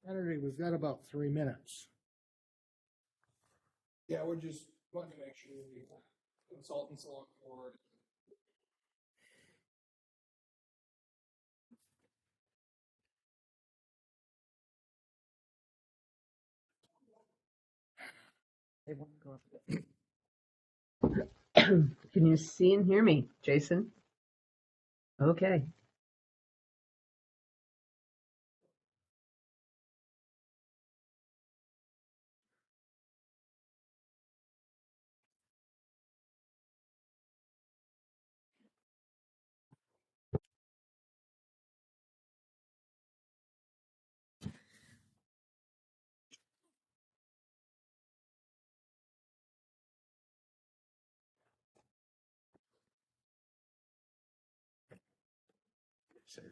Saturday, we've got about 3 minutes. Yeah, we're just wanting to make sure the consultants along board. They won't go up. Can you see and hear me, Jason? Okay.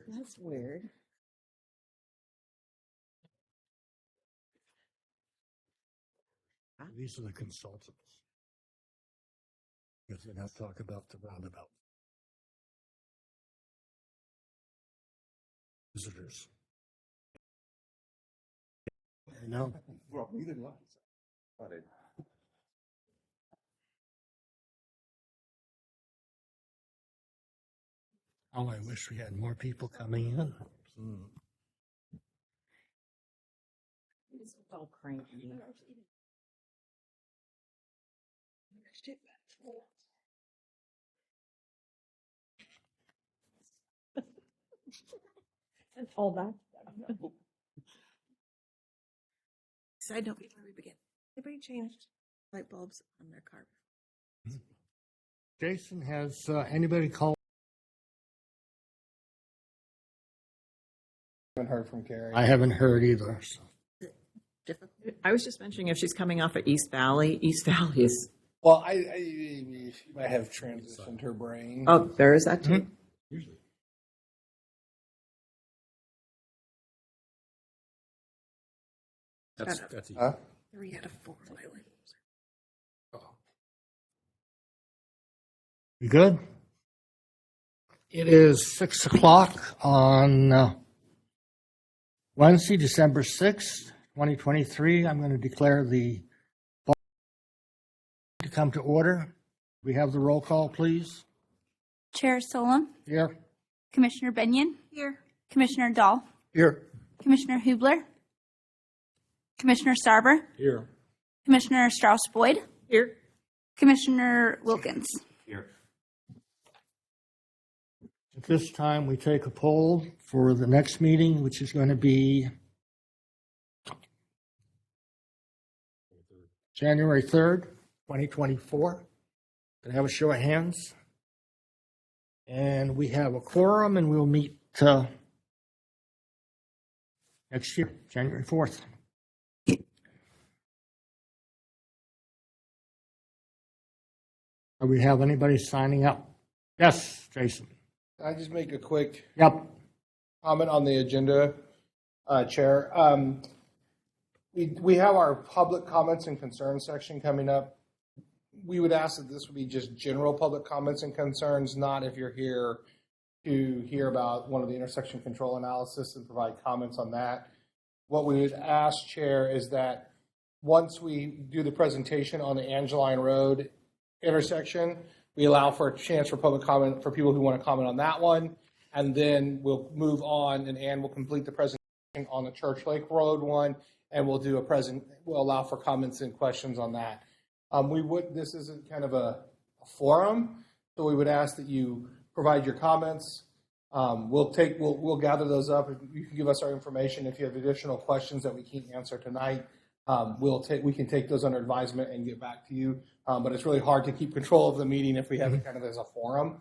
That's weird. These are the consultants. Because they're not talking about the roundabout. Visitors. I know. Well, neither do I. Oh, I wish we had more people coming in. It's all cranky. And all that. Side note before we begin. Anybody changed light bulbs on their car? Jason, has anybody called? Haven't heard from Carrie. I haven't heard either. So. Difficult. I was just mentioning if she's coming off of East Valley is. Well, she might have transitioned her brain. Oh, there is that too. Usually. That's Huh? 3 out of 4 violations. You good? It is 6 o'clock on Wednesday, December 6th, 2023. I'm going to declare the to come to order. We have the roll call, please. Chair Solom, Here. Commissioner Benyon, Here. Commissioner Dahl, Here. Commissioner Hubler, Commissioner Sarver, Here. Commissioner Strauss-Boyd, Here. Commissioner Wilkins. Here. At this time, we take a poll for the next meeting, which is going to be January 3rd, 2024. Can I have a show of hands? And we have a quorum, and we'll meet next year, January 4th. Do we have anybody signing up? Yes, Jason. Can I just make a quick Yep. comment on the agenda, Chair? We have our public comments and concerns section coming up. We would ask that this would be just general public comments and concerns, not if you're here to hear about one of the intersection control analysis and provide comments on that. What we would ask, Chair, is that once we do the presentation on the Angeline Road intersection, we allow for a chance for public comment for people who want to comment on that one, and then we'll move on, and Ann will complete the presentation on the Church Lake Road one, and we'll do we'll allow for comments and questions on that. This isn't kind of a forum, so we would ask that you provide your comments. We'll gather those up. You can give us our information. If you have additional questions that we can't answer tonight, we can take those under advisement and get back to you. But it's really hard to keep control of the meeting if we have it kind of as a forum.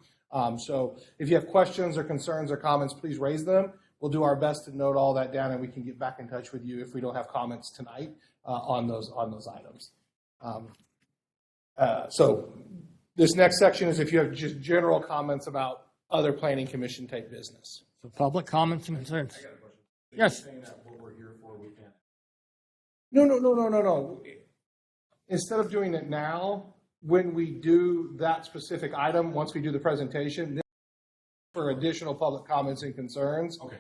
So if you have questions or concerns or comments, please raise them. We'll do our best to note all that down, and we can get back in touch with you if we don't have comments tonight on those items. So this next section is if you have just general comments about other planning commission type business. So public comments and concerns. Yes. No. Instead of doing it now, when we do that specific item, once we do the presentation, then for additional public comments and concerns. Okay.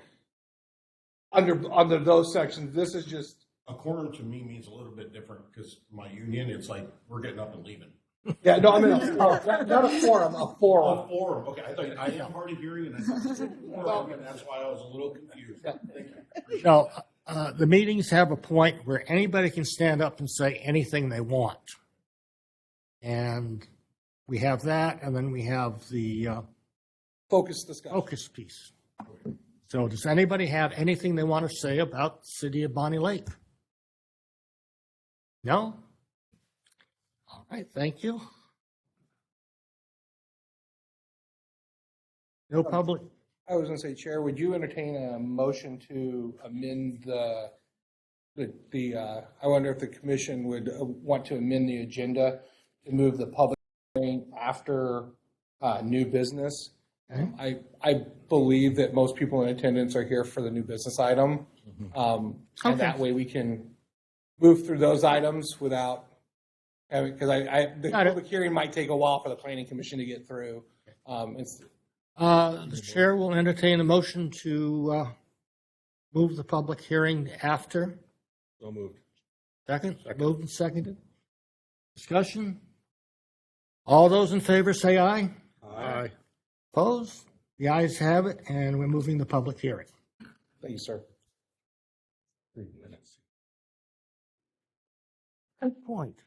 under those sections. This is just, A quorum to me means a little bit different because my union, it's like we're getting up and leaving. yeah, no, I mean, not a forum, a forum. Oh, forum. Okay, I am hard of hearing, and that's why I was a little confused. Thank you. No, the meetings have a point where anybody can stand up and say anything they want. And we have that, and then we have the Focus discussion. focus piece. So does anybody have anything they want to say about the city of Bonney Lake? No? All right, thank you. No public, I was going to say, Chair, would you entertain a motion to amend I wonder if the commission would want to amend the agenda to move the public hearing after new business. Okay. I believe that most people in attendance are here for the new business item. And Okay. that way we can move through those items without, because the Got it. public hearing might take a while for the planning commission to get through. The chair will entertain a motion to move the public hearing after. So moved. Second, moved and seconded. Discussion? All those in favor say aye. Aye. Opposed? The ayes have it, and we're moving the public hearing. Thank you, sir. 3 minutes. Good point.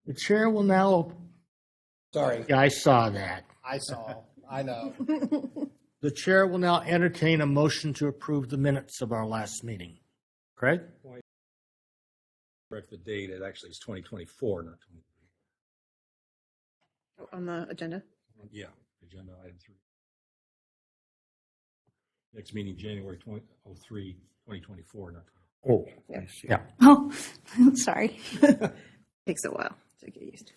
The chair will now, Sorry, yeah, I saw that. I know. The chair will now entertain a motion to approve the minutes of our last meeting. Craig? Correct the date, it actually is 2024, not 23. On the agenda? Yeah, agenda item 3. Next meeting, January 2003, 2024, not 20. Oh, yeah. Oh, sorry. Takes a while to get used to.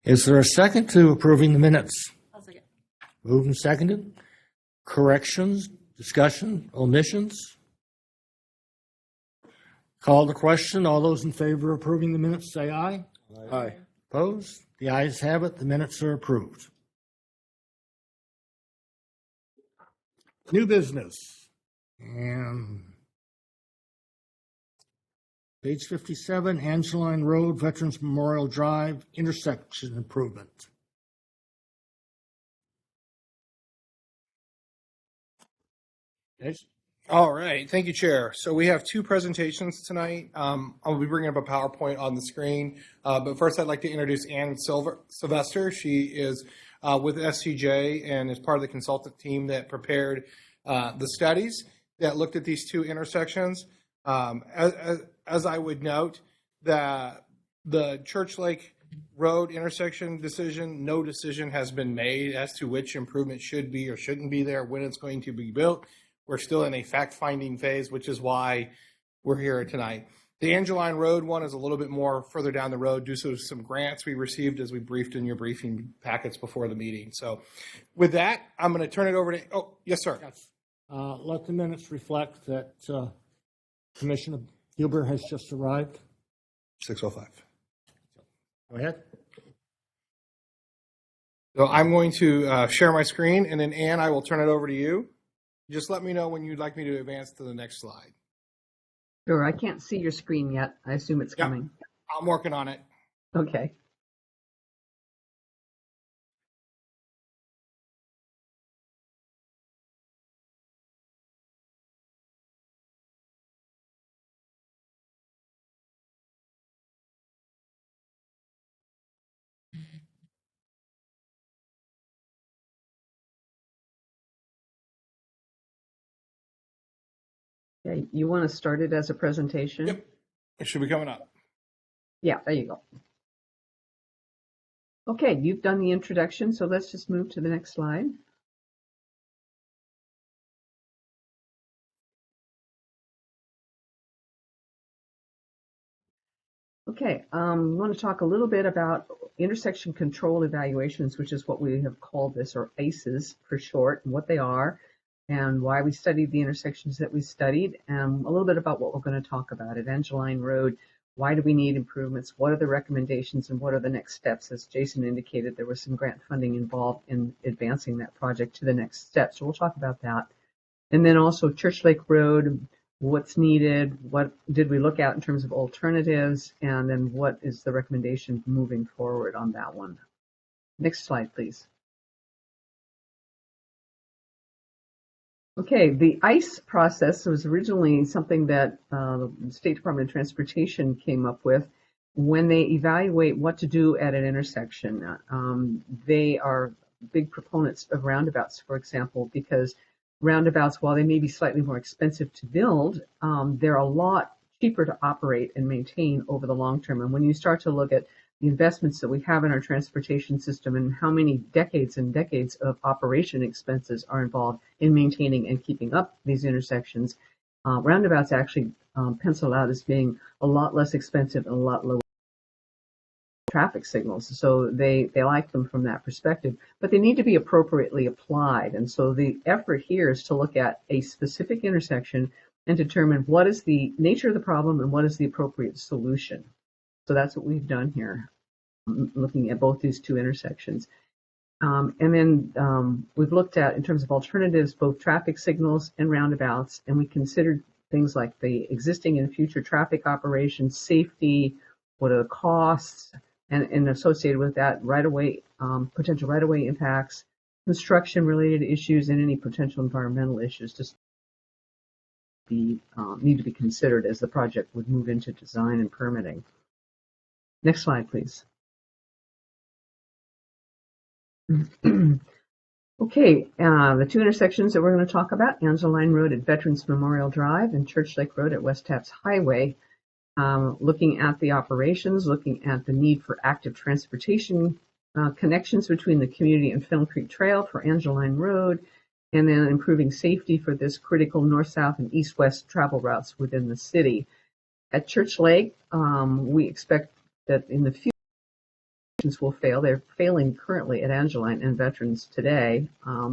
Is there a second to approving the minutes? I'll second. Moved and seconded. Corrections, discussion, omissions? Call the question. All those in favor of approving the minutes say aye. Aye. Opposed? The ayes have it. The minutes are approved. New business. And page 57, Angeline Road, Veterans Memorial Drive, intersection improvement. Yes. All right, thank you, Chair. So we have two presentations tonight. I'll be bringing up a PowerPoint on the screen, but first I'd like to introduce Ann Sylvester. She is with SCJ and is part of the consultant team that prepared the studies that looked at these two intersections. As I would note, that the Church Lake Road intersection decision, no decision has been made as to which improvement should be or shouldn't be there, when it's going to be built. We're still in a fact-finding phase, which is why we're here tonight. The Angeline Road one is a little bit more further down the road due to some grants we received as we briefed in your briefing packets before the meeting. So with that, I'm going to turn it over to, oh, yes, sir. Let the minutes reflect that Commissioner Huber has just arrived. 6:05. Go ahead. So I'm going to share my screen, and then Ann, I will turn it over to you. Just let me know when you'd like me to advance to the next slide. Sure, I can't see your screen yet. I assume it's Yeah. coming. I'm working on it. Okay. Okay, you want to start it as a presentation? Yep. It should be coming up. Yeah, there you go. Okay, you've done the introduction, so let's just move to the next slide. Okay, we want to talk a little bit about intersection control evaluations, which is what we have called this, or ACEs for short, and what they are, and why we studied the intersections that we studied, and a little bit about what we're going to talk about. At Angeline Road, why do we need improvements, what are the recommendations, and what are the next steps. As Jason indicated, there was some grant funding involved in advancing that project to the next step, so we'll talk about that. And then also Church Lake Road, what's needed, what did we look at in terms of alternatives, and then what is the recommendation moving forward on that one. Next slide, please. Okay, the ICE process was originally something that the State Department of Transportation came up with when they evaluate what to do at an intersection. They are big proponents of roundabouts, for example, because roundabouts, while they may be slightly more expensive to build, they're a lot cheaper to operate and maintain over the long term. And when you start to look at the investments that we have in our transportation system and how many decades and decades of operation expenses are involved in maintaining and keeping up these intersections, roundabouts actually pencil out as being a lot less expensive and a lot lower traffic signals. So they like them from that perspective, but they need to be appropriately applied. And so the effort here is to look at a specific intersection and determine what is the nature of the problem and what is the appropriate solution. So that's what we've done here, looking at both these two intersections. And then we've looked at, in terms of alternatives, both traffic signals and roundabouts, and we considered things like the existing and future traffic operations, safety, what are the costs, and associated with that right-of-way, potential right-of-way impacts, construction-related issues, and any potential environmental issues just need to be considered as the project would move into design and permitting. Next slide, please. Okay, the two intersections that we're going to talk about, Angeline Road at Veterans Memorial Drive and Church Lake Road at West Taps Highway. Looking at the operations, looking at the need for active transportation connections between the community and Fennel Creek Trail for Angeline Road, and then improving safety for this critical north-south and east-west travel routes within the city. At Church Lake, we expect that in the future will fail. They're failing currently at Angeline and Veterans today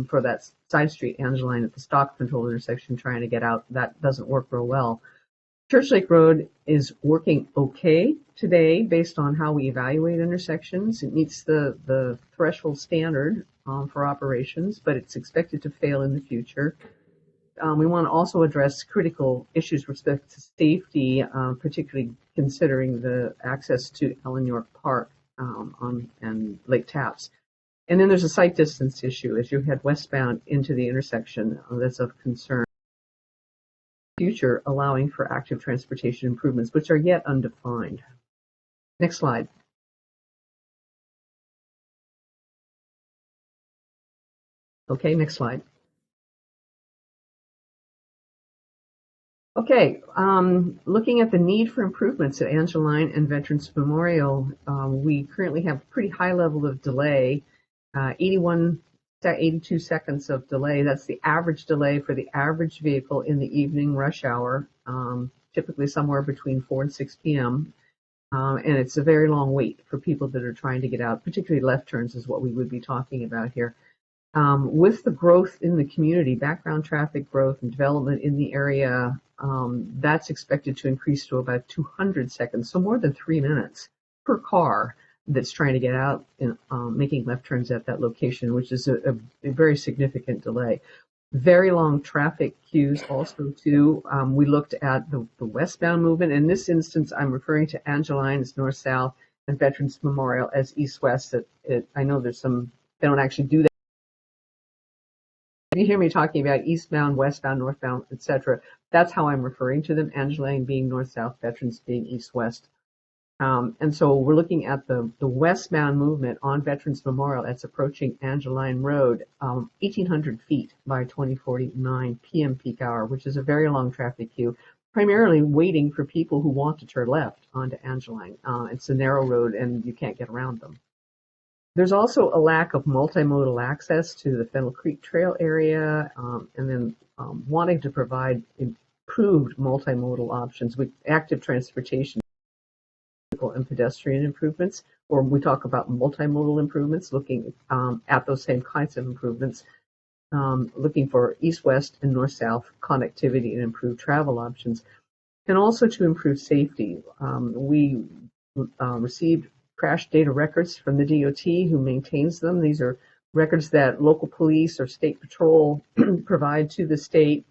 for that side street Angeline at the stop control intersection trying to get out. That doesn't work real well. Church Lake Road is working okay today based on how we evaluate intersections. It meets the threshold standard for operations, but it's expected to fail in the future. We want to also address critical issues with respect to safety, particularly considering the access to Ellen York Park and Lake Taps. And then there's a sight distance issue as you head westbound into the intersection that's of concern. Future allowing for active transportation improvements, which are yet undefined. Next slide. Okay, next slide. Okay, looking at the need for improvements at Angeline and Veterans Memorial, we currently have a pretty high level of delay, 82 seconds of delay. That's the average delay for the average vehicle in the evening rush hour, typically somewhere between 4 and 6 p.m. And it's a very long wait for people that are trying to get out, particularly left turns is what we would be talking about here. With the growth in the community, background traffic growth and development in the area, that's expected to increase to about 200 seconds, so more than 3 minutes per car that's trying to get out and making left turns at that location, which is a very significant delay. Very long traffic queues also too. We looked at the westbound movement. In this instance, I'm referring to Angeline as north-south and Veterans Memorial as east-west. I know there's some, they don't actually do that. If you hear me talking about eastbound, westbound, northbound, etc., that's how I'm referring to them, Angeline being north-south, Veterans being east-west. And so we're looking at the westbound movement on Veterans Memorial that's approaching Angeline Road, 1,800 feet by 2049 p.m. peak hour, which is a very long traffic queue, primarily waiting for people who want to turn left onto Angeline. It's a narrow road and you can't get around them. There's also a lack of multimodal access to the Fennel Creek Trail area, and then wanting to provide improved multimodal options with active transportation and pedestrian improvements, or we talk about multimodal improvements, looking at those same kinds of improvements, looking for east-west and north-south connectivity and improved travel options. and also to improve safety. We received crash data records from the DOT, who maintains them. These are records that local police or state patrol provide to the state.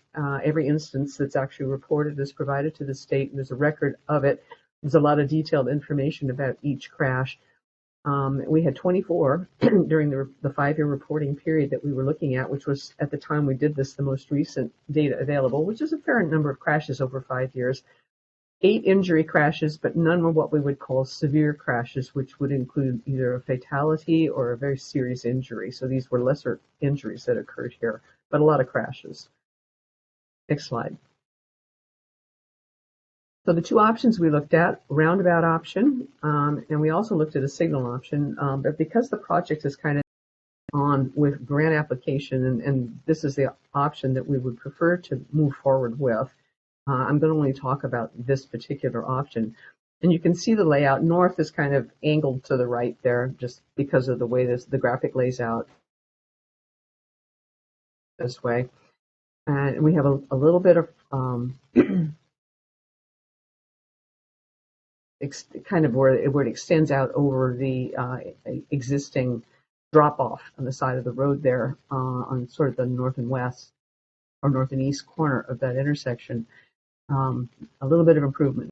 Every instance that's actually reported is provided to the state, and there's a record of it. There's a lot of detailed information about each crash. We had 24 during the 5-year reporting period that we were looking at, which was, at the time we did this, the most recent data available, which is a fair number of crashes over 5 years. 8 injury crashes, but none were what we would call severe crashes, which would include either a fatality or a very serious injury. So these were lesser injuries that occurred here, but a lot of crashes. Next slide. So the 2 options we looked at, roundabout option, and we also looked at a signal option, but because the project is kind of on with grant application, and this is the option that we would prefer to move forward with, I'm going to only talk about this particular option. And you can see the layout. North is kind of angled to the right there, just because of the way the graphic lays out this way. And we have a little bit of kind of where it extends out over the existing drop-off on the side of the road there, on sort of the north and west or north and east corner of that intersection. A little bit of improvement,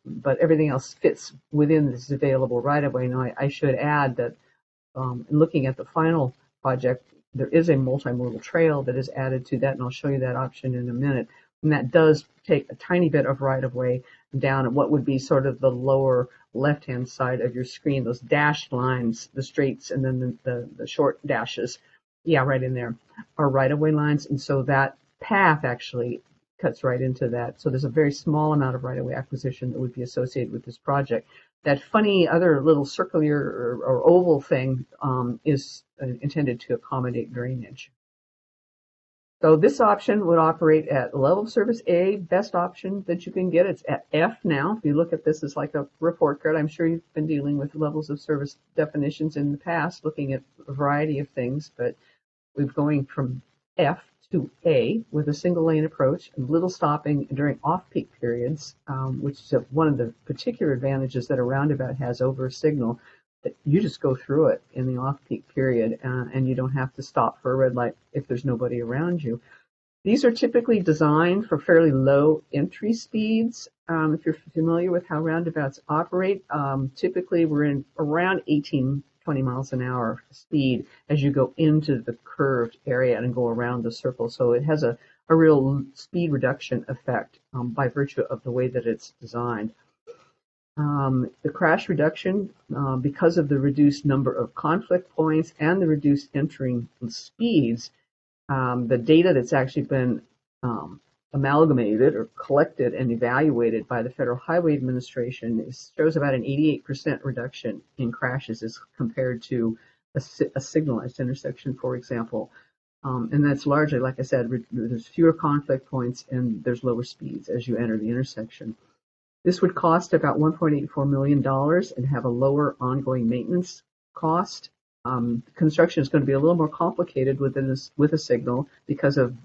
but everything else fits within this available right-of-way. Now, I should add that in looking at the final project, there is a multimodal trail that is added to that, and I'll show you that option in a minute. And that does take a tiny bit of right-of-way down at what would be sort of the lower left-hand side of your screen, those dashed lines, the straights, and then the short dashes, yeah, right in there, are right-of-way lines. And so that path actually cuts right into that. So there's a very small amount of right-of-way acquisition that would be associated with this project. That funny other little circular or oval thing is intended to accommodate drainage. So this option would operate at level of service A, best option that you can get. It's at F now. If you look at this as like a report card, I'm sure you've been dealing with levels of service definitions in the past, looking at a variety of things, but we're going from F to A with a single lane approach and little stopping during off-peak periods, which is one of the particular advantages that a roundabout has over a signal, that you just go through it in the off-peak period and you don't have to stop for a red light if there's nobody around you. These are typically designed for fairly low entry speeds. If you're familiar with how roundabouts operate, typically we're in around 18, 20 miles an hour speed as you go into the curved area and go around the circle. So it has a real speed reduction effect by virtue of the way that it's designed. The crash reduction, because of the reduced number of conflict points and the reduced entering speeds, the data that's actually been amalgamated or collected and evaluated by the Federal Highway Administration shows about an 88% reduction in crashes as compared to a signalized intersection, for example. And that's largely, like I said, there's fewer conflict points and there's lower speeds as you enter the intersection. This would cost about $1.84 million and have a lower ongoing maintenance cost. Construction is going to be a little more complicated with a signal because of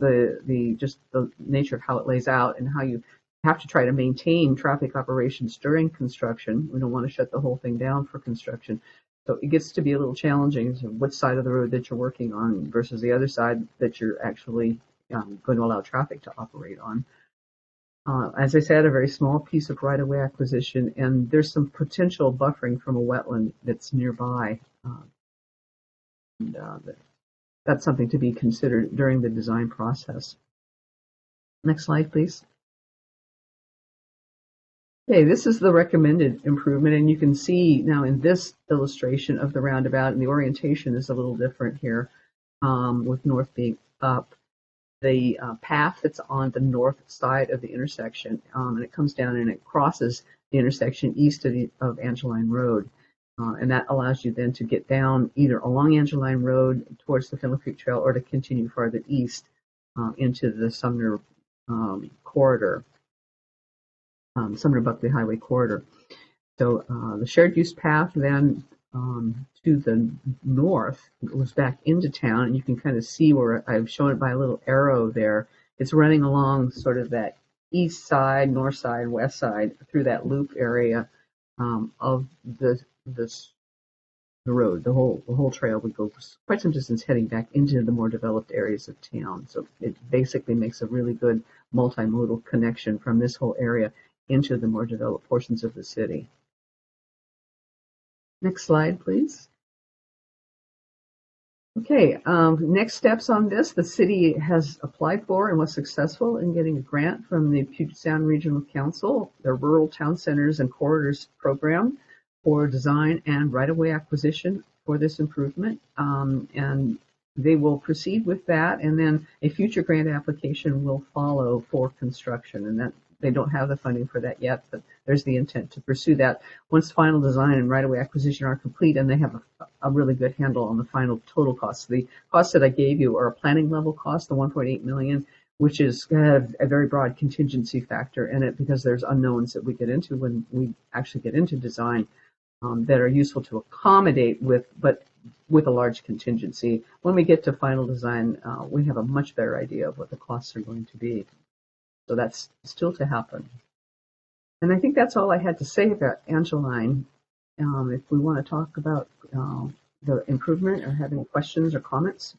just the nature of how it lays out and how you have to try to maintain traffic operations during construction. We don't want to shut the whole thing down for construction. So it gets to be a little challenging as to which side of the road that you're working on versus the other side that you're actually going to allow traffic to operate on. As I said, a very small piece of right-of-way acquisition, and there's some potential buffering from a wetland that's nearby. That's something to be considered during the design process. Next slide, please. Okay, this is the recommended improvement, and you can see now in this illustration of the roundabout, and the orientation is a little different here, with north being up. The path that's on the north side of the intersection, and it comes down and it crosses the intersection east of Angeline Road. And that allows you then to get down either along Angeline Road towards the Fennel Creek Trail or to continue farther east into the Sumner corridor, Sumner-Buckley Highway corridor. So the shared use path then to the north goes back into town, and you can kind of see where I've shown it by a little arrow there. It's running along sort of that east side, north side, west side through that loop area of the road. The whole trail would go quite some distance heading back into the more developed areas of town. So it basically makes a really good multimodal connection from this whole area into the more developed portions of the city. Next slide, please. Okay, next steps on this. The city has applied for and was successful in getting a grant from the Puget Sound Regional Council, their Rural Town Centers and Corridors program, for design and right-of-way acquisition for this improvement. And they will proceed with that, and then a future grant application will follow for construction. And that they don't have the funding for that yet, but there's the intent to pursue that once final design and right-of-way acquisition are complete, and they have a really good handle on the final total costs. The costs that I gave you are a planning level cost, the 1.8 million, which is have a very broad contingency factor in it because there's unknowns that we get into when we actually get into design that are useful to accommodate but with a large contingency. When we get to final design, we have a much better idea of what the costs are going to be. So that's still to happen. And I think that's all I had to say about Angeline. If we want to talk about the improvement or have any questions or comments.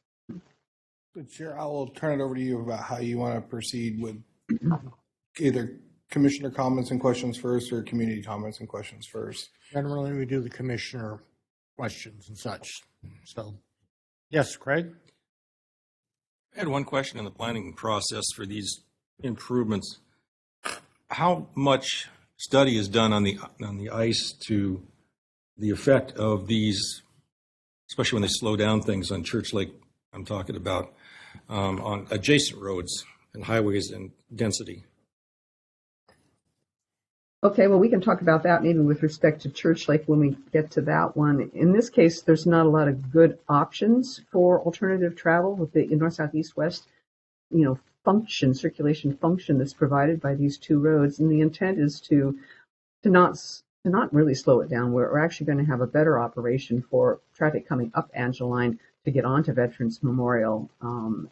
So Chair, I will turn it over to you about how you want to proceed with either commissioner comments and questions first or community comments and questions first. Generally, we do the commissioner questions and such. So, yes, Craig? I had one question in the planning process for these improvements. How much study is done on the ice to the effect of these, especially when they slow down things on Church Lake, I'm talking about, on adjacent roads and highways and density? Okay, well, we can talk about that maybe with respect to Church Lake when we get to that one. In this case, there's not a lot of good options for alternative travel with the north, south, east, west, circulation function that's provided by these two roads. And the intent is to not really slow it down. We're actually going to have a better operation for traffic coming up Angeline to get onto Veterans Memorial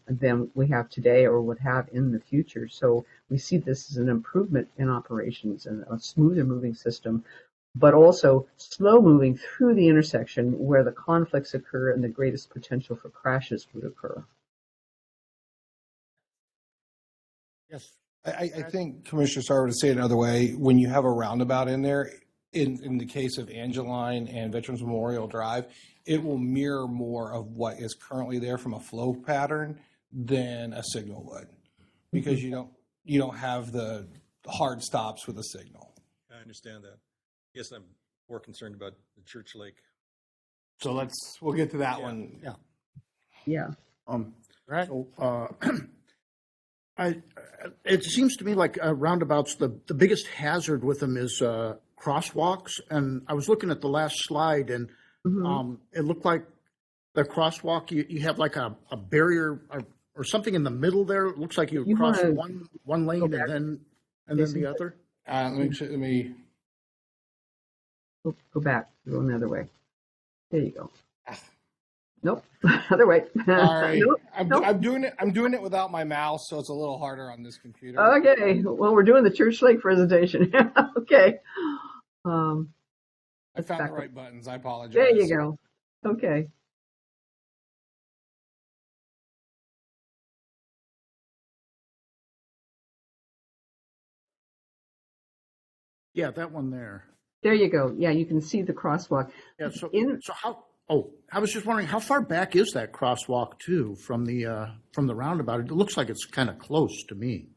than we have today or would have in the future. So we see this as an improvement in operations and a smoother moving system, but also slow moving through the intersection where the conflicts occur and the greatest potential for crashes would occur. Yes. I think, Commissioner Sarver, to say it another way, when you have a roundabout in there, in the case of Angeline and Veterans Memorial Drive, it will mirror more of what is currently there from a flow pattern than a signal would, because you don't have the hard stops with a signal. I understand that. Yes, I'm more concerned about the Church Lake. So we'll get to that one. Yeah. Yeah. Right. So, it seems to me like roundabouts, the biggest hazard with them is crosswalks. And I was looking at the last slide, and it looked like the crosswalk, you have like a barrier or something in the middle there. It looks like you cross one lane and then the other. Let me Go back. Go another way. There you go. Nope. Other way. Sorry. Nope. I'm doing it without my mouse, so it's a little harder on this computer. Okay. Well, we're doing the Church Lake presentation. Okay. I found the right buttons. I apologize. There you go. Okay. Yeah, that one there. There you go. Yeah, you can see the crosswalk. Yeah. So how? Oh, I was just wondering how far back is that crosswalk too from the roundabout? It looks like it's kind of close to me.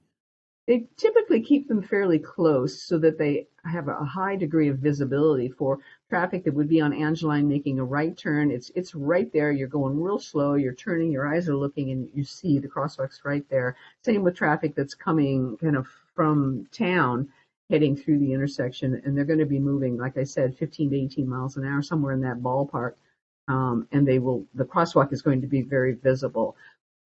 They typically keep them fairly close so that they have a high degree of visibility for traffic that would be on Angeline making a right turn. It's right there. You're going real slow. You're turning. Your eyes are looking, and you see the crosswalk's right there. Same with traffic that's coming kind of from town, heading through the intersection, and they're going to be moving, like I said, 15 to 18 miles an hour, somewhere in that ballpark. And the crosswalk is going to be very visible.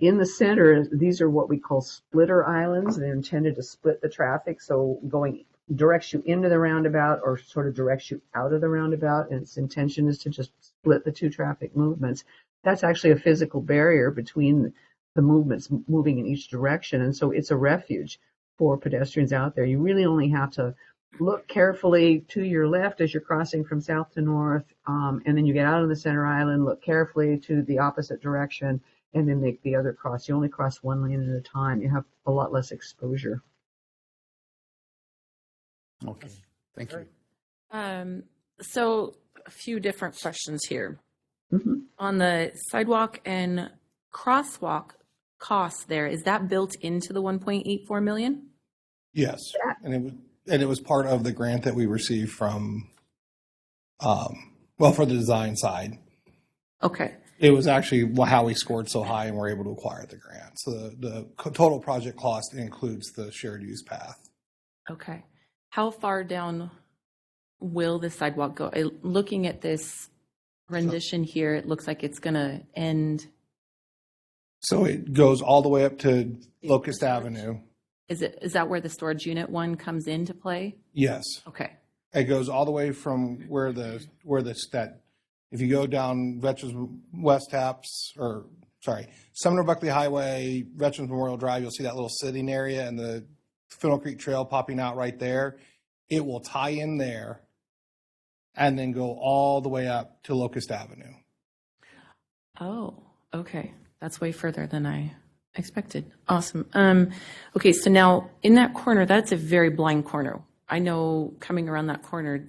In the center, these are what we call splitter islands. They're intended to split the traffic, so going directs you into the roundabout or sort of directs you out of the roundabout, and its intention is to just split the two traffic movements. That's actually a physical barrier between the movements moving in each direction, and so it's a refuge. for pedestrians out there. You really only have to look carefully to your left as you're crossing from south to north, and then you get out on the center island, look carefully to the opposite direction, and then make the other cross. You only cross one lane at a time. You have a lot less exposure. Okay, thank you. So a few different questions here. Mm-hmm. On the sidewalk and crosswalk costs there, is that built into the 1.84 million? Yes, and it was part of the grant that we received from, for the design side. Okay. It was actually how we scored so high and were able to acquire the grant. So the total project cost includes the shared use path. Okay. How far down will the sidewalk go? Looking at this rendition here, it looks like it's going to end. So it goes all the way up to Locust Avenue. Is that where the storage unit one comes into play? Yes. Okay. It goes all the way from where if you go down Veterans West Taps, Sumner Buckley Highway, Veterans Memorial Drive, you'll see that little sitting area and the Funnel Creek Trail popping out right there. It will tie in there and then go all the way up to Locust Avenue. Oh, okay. That's way further than I expected. Awesome. Okay, so now in that corner, that's a very blind corner. I know coming around that corner,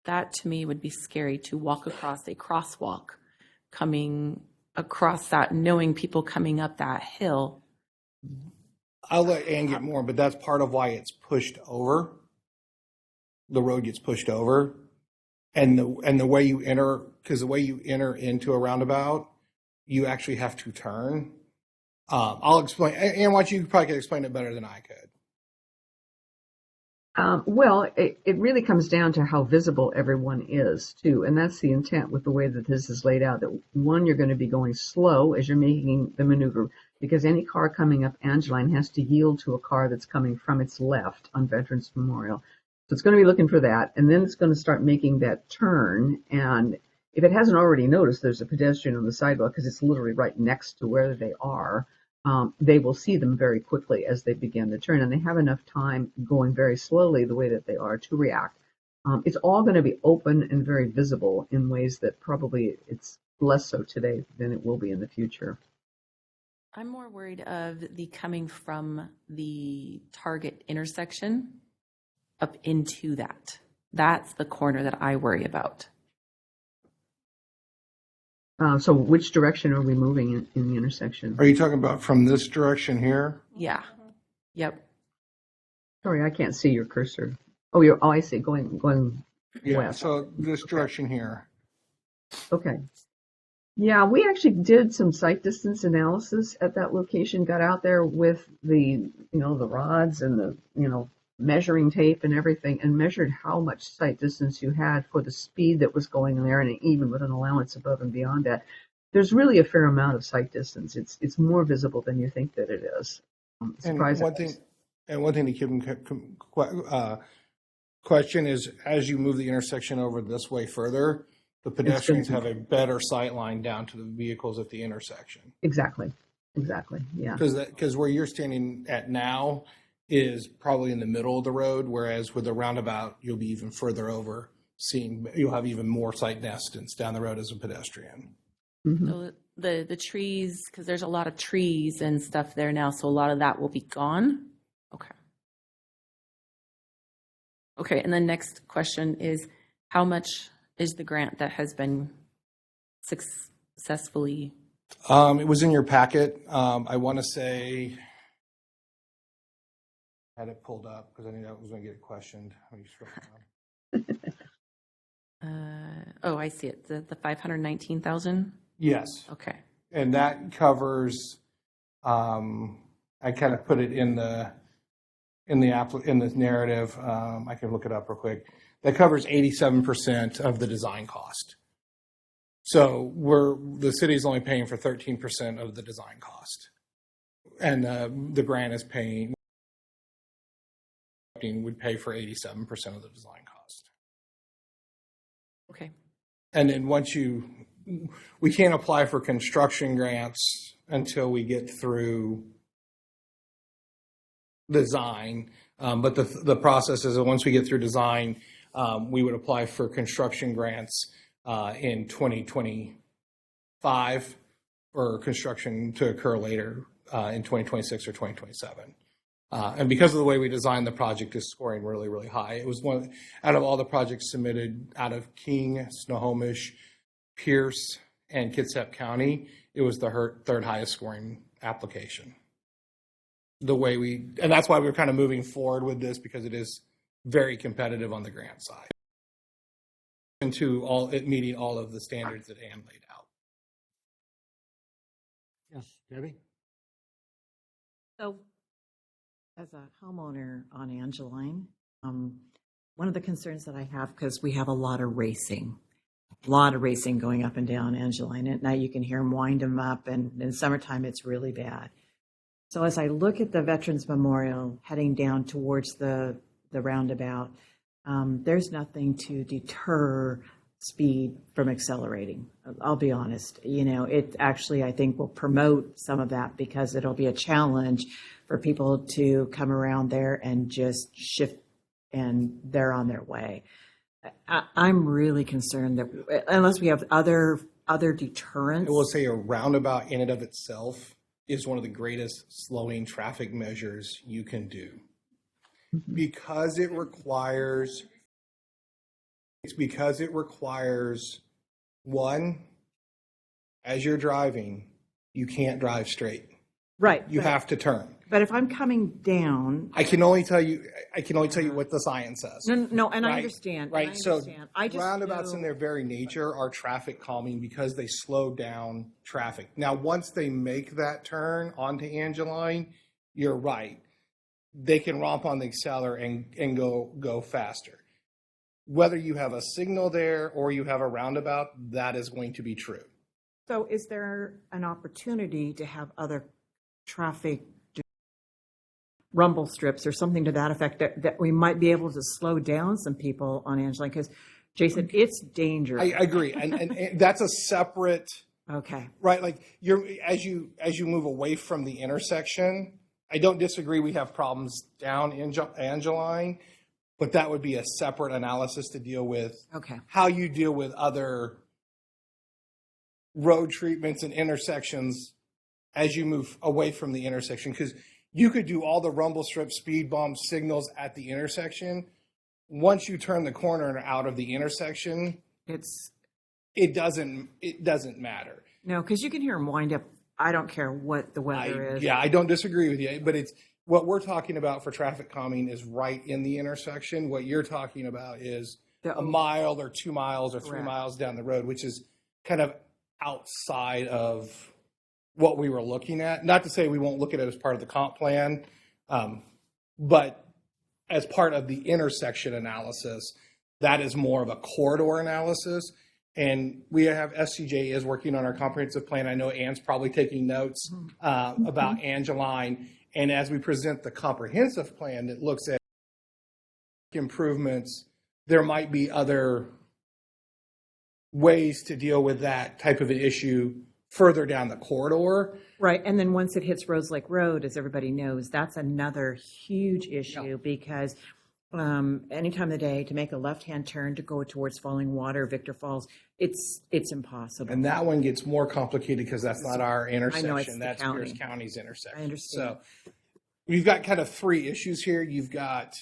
that to me would be scary to walk across a crosswalk, coming across that, knowing people coming up that hill. I'll let Ann get more, but that's part of why it's pushed over. The road gets pushed over, and the way you enter, because the way you enter into a roundabout, you actually have to turn. I'll explain. Ann, why don't you probably could explain it better than I could. Well, it really comes down to how visible everyone is, too. And that's the intent with the way that this is laid out, that one, you're going to be going slow as you're making the maneuver, because any car coming up Angeline has to yield to a car that's coming from its left on Veterans Memorial. So it's going to be looking for that, and then it's going to start making that turn. And if it hasn't already noticed there's a pedestrian on the sidewalk, because it's literally right next to where they are, they will see them very quickly as they begin to turn, and they have enough time going very slowly the way that they are to react. It's all going to be open and very visible in ways that probably it's less so today than it will be in the future. I'm more worried of the coming from the Target intersection up into that. That's the corner that I worry about. So which direction are we moving in the intersection? Are you talking about from this direction here? Yeah. Yep. Sorry, I can't see your cursor. Oh, I see, going Yeah. west. So this direction here. Okay. Yeah, we actually did some site distance analysis at that location, got out there with the rods and the, measuring tape and everything, and measured how much site distance you had for the speed that was going there, and even with an allowance above and beyond that. There's really a fair amount of site distance. It's more visible than you think that it is. And one thing to keep in question is, as you move the intersection over this way further, the pedestrians have a better sight line down to the vehicles at the intersection. Exactly. Yeah. Because where you're standing at now is probably in the middle of the road, whereas with the roundabout, you'll be even further over, you'll have even more sight distance down the road as a pedestrian. Mm-hmm. So the trees, because there's a lot of trees and stuff there now, so a lot of that will be gone. Okay, and the next question is, how much is the grant that has been successfully? It was in your packet. I want to say, I had it pulled up because I knew that was going to get questioned. Let me scroll down. I see it. The 519,000. Yes. Okay. And that covers, I kind of put it in the narrative. I can look it up real quick. That covers 87% of the design cost. So the city's only paying for 13% of the design cost, and the grant is would pay for 87% of the design cost. Okay. And then we can't apply for construction grants until we get through design. But the process is that once we get through design, we would apply for construction grants in 2025 for construction to occur later in 2026 or 2027. And because of the way we designed the project, is scoring really, really high. It was one out of all the projects submitted out of King, Snohomish, Pierce, and Kitsap County, it was the third highest scoring application. And that's why we're kind of moving forward with this, because it is very competitive on the grant side. And it meeting all of the standards that Ann laid out. Yes, Debbie? So, as a homeowner on Angeline, one of the concerns that I have, because we have a lot of racing going up and down Angeline. At night, you can hear them wind them up, and in summertime, it's really bad. So, as I look at the Veterans Memorial heading down towards the roundabout, there's nothing to deter speed from accelerating. I'll be honest. It actually, I think, will promote some of that, because it'll be a challenge for people to come around there and just shift, and they're on their way. I'm really concerned that unless we have other deterrents. I will say a roundabout in and of itself is one of the greatest slowing traffic measures you can do, because it requires one, as you're driving, you can't drive straight. Right. You have to turn. But if I'm coming down, I can only tell you what the science says. no, and I Right? understand. Right. I So understand. I just roundabouts know- in their very nature are traffic calming because they slow down traffic. Now, once they make that turn onto Angeline, you're right. They can romp on the accelerator and go faster. Whether you have a signal there or you have a roundabout, that is going to be true. So is there an opportunity to have other traffic rumble strips or something to that effect that we might be able to slow down some people on Angeline? Because Jason, it's dangerous. I agree. And that's a separate, Okay. right? Like as you move away from the intersection, I don't disagree. We have problems down Angeline, but that would be a separate analysis to deal with. Okay. How you deal with other road treatments and intersections as you move away from the intersection, because you could do all the rumble strip, speed bumps, signals at the intersection. Once you turn the corner and out of the intersection, it doesn't matter. No, because you can hear them wind up. I don't care what the weather is. Yeah, I don't disagree with you, but it's what we're talking about for traffic calming is right in the intersection. What you're talking about is a mile or 2 miles or 3 Correct. miles down the road, which is kind of outside of what we were looking at. Not to say we won't look at it as part of the comp plan, but as part of the intersection analysis, that is more of a corridor analysis. And we have SCJ is working on our comprehensive plan. I know Ann's probably taking notes about Angeline. And as we present the comprehensive plan that looks at improvements, there might be other ways to deal with that type of an issue further down the corridor. Right. And then once it hits Rose Lake Road, as everybody knows, that's another huge issue because any time of the day to make a left-hand turn to go towards Falling Water, Victor Falls, it's impossible. And that one gets more complicated because that's not our intersection. the That's county. Pierce County's intersection. I understand. So we've got kind of three issues here. You've got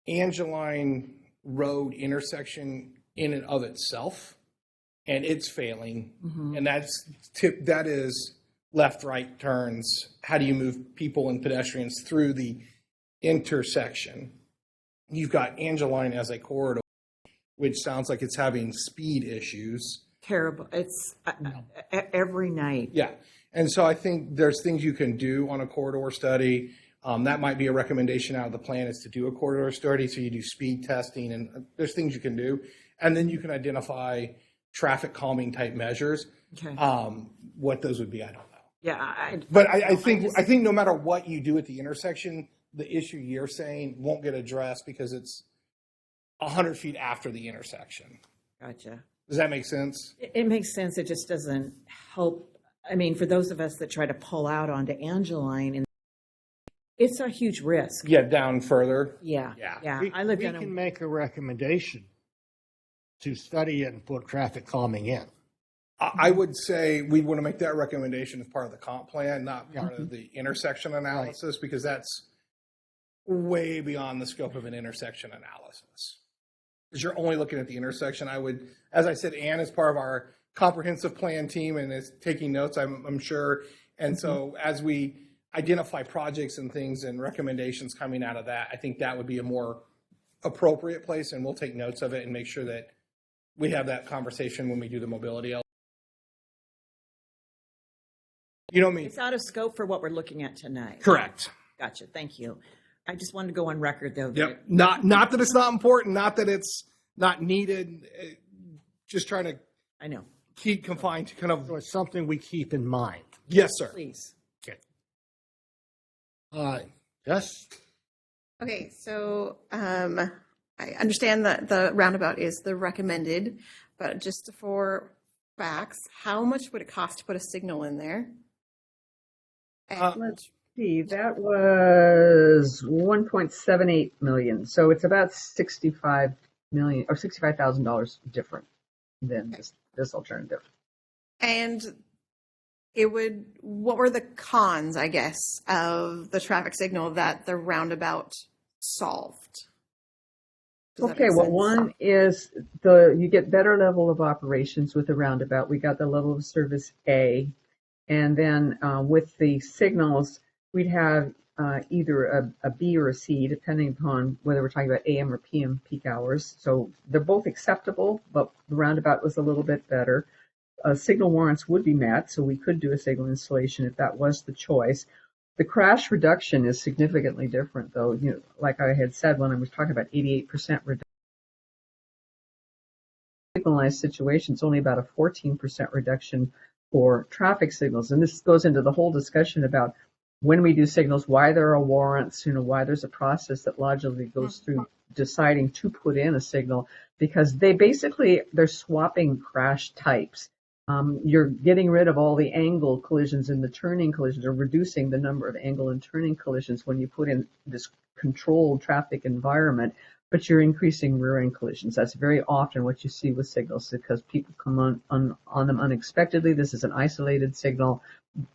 Angeline Road intersection in and of itself, and it's failing. And that is left-right turns. How do you move people and pedestrians through the intersection? You've got Angeline as a corridor, which sounds like it's having speed issues. Terrible. It's every night. Yeah. And so I think there's things you can do on a corridor study. That might be a recommendation out of the plan is to do a corridor study. So you do speed testing and there's things you can do. And then you can identify traffic calming type measures. Okay. What those would be, I don't know. Yeah. But I think no matter what you do at the intersection, the issue you're saying won't get addressed because it's 100 feet after the intersection. Gotcha. Does that make sense? It makes sense. It just doesn't help. I mean, for those of us that try to pull out onto Angeline and It's a huge risk. get down further. Yeah, Yeah. yeah. We I lived we in can a, make a recommendation to study and put traffic calming in. I would say we want to make that recommendation as part of the comp plan, not part Yeah. of the intersection analysis, because that's way beyond the scope of an intersection analysis. Because you're only looking at the intersection. I would, as I said, Ann is part of our comprehensive plan team and is taking notes, I'm sure. And so as we identify projects and things and recommendations coming out of that, I think that would be a more appropriate place, and we'll take notes of it and make sure that we have that conversation when we do the mobility. You know me. it's out of scope for what we're looking at tonight. Correct. Gotcha. Thank you. I just wanted to go on record though. that- Yep. Not that it's not important, not that it's not needed. Just trying to I know. keep confined to kind So of. it's something we keep in mind. Yes, sir. Please. Okay. Yes? Okay, so I understand that the roundabout is the recommended, but just for facts, how much would it cost to put a signal in there? And Let's see, that was 1.78 million. So it's about 65 million or $65,000 different than this alternative. And it would, what were the cons, I guess, of the traffic signal that the roundabout solved? Does that Okay, make well, sense? one is you get better level of operations with the roundabout. We got the level of service A, and then with the signals, we'd have either a B or a C, depending upon whether we're talking about AM or PM peak hours. So they're both acceptable, but the roundabout was a little bit better. Signal warrants would be met, so we could do a signal installation if that was the choice. The crash reduction is significantly different, though. You know, like I had said when I was talking about 88% reduction. Signalized situations, only about a 14% reduction for traffic signals. And this goes into the whole discussion about when we do signals, why there are warrants, you know, why there's a process that logically goes through deciding to put in a signal, because they're swapping crash types. You're getting rid of all the angle collisions and the turning collisions, or reducing the number of angle and turning collisions when you put in this controlled traffic environment, but you're increasing rear end collisions. That's very often what you see with signals, because people come on them unexpectedly. This is an isolated signal.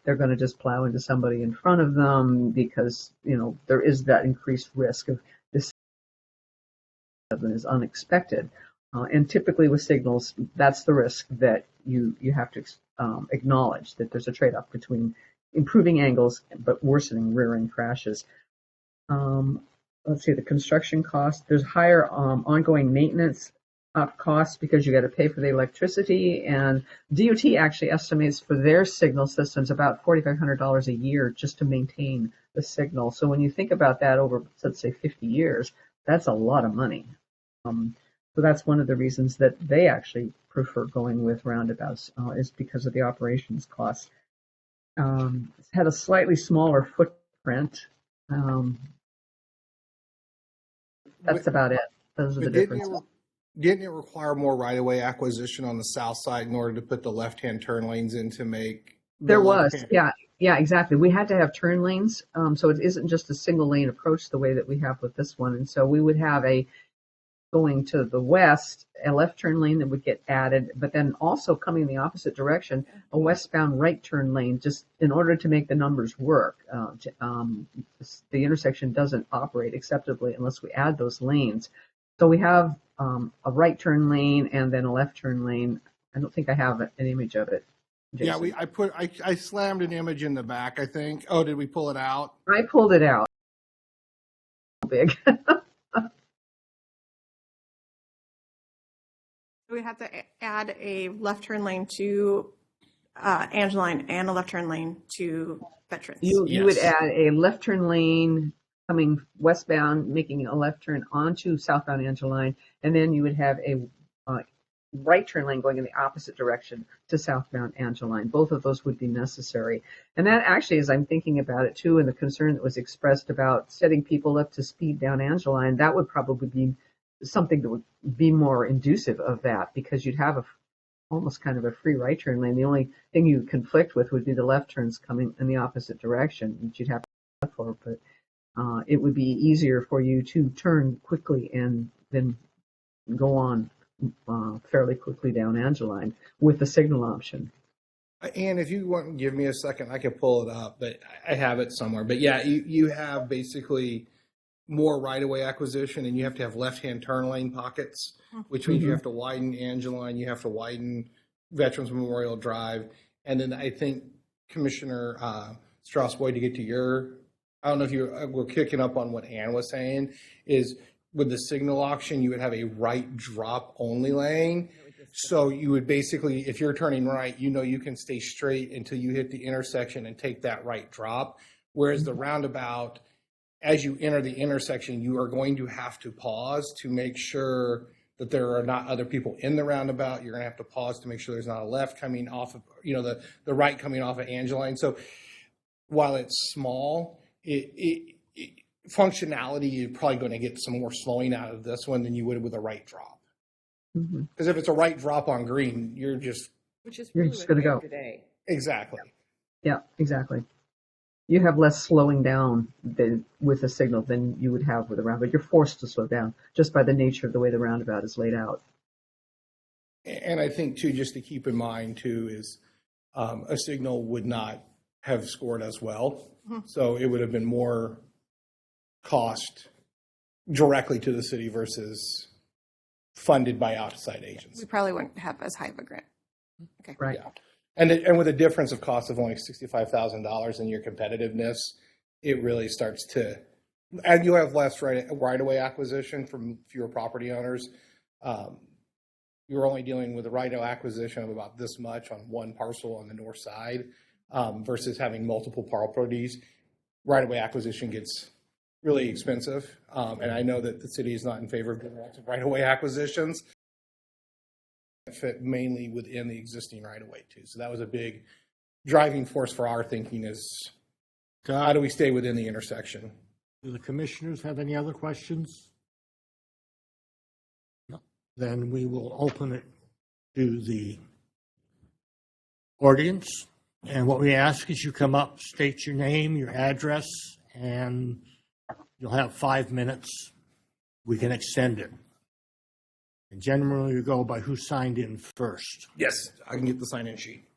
They're going to just plow into somebody in front of them because, you know, there is that increased risk of this is unexpected. And typically with signals, that's the risk that you have to acknowledge, that there's a trade-off between improving angles but worsening rear-end crashes. Let's see, the construction cost. There's higher ongoing maintenance costs because you got to pay for the electricity, and DOT actually estimates for their signal systems about $4,500 a year just to maintain the signal. So when you think about that over, let's say, 50 years, that's a lot of money. So that's one of the reasons that they actually prefer going with roundabouts, is because of the operations costs. It's had a slightly smaller footprint. That's about it. Those are the differences. Didn't it require more right-of-way acquisition on the south side in order to put the left-hand turn lanes in to make? There was, yeah, exactly. We had to have turn lanes, so it isn't just a single lane approach the way that we have with this one. And so we would have going to the west, a left turn lane that would get added, but then also coming in the opposite direction, a westbound right turn lane, just in order to make the numbers work. The intersection doesn't operate acceptably unless we add those lanes. So we have a right turn lane and then a left turn lane. I don't think I have an image of it, Jason. Yeah, I slammed an image in the back, I think. Oh, did we pull it out? I pulled it out. Big. We have to add a left turn lane to Angeline and a left turn lane to Veterans. You would add a left turn lane coming westbound, making a left turn onto southbound Angeline, and then you would have a right turn lane going in the opposite direction to southbound Angeline. Both of those would be necessary. And that actually, as I'm thinking about it too, and the concern that was expressed about setting people up to speed down Angeline, that would probably be something that would be more inducive of that, because you'd have almost kind of a free right turn lane. The only thing you conflict with would be the left turns coming in the opposite direction, which you'd have to for. But it would be easier for you to turn quickly and then go on fairly quickly down Angeline with the signal option. And if you want to give me a second, I can pull it up, but I have it somewhere. But yeah, you have basically more right-of-way acquisition, and you have to have left-hand turn lane pockets, which means you have to widen Angeline, you have to widen Veterans Memorial Drive, and then I think Commissioner Strauss Boyd, to get to your, I don't know if you were kicking up on what Ann was saying, is with the signal auction, you would have a right drop only lane. So you would basically, if you're turning right, you know you can stay straight until you hit the intersection and take that right drop. Whereas the roundabout, as you enter the intersection, you are going to have to pause to make sure that there are not other people in the roundabout. You're going to have to pause to make sure there's not a left coming off of, the right coming off of Angeline. So while it's small, functionality, you're probably going to get some more slowing out of this one than you would with a right drop. Because if it's a right drop on green, you're just You're just going to go. exactly. Yeah, exactly. You have less slowing down than with a signal than you would have with a roundabout. You're forced to slow down just by the nature of the way the roundabout is laid out. And I think too, just to keep in mind too, is a signal would not have scored as well. So it would have been more cost directly to the city versus funded by outside agents. We probably wouldn't have as high of a grant. Okay. Right. Yeah. And with a difference of cost of only $65,000 in your competitiveness, it really starts to, and you have less right-of-way acquisition from fewer property owners. You're only dealing with a right-of-way acquisition of about this much on one parcel on the north side versus having multiple properties. Right-of-way acquisition gets really expensive. And I know that the city is not in favor of doing lots of right-of-way acquisitions. Fit mainly within the existing right-of-way too. So that was a big driving force for our thinking is how do we stay within the intersection? Do the commissioners have any other questions? No. Then we will open it to the audience. And what we ask is you come up, state your name, your address, and you'll have 5 minutes. We can extend it. And generally, you go by who signed in first. Yes, I can get the sign-in sheet.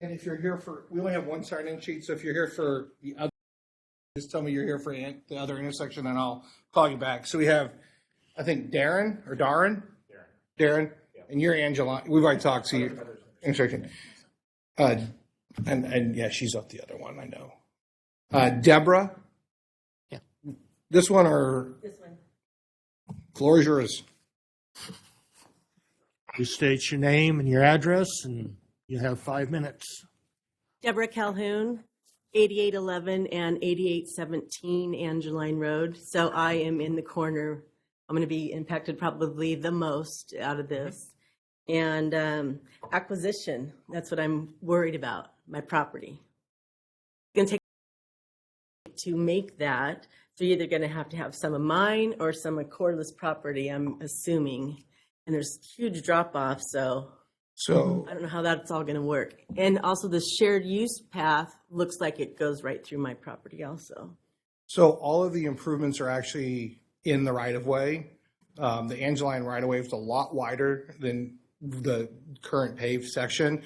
And if you're here for, we only have one sign-in sheet, so if you're here for the other, just tell me you're here for the other intersection and I'll call you back. So we have, I think, Darren or Darren? Darren. Yeah. And you're Angela. We've already talked to you. Intersection. And yeah, she's up the other one, I know. Deborah? Yeah. This one or? This one. Floor is yours. You state your name and your address, and you have 5 minutes. Deborah Calhoun, 8811 and 8817 Angeline Road. So I am in the corner. I'm going to be impacted probably the most out of this. And acquisition, that's what I'm worried about, my property. It's going to take to make that. So you're either going to have some of mine or some of Corliss property, I'm assuming. And there's huge drop-off, so I don't know how that's all going to work. And also the shared use path looks like it goes right through my property also. So all of the improvements are actually in the right-of-way. The Angeline right-of-way is a lot wider than the current paved section.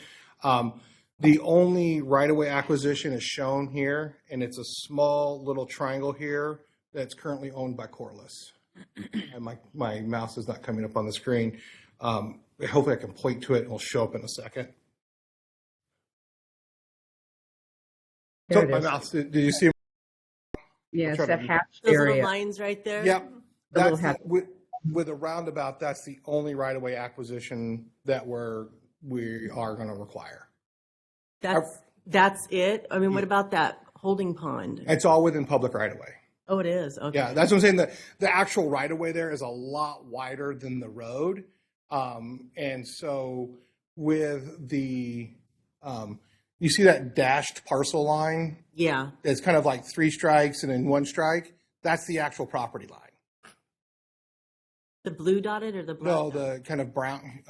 The only right-of-way acquisition is shown here, and it's a small little triangle here that's currently owned by Corliss. And my mouse is not coming up on the screen. Hopefully I can point to it and it'll show up in a second. There So it my is. mouse, did you see? Yeah, it's try that to- hatched Those area. little lines right there? Yep. The little That's with a roundabout, that's the only right-of-way acquisition that we are going to require. That's it? I mean, what about that holding pond? It's all within public right-of-way. Oh, it is? Okay. Yeah, that's what I'm saying. The actual right-of-way there is a lot wider than the road. And so with the, you see that dashed parcel line? Yeah. It's kind of like 3 strikes and then 1 strike. That's the actual property line. The blue dotted or the black? No, dotted? the kind of brown,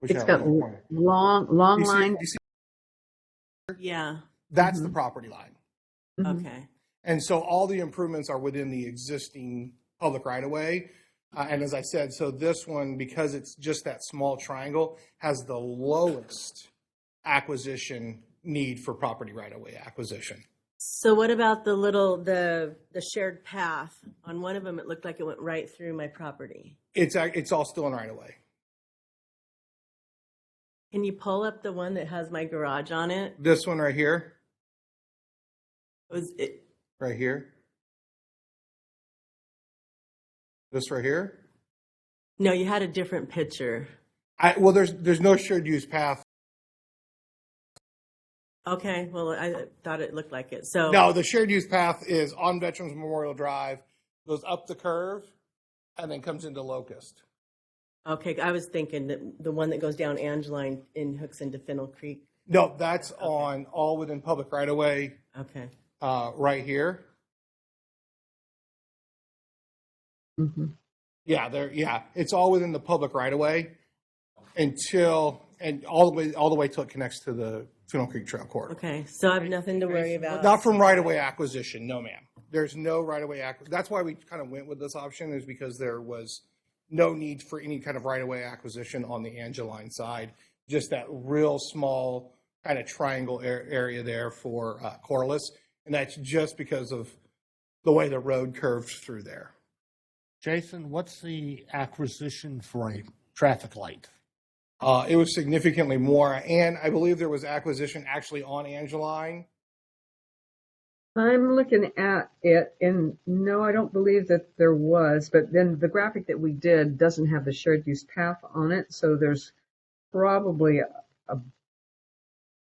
Which It's I got have on the corner. long You see- line. you see- Yeah, That's the property line. Mhm. okay. And so all the improvements are within the existing public right of way. And as I said, so this one, because it's just that small triangle, has the lowest acquisition need for property right of way acquisition. So what about the shared path? On one of them, it looked like it went right through my property. It's all still in right of way. Can you pull up the one that has my garage on it? This one right here, Was it? right here. This right here. No, you had a different picture. Well, there's no shared use path. Okay, well, I thought it looked like it. So No, the shared use path is on Veterans Memorial Drive, goes up the curve, and then comes into Locust. okay, I was thinking that the one that goes down Angeline and hooks into Fennel Creek. No, that's on all within public right of way, Okay. right here. Mhm. Yeah, it's all within the public right of way and all the way till it connects to the Funnel Creek Trail corridor. Okay, so I have nothing to worry about. Not from right of way acquisition, no, ma'am. There's no right of way That's why we kind of went with this option, is because there was no need for any kind of right of way acquisition on the Angeline side. Just that real small kind of triangle area there for Corliss, and that's just because of the way the road curves through there. Jason, what's the acquisition for a traffic light? It was significantly more, and I believe there was acquisition actually on Angeline. I'm looking at it, and no, I don't believe that there was. But then the graphic that we did doesn't have the shared use path on it, so there's probably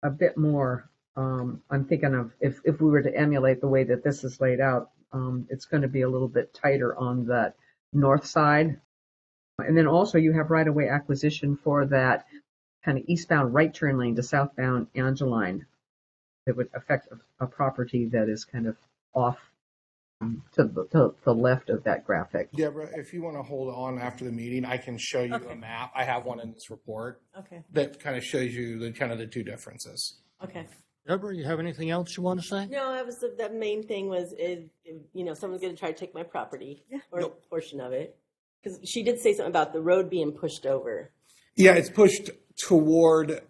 a bit more. I'm thinking of if we were to emulate the way that this is laid out, it's going to be a little bit tighter on that north side. And then also you have right-of-way acquisition for that kind of eastbound right turn lane to southbound Angeline. That would affect a property that is kind of off to the left of that graphic. Deborah, if you want to hold on after the meeting, I can show you a map. I have one in this report Okay, that kind of shows you the two differences. okay. Deborah, you have anything else you want to say? No, that was the main thing was, someone's going to try to take my property or a portion of it. Because she did say something about the road being pushed over. Yeah, it's pushed toward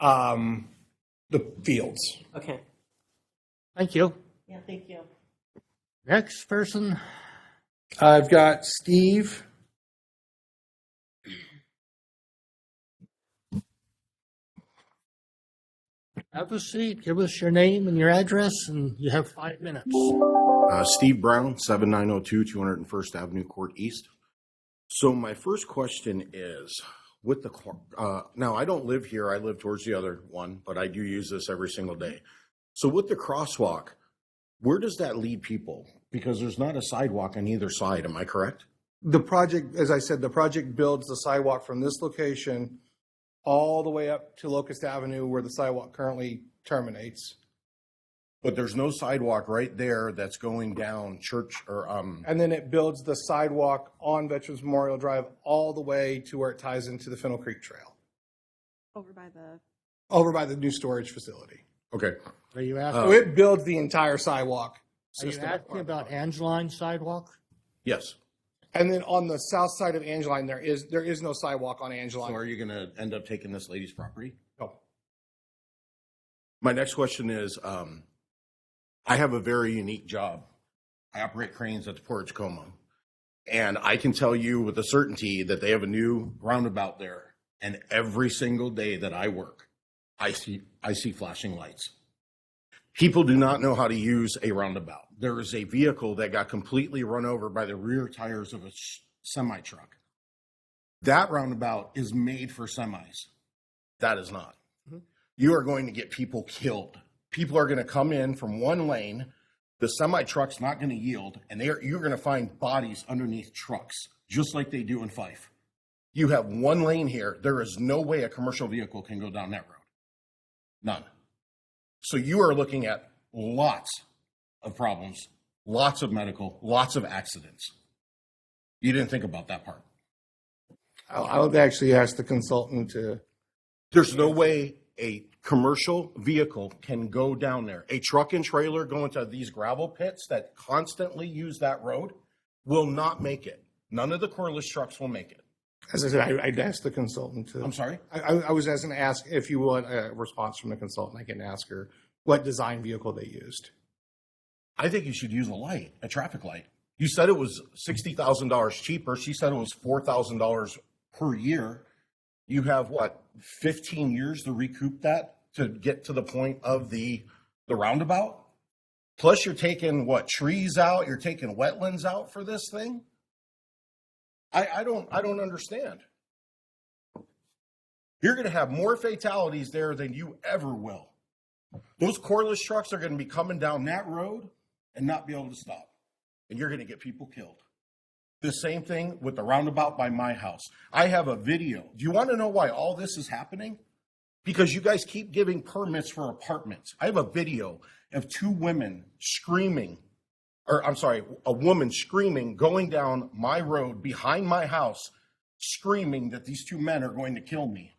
the fields. Okay. Thank you. Yeah, thank you. Next person. I've got Steve. Have a seat. Give us your name and your address, and you have 5 minutes. Steve Brown, 7902 201st Avenue Court East. So my first question is, with the now I don't live here, I live towards the other one, but I do use this every single day. So with the crosswalk, where does that lead people? Because there's not a sidewalk on either side, am I correct? The project, as I said, the project builds the sidewalk from this location all the way up to Locust Avenue where the sidewalk currently terminates. But there's no sidewalk right there that's going down Church or And then it builds the sidewalk on Veterans Memorial Drive all the way to where it ties into the Fennel Creek Trail, Over by the, over by the new storage facility. okay. Are you So asking, it builds the entire sidewalk are you system. asking about Angeline sidewalk? Yes. And then on the south side of Angeline, there is no sidewalk on So Angeline. are you going to end up taking this lady's property? No. My next question is, I have a very unique job. I operate cranes at the Port of Tacoma. And I can tell you with a certainty that they have a new roundabout there. And every single day that I work, I see flashing lights. People do not know how to use a roundabout. There is a vehicle that got completely run over by the rear tires of a semi truck. That roundabout is made for semis. That is not. You are going to get people killed. People are going to come in from one lane. The semi truck's not going to yield, and you're going to find bodies underneath trucks, just like they do in Fife. You have one lane here. There is no way a commercial vehicle can go down that road. None. So you are looking at lots of problems, lots of medical, lots of accidents. You didn't think about that part. I would actually ask the consultant to There's no way a commercial vehicle can go down there. A truck and trailer going to these gravel pits that constantly use that road will not make it. None of the cordless trucks will make it. As I said, I'd ask the consultant to. I'm sorry? I was asking to ask if you want a response from the consultant. I can ask her what design vehicle they used. I think you should use a light, a traffic light. You said it was $60,000 cheaper. She said it was $4,000 per year. You have what, 15 years to recoup that to get to the point of the roundabout? Plus you're taking what, trees out, you're taking wetlands out for this thing? I don't understand. You're going to have more fatalities there than you ever will. Those cordless trucks are going to be coming down that road and not be able to stop. And you're going to get people killed. The same thing with the roundabout by my house. I have a video. Do you want to know why all this is happening? Because you guys keep giving permits for apartments. I have a video of two women screaming, or I'm sorry, a woman screaming, going down my road behind my house, screaming that these two men are going to kill me,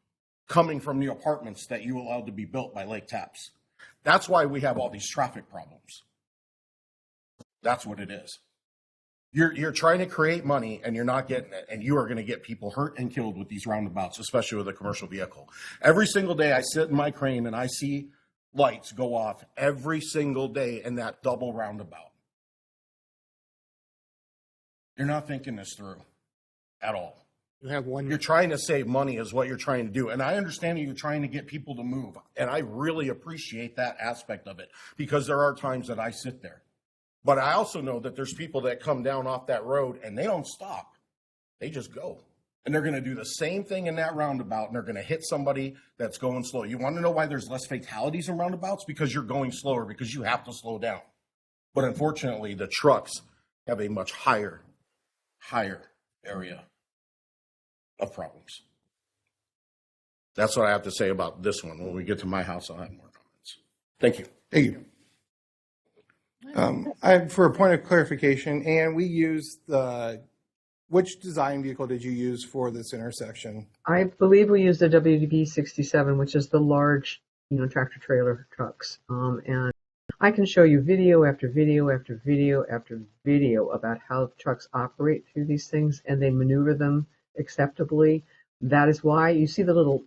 coming from the apartments that you allowed to be built by Lake Taps. That's why we have all these traffic problems. That's what it is. You're trying to create money and you're not getting it, and you are going to get people hurt and killed with these roundabouts, especially with a commercial vehicle. Every single day I sit in my crane and I see lights go off every single day in that double roundabout. You're not thinking this through at all. You have one. You're trying to save money is what you're trying to do. And I understand you're trying to get people to move. And I really appreciate that aspect of it, because there are times that I sit there. But I also know that there's people that come down off that road and they don't stop. They just go. And they're going to do the same thing in that roundabout, and they're going to hit somebody that's going slow. You want to know why there's less fatalities in roundabouts? Because you're going slower, because you have to slow down. But unfortunately, the trucks have a much higher area of problems. That's what I have to say about this one. When we get to my house, I'll have more comments. Thank you. Thank you. For a point of clarification, and we used which design vehicle did you use for this intersection? I believe we used a WDB 67, which is the large, tractor trailer trucks. And I can show you video after video after video after video about how trucks operate through these things, and they maneuver them acceptably. That is why you see the little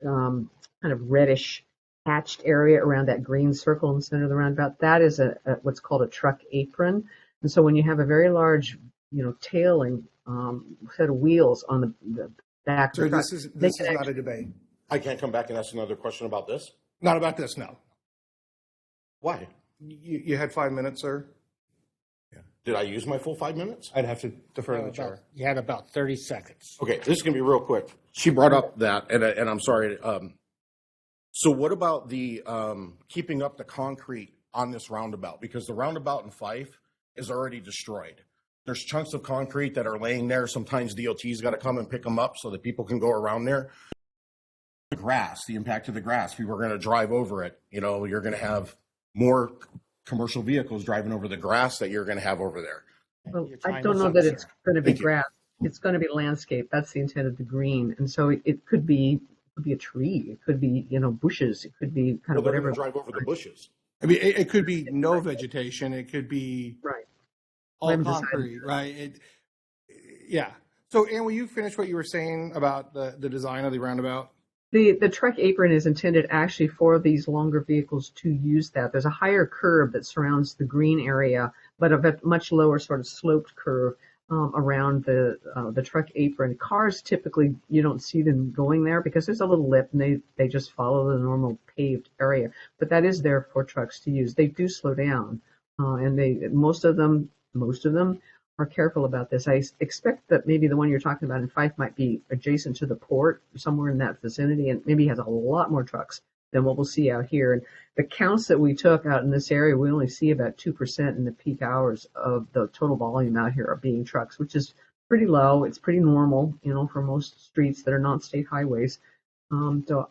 kind of reddish hatched area around that green circle in the center of the roundabout. That is what's called a truck apron. And so when you have a very large, tailing set of wheels on the back of the truck, this is not a debate. I can't come back and ask another question about this? Not about this, no. Why? You had 5 minutes, sir. Did I use my full 5 minutes? I'd have to defer to the chair. You had about 30 seconds. Okay, this is going to be real quick. She brought up that, and I'm sorry. So what about the keeping up the concrete on this roundabout? Because the roundabout in Fife is already destroyed. There's chunks of concrete that are laying there. Sometimes DOT's got to come and pick them up so that people can go around there. The grass, the impact of the grass, people are going to drive over it. You're going to have more commercial vehicles driving over the grass that you're going to have over there. Well, I don't know that it's going to be grass. It's going to be landscape. That's the intent of the green. And so it could be a tree. It could be, bushes. It could be kind of whatever. Drive over the bushes. I mean, it could be no vegetation. It could be Right. all concrete, right? Yeah. So, Ann, will you finish what you were saying about the design of the roundabout? The truck apron is intended actually for these longer vehicles to use that. There's a higher curve that surrounds the green area, but a much lower sort of sloped curve around the truck apron. Cars typically, you don't see them going there because there's a little lip and they just follow the normal paved area. But that is there for trucks to use. They do slow down, and most of them are careful about this. I expect that maybe the one you're talking about in Fife might be adjacent to the port, somewhere in that vicinity, and maybe has a lot more trucks than what we'll see out here. And the counts that we took out in this area, we only see about 2% in the peak hours of the total volume out here are being trucks, which is pretty low. It's pretty normal, for most streets that are not state highways. So,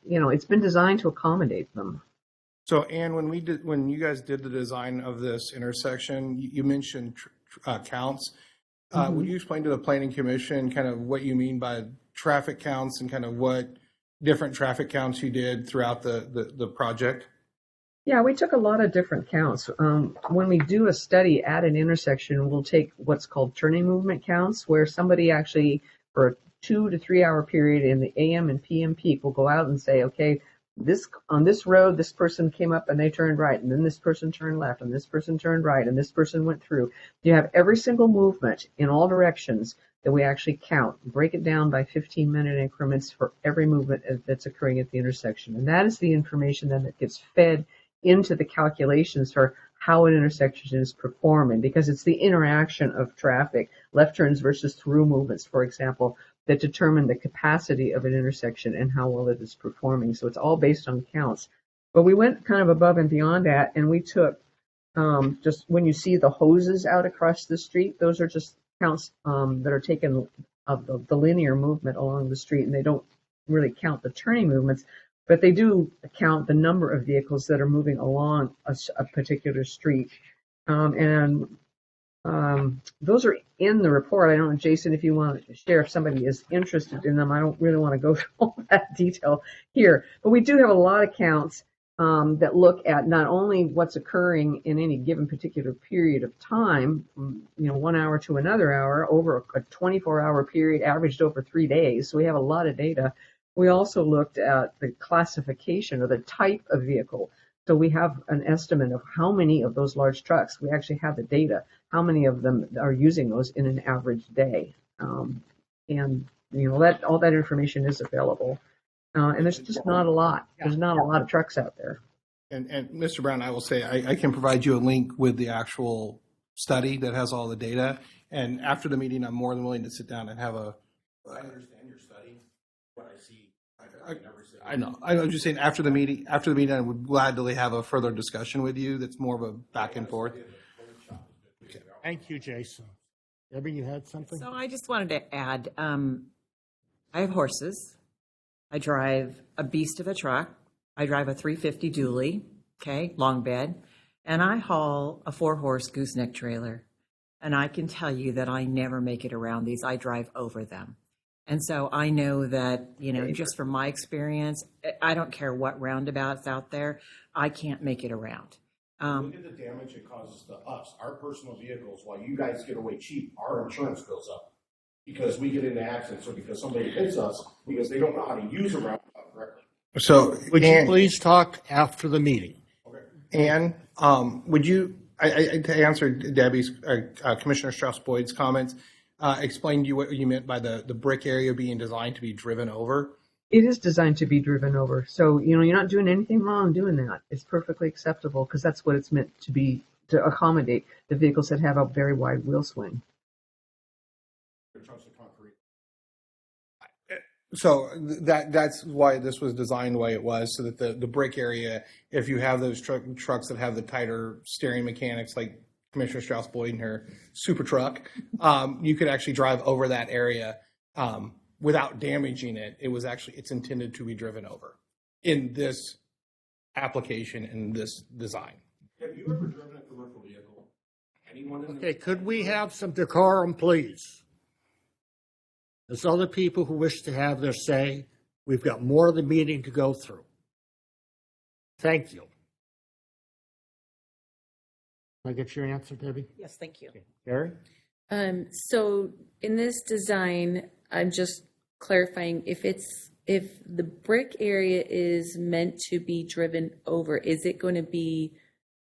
it's been designed to accommodate them. So, Ann, when you guys did the design of this intersection, you mentioned counts. Would you explain to the Planning Commission kind of what you mean by traffic counts and kind of what different traffic counts you did throughout the project? Yeah, we took a lot of different counts. When we do a study at an intersection, we'll take what's called turning movement counts, where somebody actually, for a 2 to 3 hour period in the AM and PM peak, will go out and say, okay, on this road, this person came up and they turned right, and then this person turned left, and this person turned right, and this person went through. You have every single movement in all directions that we actually count, break it down by 15-minute increments for every movement that's occurring at the intersection. And that is the information then that gets fed into the calculations for how an intersection is performing, because it's the interaction of traffic, left turns versus through movements, for example, that determine the capacity of an intersection and how well it is performing. So it's all based on counts. But we went kind of above and beyond that, and we took just when you see the hoses out across the street, those are just counts that are taken of the linear movement along the street, and they don't really count the turning movements. But they do count the number of vehicles that are moving along a particular street. Those are in the report. I don't know, Jason, if you want to share, if somebody is interested in them. I don't really want to go through all that detail here. But we do have a lot of counts that look at not only what's occurring in any given particular period of time, 1 hour to another hour, over a 24-hour period averaged over 3 days. So we have a lot of data. We also looked at the classification or the type of vehicle. So we have an estimate of how many of those large trucks, we actually have the data, how many of them are using those in an average day. And that all that information is available. And there's just not a lot. There's not a lot of trucks out there. And Mr. Brown, I will say, I can provide you a link with the actual study that has all the data. And after the meeting, I'm more than willing to sit down and have a. I understand your study. What I see, I've never seen. I know. I'm just saying after the meeting, I would gladly have a further discussion with you. That's more of a back and forth. Thank you, Jason. Debbie, you had something? So I just wanted to add, I have horses. I drive a beast of a truck. I drive a 350 dually, okay, long bed, and I haul a 4-horse gooseneck trailer. And I can tell you that I never make it around these. I drive over them. And so I know that, just from my experience, I don't care what roundabout's out there, I can't make it around. Look at the damage it causes to us, our personal vehicles. While you guys get away cheap, our insurance goes up because we get into accidents or because somebody hits us because they don't know how to use a roundabout correctly. So, Would you please talk after the meeting? Ann, would you, to answer Debbie's, Commissioner Strauss-Boyd's comments, explain to you what you meant by the brick area being designed to be driven over? It is designed to be driven over. So, you're not doing anything wrong doing that. It's perfectly acceptable because that's what it's meant to be, to accommodate the vehicles that have a very wide wheel swing. So that's why this was designed the way it was, so that the brick area, if you have those trucks that have the tighter steering mechanics, like Commissioner Strauss-Boyd and her super truck, you could actually drive over that area without damaging it. It's intended to be driven over in this application and this design. Have you ever driven a commercial vehicle? Anyone in Okay, could we have some decorum, please? There's other people who wish to have their say. We've got more of the meeting to go through. Thank you. Can I get your answer, Debbie? Yes, thank you. Okay. Gary? So in this design, I'm just clarifying if the brick area is meant to be driven over, is it going to be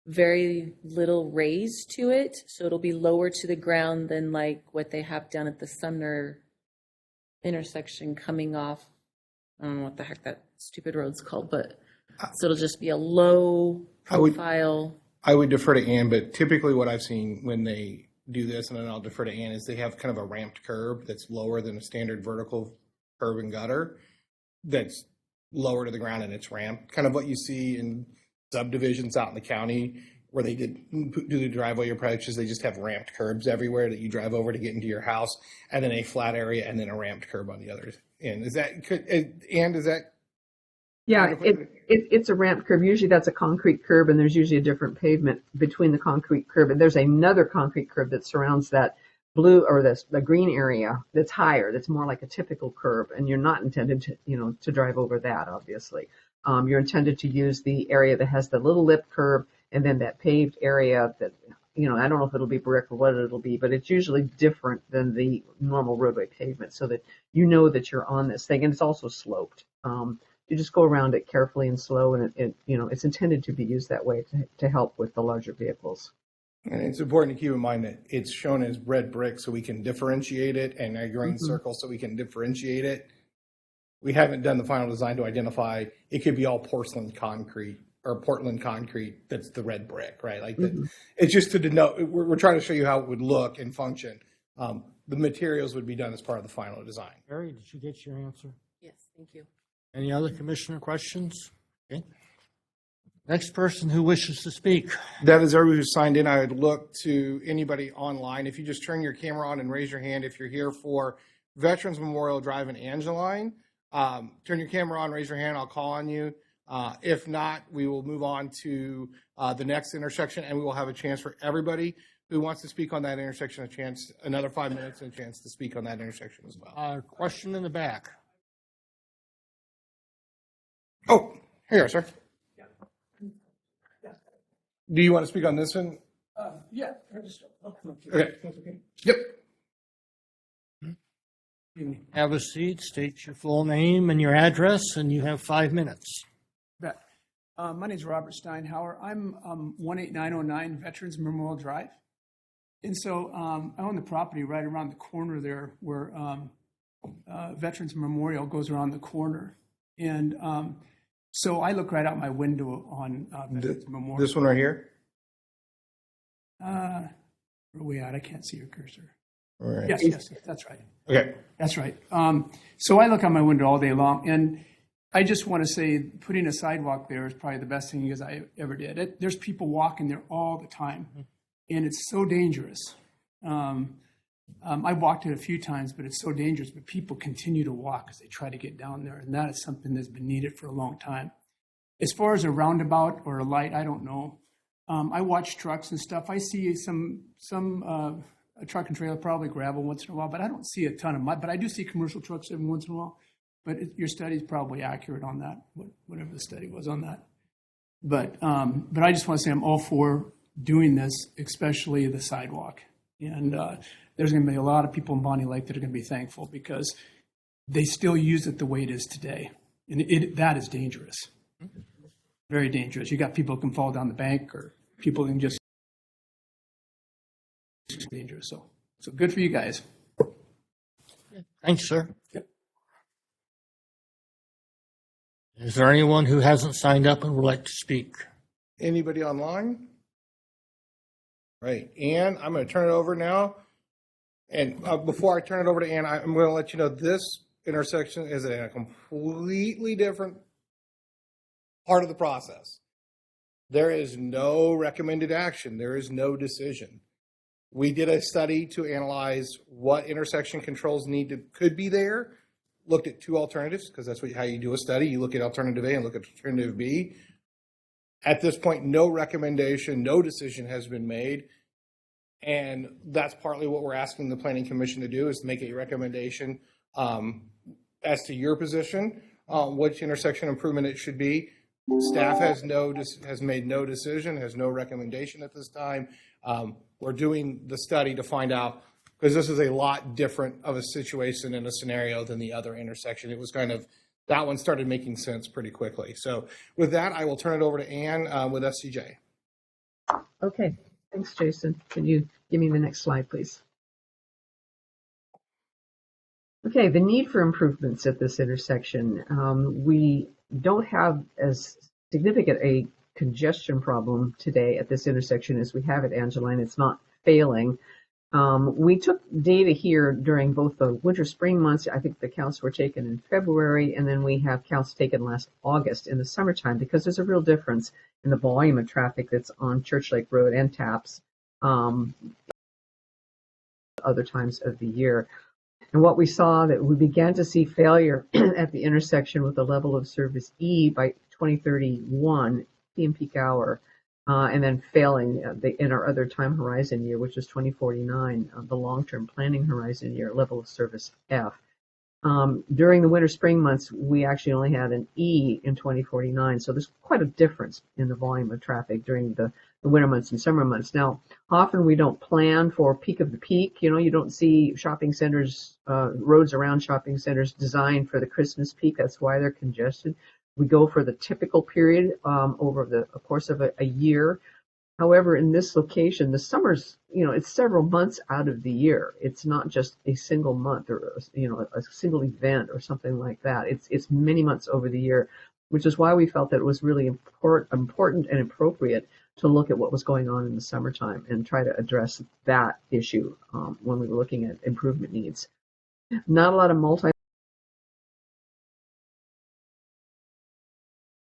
very little raised to it? So it'll be lower to the ground than like what they have down at the Sumner intersection coming off. I don't know what the heck that stupid road's called, but so it'll just be a low profile. I would defer to Ann, but typically what I've seen when they do this, and then I'll defer to Ann, is they have kind of a ramped curb that's lower than a standard vertical curb and gutter that's lower to the ground and it's ramped. Kind of what you see in subdivisions out in the county where they do the driveway approaches. They just have ramped curbs everywhere that you drive over to get into your house, and then a flat area and then a ramped curb on the other end. Ann, is that? Yeah, it's a ramped curb. Usually that's a concrete curb, and there's usually a different pavement between the concrete curb. And there's another concrete curb that surrounds that blue or the green area that's higher, that's more like a typical curb, and you're not intended to, to drive over that, obviously. You're intended to use the area that has the little lip curb and then that paved area that, I don't know if it'll be brick or what it'll be, but it's usually different than the normal roadway pavement so that you know that you're on this thing. And it's also sloped. You just go around it carefully and slow, and it's intended to be used that way to help with the larger vehicles. And it's important to keep in mind that it's shown as red brick so we can differentiate it, and a green circle so we can differentiate it. We haven't done the final design to identify, it could be all porcelain concrete or Portland concrete that's the red brick, right? Like it's just to denote, we're trying to show you how it would look and function. The materials would be done as part of the final design. Barry, did you get your answer? Yes, thank you. Any other commissioner questions? Okay. Next person who wishes to speak. That is everybody who signed in. I would look to anybody online. If you just turn your camera on and raise your hand if you're here for Veterans Memorial Drive in Angeline. Turn your camera on, raise your hand, I'll call on you. If not, we will move on to the next intersection, and we will have a chance for everybody who wants to speak on that intersection, another 5 minutes, and a chance to speak on that intersection as well. Question in the back. Oh, here, sir. Do you want to speak on this one? Yeah. Okay. Yep. Have a seat, state your full name and your address, and you have 5 minutes. Bet. My name is Robert Steinhauer. I'm 18909 Veterans Memorial Drive. And so I own the property right around the corner there where Veterans Memorial goes around the corner. And so I look right out my window on Veterans Memorial. This one right here? Where are we at? I can't see your cursor. All right. Yes, that's right. Okay. That's right. So I look out my window all day long, and I just want to say putting a sidewalk there is probably the best thing you guys I ever did. There's people walking there all the time, and it's so dangerous. I've walked it a few times, but it's so dangerous. But people continue to walk as they try to get down there, and that is something that's been needed for a long time. As far as a roundabout or a light, I don't know. I watch trucks and stuff. I see a truck and trailer, probably gravel once in a while, but I don't see a ton of mud. But I do see commercial trucks every once in a while. But your study is probably accurate on that, whatever the study was on that. But I just want to say I'm all for doing this, especially the sidewalk. And there's going to be a lot of people in Bonney Lake that are going to be thankful because they still use it the way it is today. And that is dangerous. Very dangerous. You got people who can fall down the bank, or people can just dangerous. So good for you guys. Thanks, sir. Yep. Is there anyone who hasn't signed up and would like to speak? Anybody online? Right. Ann, I'm going to turn it over now. And before I turn it over to Ann, I'm going to let you know this intersection is in a completely different part of the process. There is no recommended action. There is no decision. We did a study to analyze what intersection controls could be there. Looked at two alternatives, because that's how you do a study. You look at alternative A and look at alternative B. At this point, no recommendation, no decision has been made. And that's partly what we're asking the Planning Commission to do, is to make a recommendation as to your position, which intersection improvement it should be. Staff has made no decision, has no recommendation at this time. We're doing the study to find out, because this is a lot different of a situation and a scenario than the other intersection. It was that one started making sense pretty quickly. So with that, I will turn it over to Ann with SCJ. Okay, thanks, Jason. Can you give me the next slide, please? Okay, the need for improvements at this intersection. We don't have as significant a congestion problem today at this intersection as we have at Angeline. It's not failing. We took data here during both the winter spring months. I think the counts were taken in February, and then we have counts taken last August in the summertime, because there's a real difference in the volume of traffic that's on Church Lake Road and TAPS other times of the year. And what we saw, that we began to see failure at the intersection with a level of service E by 2031 PM peak hour. and then failing in our other time horizon year, which is 2049, the long-term planning horizon year, level of service F. During the winter spring months, we actually only had an E in 2049, so there's quite a difference in the volume of traffic during the winter months and summer months. Now, often we don't plan for peak of the peak. You don't see shopping centers, roads around shopping centers designed for the Christmas peak. That's why they're congested. We go for the typical period over the course of a year. However, in this location, the summer's, it's several months out of the year. It's not just a single month or, a single event or something like that. It's many months over the year, which is why we felt that it was really important and appropriate to look at what was going on in the summertime and try to address that issue when we were looking at improvement needs. Not a lot of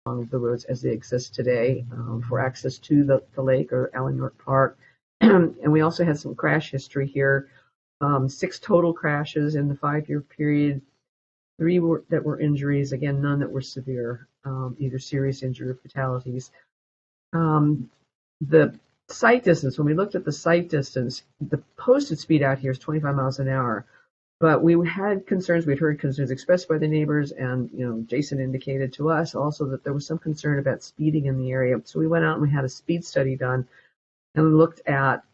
along the roads as they exist today for access to the lake or Allen York Park. And we also had some crash history here. 6 total crashes in the 5-year period. 3 that were injuries. Again, none that were severe, either serious injury or fatalities. The sight distance, when we looked at the sight distance, the posted speed out here is 25 miles an hour. But we had concerns, we'd heard concerns expressed by the neighbors, and Jason indicated to us also that there was some concern about speeding in the area. So we went out and we had a speed study done, and we looked at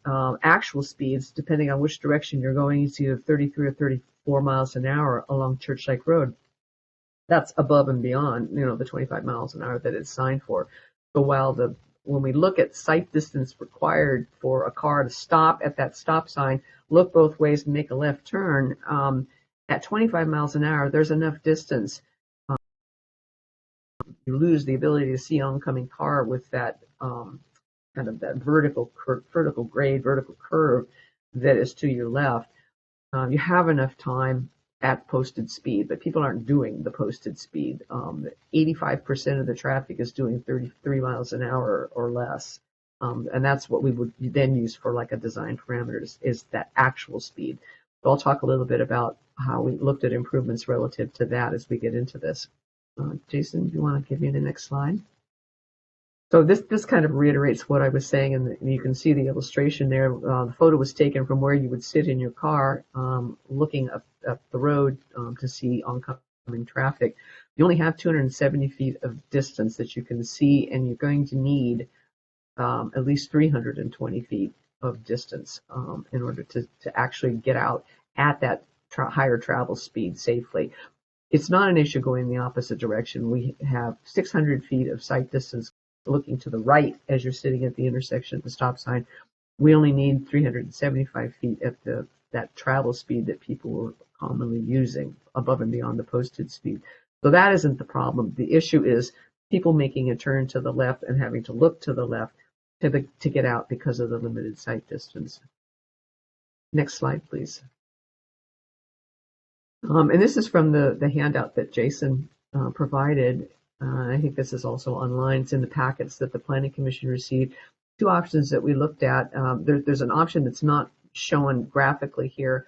actual speeds depending on which direction you're going. It's either 33 or 34 miles an hour along Church Lake Road. That's above and beyond, the 25 miles an hour that it's signed for. So when we look at sight distance required for a car to stop at that stop sign, look both ways and make a left turn, at 25 miles an hour, there's enough distance. You lose the ability to see oncoming car with that kind of that vertical grade, vertical curve that is to your left. You have enough time at posted speed, but people aren't doing the posted speed. 85% of the traffic is doing 33 miles an hour or less. And that's what we would then use for like a design parameters is that actual speed. So I'll talk a little bit about how we looked at improvements relative to that as we get into this. Jason, do you want to give me the next slide? So this kind of reiterates what I was saying, and you can see the illustration there. The photo was taken from where you would sit in your car, looking up the road to see oncoming traffic. You only have 270 feet of distance that you can see, and you're going to need at least 320 feet of distance in order to actually get out at that higher travel speed safely. It's not an issue going the opposite direction. We have 600 feet of sight distance looking to the right as you're sitting at the intersection at the stop sign. We only need 375 feet at that travel speed that people were commonly using above and beyond the posted speed. So that isn't the problem. The issue is people making a turn to the left and having to look to the left to get out because of the limited sight distance. Next slide, please. And this is from the handout that Jason provided. I think this is also online. It's in the packets that the Planning Commission received. 2 options that we looked at. There's an option that's not shown graphically here.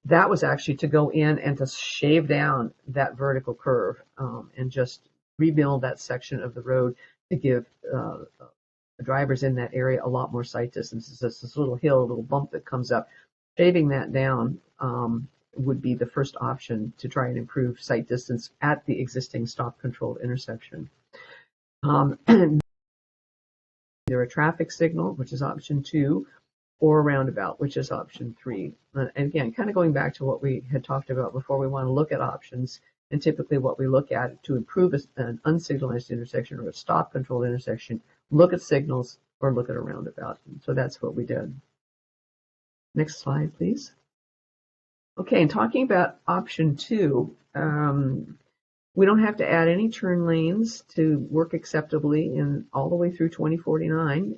That was actually to go in and to shave down that vertical curve and just rebuild that section of the road to give drivers in that area a lot more sight distance. It's just this little hill, a little bump that comes up. Shaving that down would be the first option to try and improve sight distance at the existing stop-controlled intersection. Either a traffic signal, which is option 2, or a roundabout, which is option 3. And again, kind of going back to what we had talked about before, we want to look at options, and typically what we look at to improve an unsignalized intersection or a stop-controlled intersection, look at signals or look at a roundabout. And so that's what we did. Next slide, please. Okay, and talking about option 2, we don't have to add any turn lanes to work acceptably in all the way through 2049.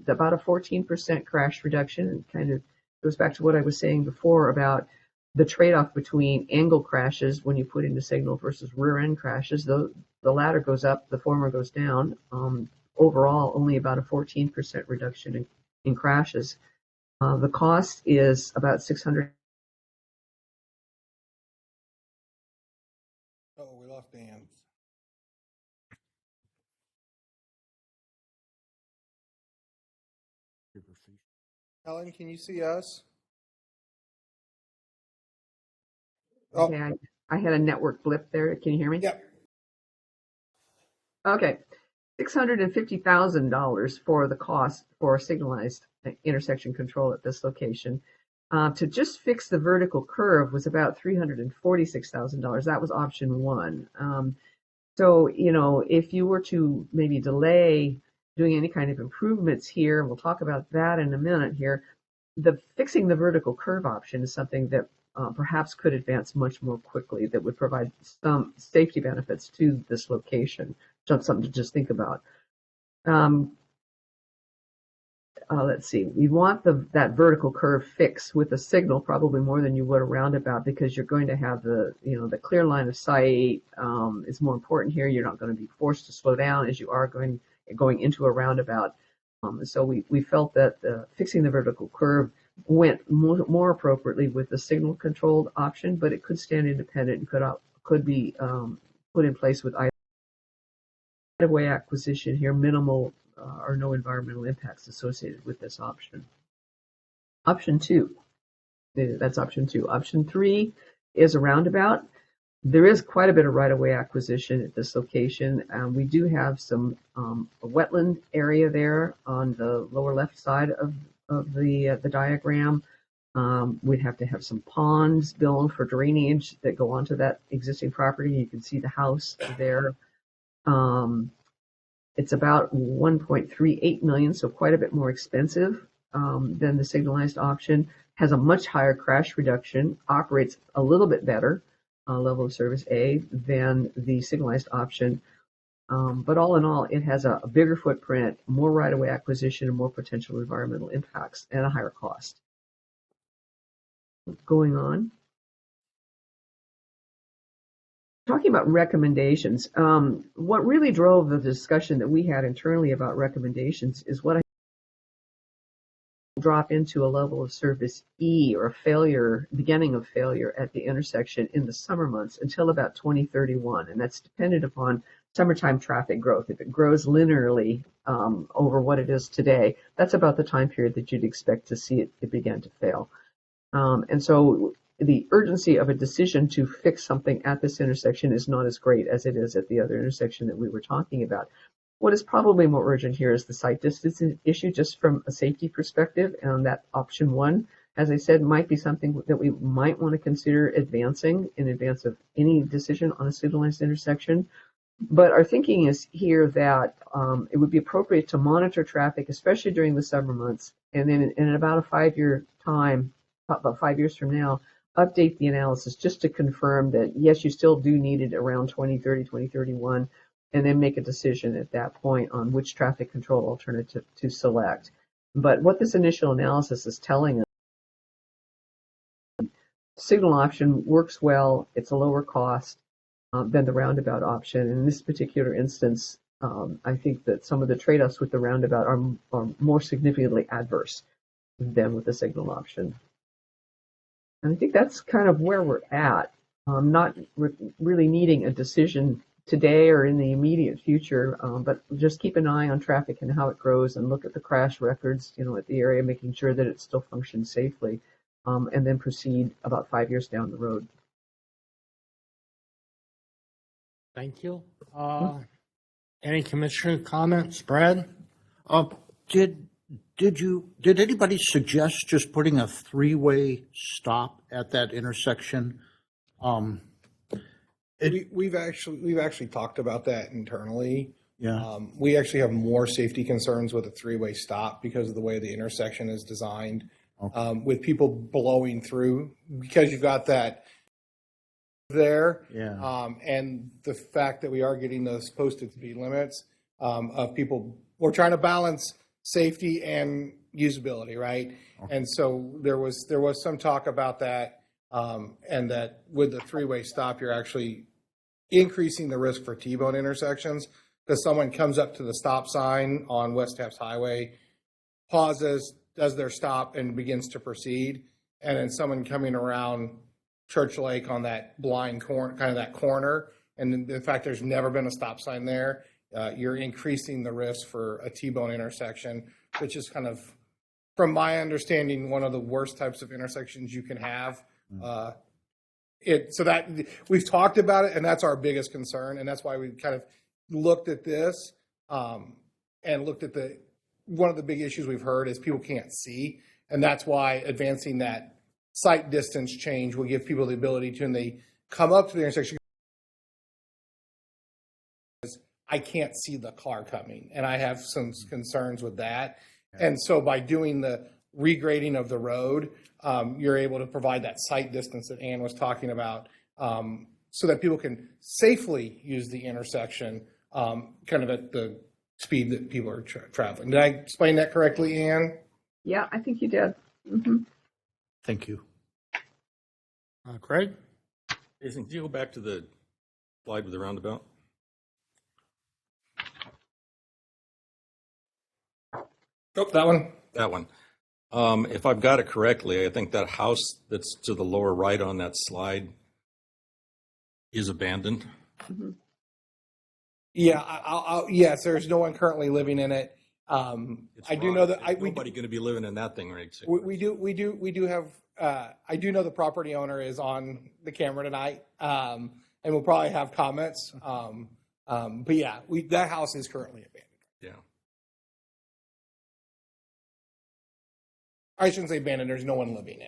About a 14% crash reduction. It kind of goes back to what I was saying before about the trade-off between angle crashes when you put in the signal versus rear-end crashes. The latter goes up, the former goes down. Overall, only about a 14% reduction in crashes. The cost is about $600. Oh, we lost Dan. Helen, can you see us? Oh, Okay, I had a network blip there. Can you hear me? yep. Okay. $650,000 for the cost for signalized intersection control at this location. To just fix the vertical curve was about $346,000. That was option one. So, if you were to maybe delay doing any kind of improvements here, and we'll talk about that in a minute here, the fixing the vertical curve option is something that perhaps could advance much more quickly, that would provide some safety benefits to this location. So something to just think about. Let's see. You want that vertical curve fixed with a signal probably more than you would a roundabout, because you're going to have the clear line of sight is more important here. You're not going to be forced to slow down as you are going into a roundabout. So we felt that fixing the vertical curve went more appropriately with the signal controlled option, but it could stand independent and could be put in place with right-of-way acquisition here, minimal or no environmental impacts associated with this option. Option two, that's option two. Option three is a roundabout. There is quite a bit of right-of-way acquisition at this location. We do have some wetland area there on the lower left side of the diagram. We'd have to have some ponds built for drainage that go onto that existing property. You can see the house there. It's about $1.38 million, so quite a bit more expensive than the signalized option. Has a much higher crash reduction, operates a little bit better, level of service A, than the signalized option. But all in all, it has a bigger footprint, more right-of-way acquisition, and more potential environmental impacts, and a higher cost. Going on. Talking about recommendations, what really drove the discussion that we had internally about recommendations is what I drop into a level of service E, or a failure, beginning of failure at the intersection in the summer months until about 2031. And that's dependent upon summertime traffic growth. If it grows linearly over what it is today, that's about the time period that you'd expect to see it begin to fail. And so the urgency of a decision to fix something at this intersection is not as great as it is at the other intersection that we were talking about. What is probably more urgent here is the sight distance issue, just from a safety perspective, and that option one, as I said, might be something that we might want to consider advancing in advance of any decision on a signalized intersection. But our thinking is here that it would be appropriate to monitor traffic, especially during the summer months, and then in about a 5-year time, about 5 years from now, update the analysis just to confirm that, yes, you still do need it around 2030, 2031, and then make a decision at that point on which traffic control alternative to select. But what this initial analysis is telling us, signal option works well, it's a lower cost than the roundabout option. And in this particular instance, I think that some of the trade-offs with the roundabout are more significantly adverse than with the signal option. And I think that's kind of where we're at, not really needing a decision today or in the immediate future, but just keep an eye on traffic and how it grows, and look at the crash records, at the area, making sure that it still functions safely, and then proceed about 5 years down the road. Thank you. Any commissioner comments? Brad? Did anybody suggest just putting a 3-way stop at that intersection? We've actually talked about that internally. Yeah. We actually have more safety concerns with a 3-way stop because of the way the intersection is designed. Okay. With people blowing through, because you've got that there. Yeah. And the fact that we are getting those posted speed limits of people, we're trying to balance safety and usability, right? Okay. And so there was some talk about that, and that with the 3-way stop, you're actually increasing the risk for T-bone intersections, because someone comes up to the stop sign on West Taps Highway, pauses, does their stop, and begins to proceed, and then someone coming around Church Lake on that blind corner, kind of that corner, and in fact, there's never been a stop sign there. You're increasing the risk for a T-bone intersection, which is kind of from my understanding, one of the worst types of intersections you can have. So that we've talked about it, and that's our biggest concern, and that's why we kind of looked at this and looked at one of the big issues we've heard is people can't see, and that's why advancing that sight distance change will give people the ability to, when they come up to the intersection, I can't see the car coming, and I have some concerns with that. And so by doing the regrading of the road, you're able to provide that sight distance that Ann was talking about, so that people can safely use the intersection kind of at the speed that people are traveling. Did I explain that correctly, Ann? Yeah, I think you did. Mm-hmm. Thank you. Craig? Jason, could you go back to the slide with the roundabout? Oh, that one? That one. If I've got it correctly, I think that house that's to the lower right on that slide is abandoned. Mm-hmm. Yeah, yes, there's no one currently living in it. I do know that There's nobody going to be living in that thing, right? we do have. I do know the property owner is on the camera tonight, and we'll probably have comments. But yeah, that house is currently abandoned. Yeah. I shouldn't say abandoned. There's no one living in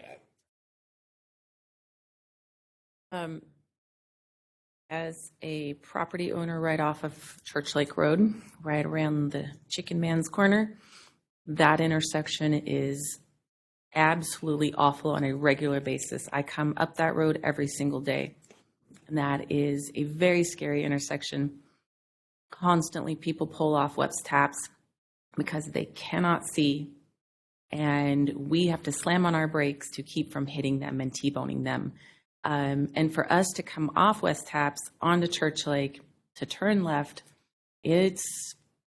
it. As a property owner right off of Church Lake Road, right around the Chicken Man's Corner, that intersection is absolutely awful on a regular basis. I come up that road every single day, and that is a very scary intersection. Constantly people pull off Web's taps because they cannot see, and we have to slam on our brakes to keep from hitting them and T-boning them. And for us to come off West Taps onto Church Lake to turn left, it's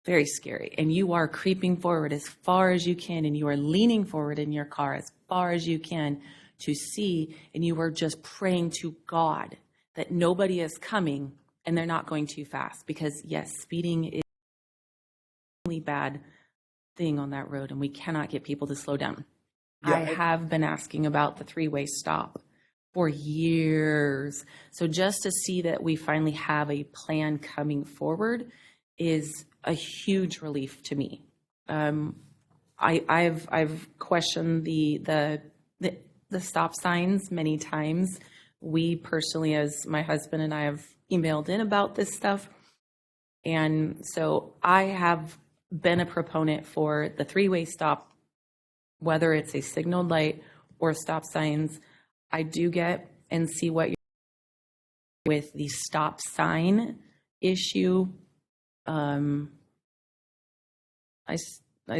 very scary. And you are creeping forward as far as you can, and you are leaning forward in your car as far as you can to see, and you are just praying to God that nobody is coming and they're not going too fast. Because yes, speeding is a really bad thing on that road, and we cannot get people to slow down. Yeah, I have been asking about the three-way stop for years. So just to see that we finally have a plan coming forward is a huge relief to me. I've questioned the stop signs many times. We personally, as my husband and I, have emailed in about this stuff. And so I have been a proponent for the three-way stop, whether it's a signaled light or stop signs. I do get and see what you're with the stop sign issue. I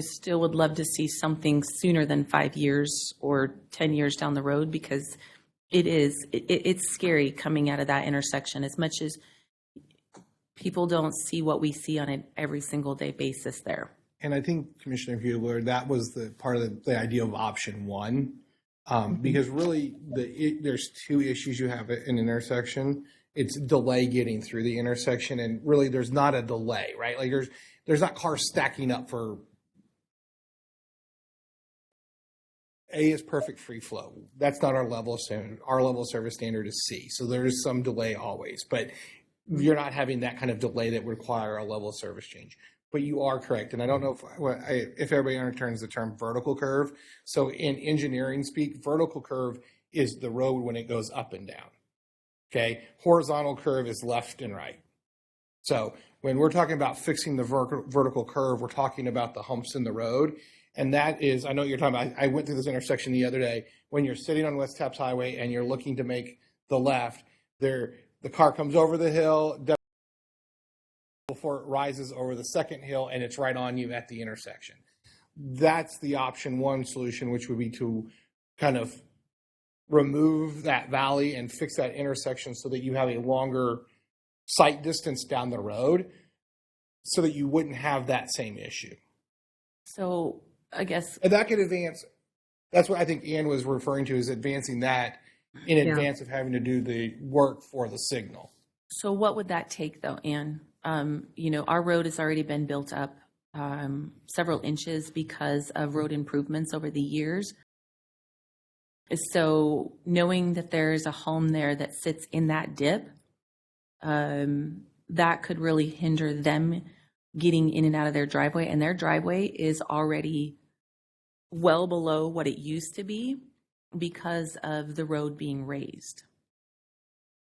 still would love to see something sooner than 5 years or 10 years down the road, because it's scary coming out of that intersection, as much as people don't see what we see on an every single day basis there. And I think, Commissioner Hubler, that was the part of the idea of option one. Because really, there's two issues you have at an intersection. It's delay getting through the intersection, and really, there's not a delay, right? Like there's not cars stacking up for. A is perfect free flow. That's not our level of standard. Our level of service standard is C. So there is some delay always, but you're not having that kind of delay that would require a level of service change. But you are correct, and I don't know if everybody understands the term vertical curve. So in engineering speak, vertical curve is the road when it goes up and down. Okay, horizontal curve is left and right. So when we're talking about fixing the vertical curve, we're talking about the humps in the road, and that is, I know what you're talking about. I went through this intersection the other day. When you're sitting on West Taps Highway and you're looking to make the left, the car comes over the hill before it rises over the second hill, and it's right on you at the intersection. That's the option one solution, which would be to kind of remove that valley and fix that intersection so that you have a longer sight distance down the road so that you wouldn't have that same issue. So I guess. And that could advance. That's what I think Ian was referring to, is advancing that in advance of having to do the work for the signal. So what would that take though, Ann? Our road has already been built up. several inches because of road improvements over the years. So knowing that there's a home there that sits in that dip, that could really hinder them getting in and out of their driveway. And their driveway is already well below what it used to be because of the road being raised.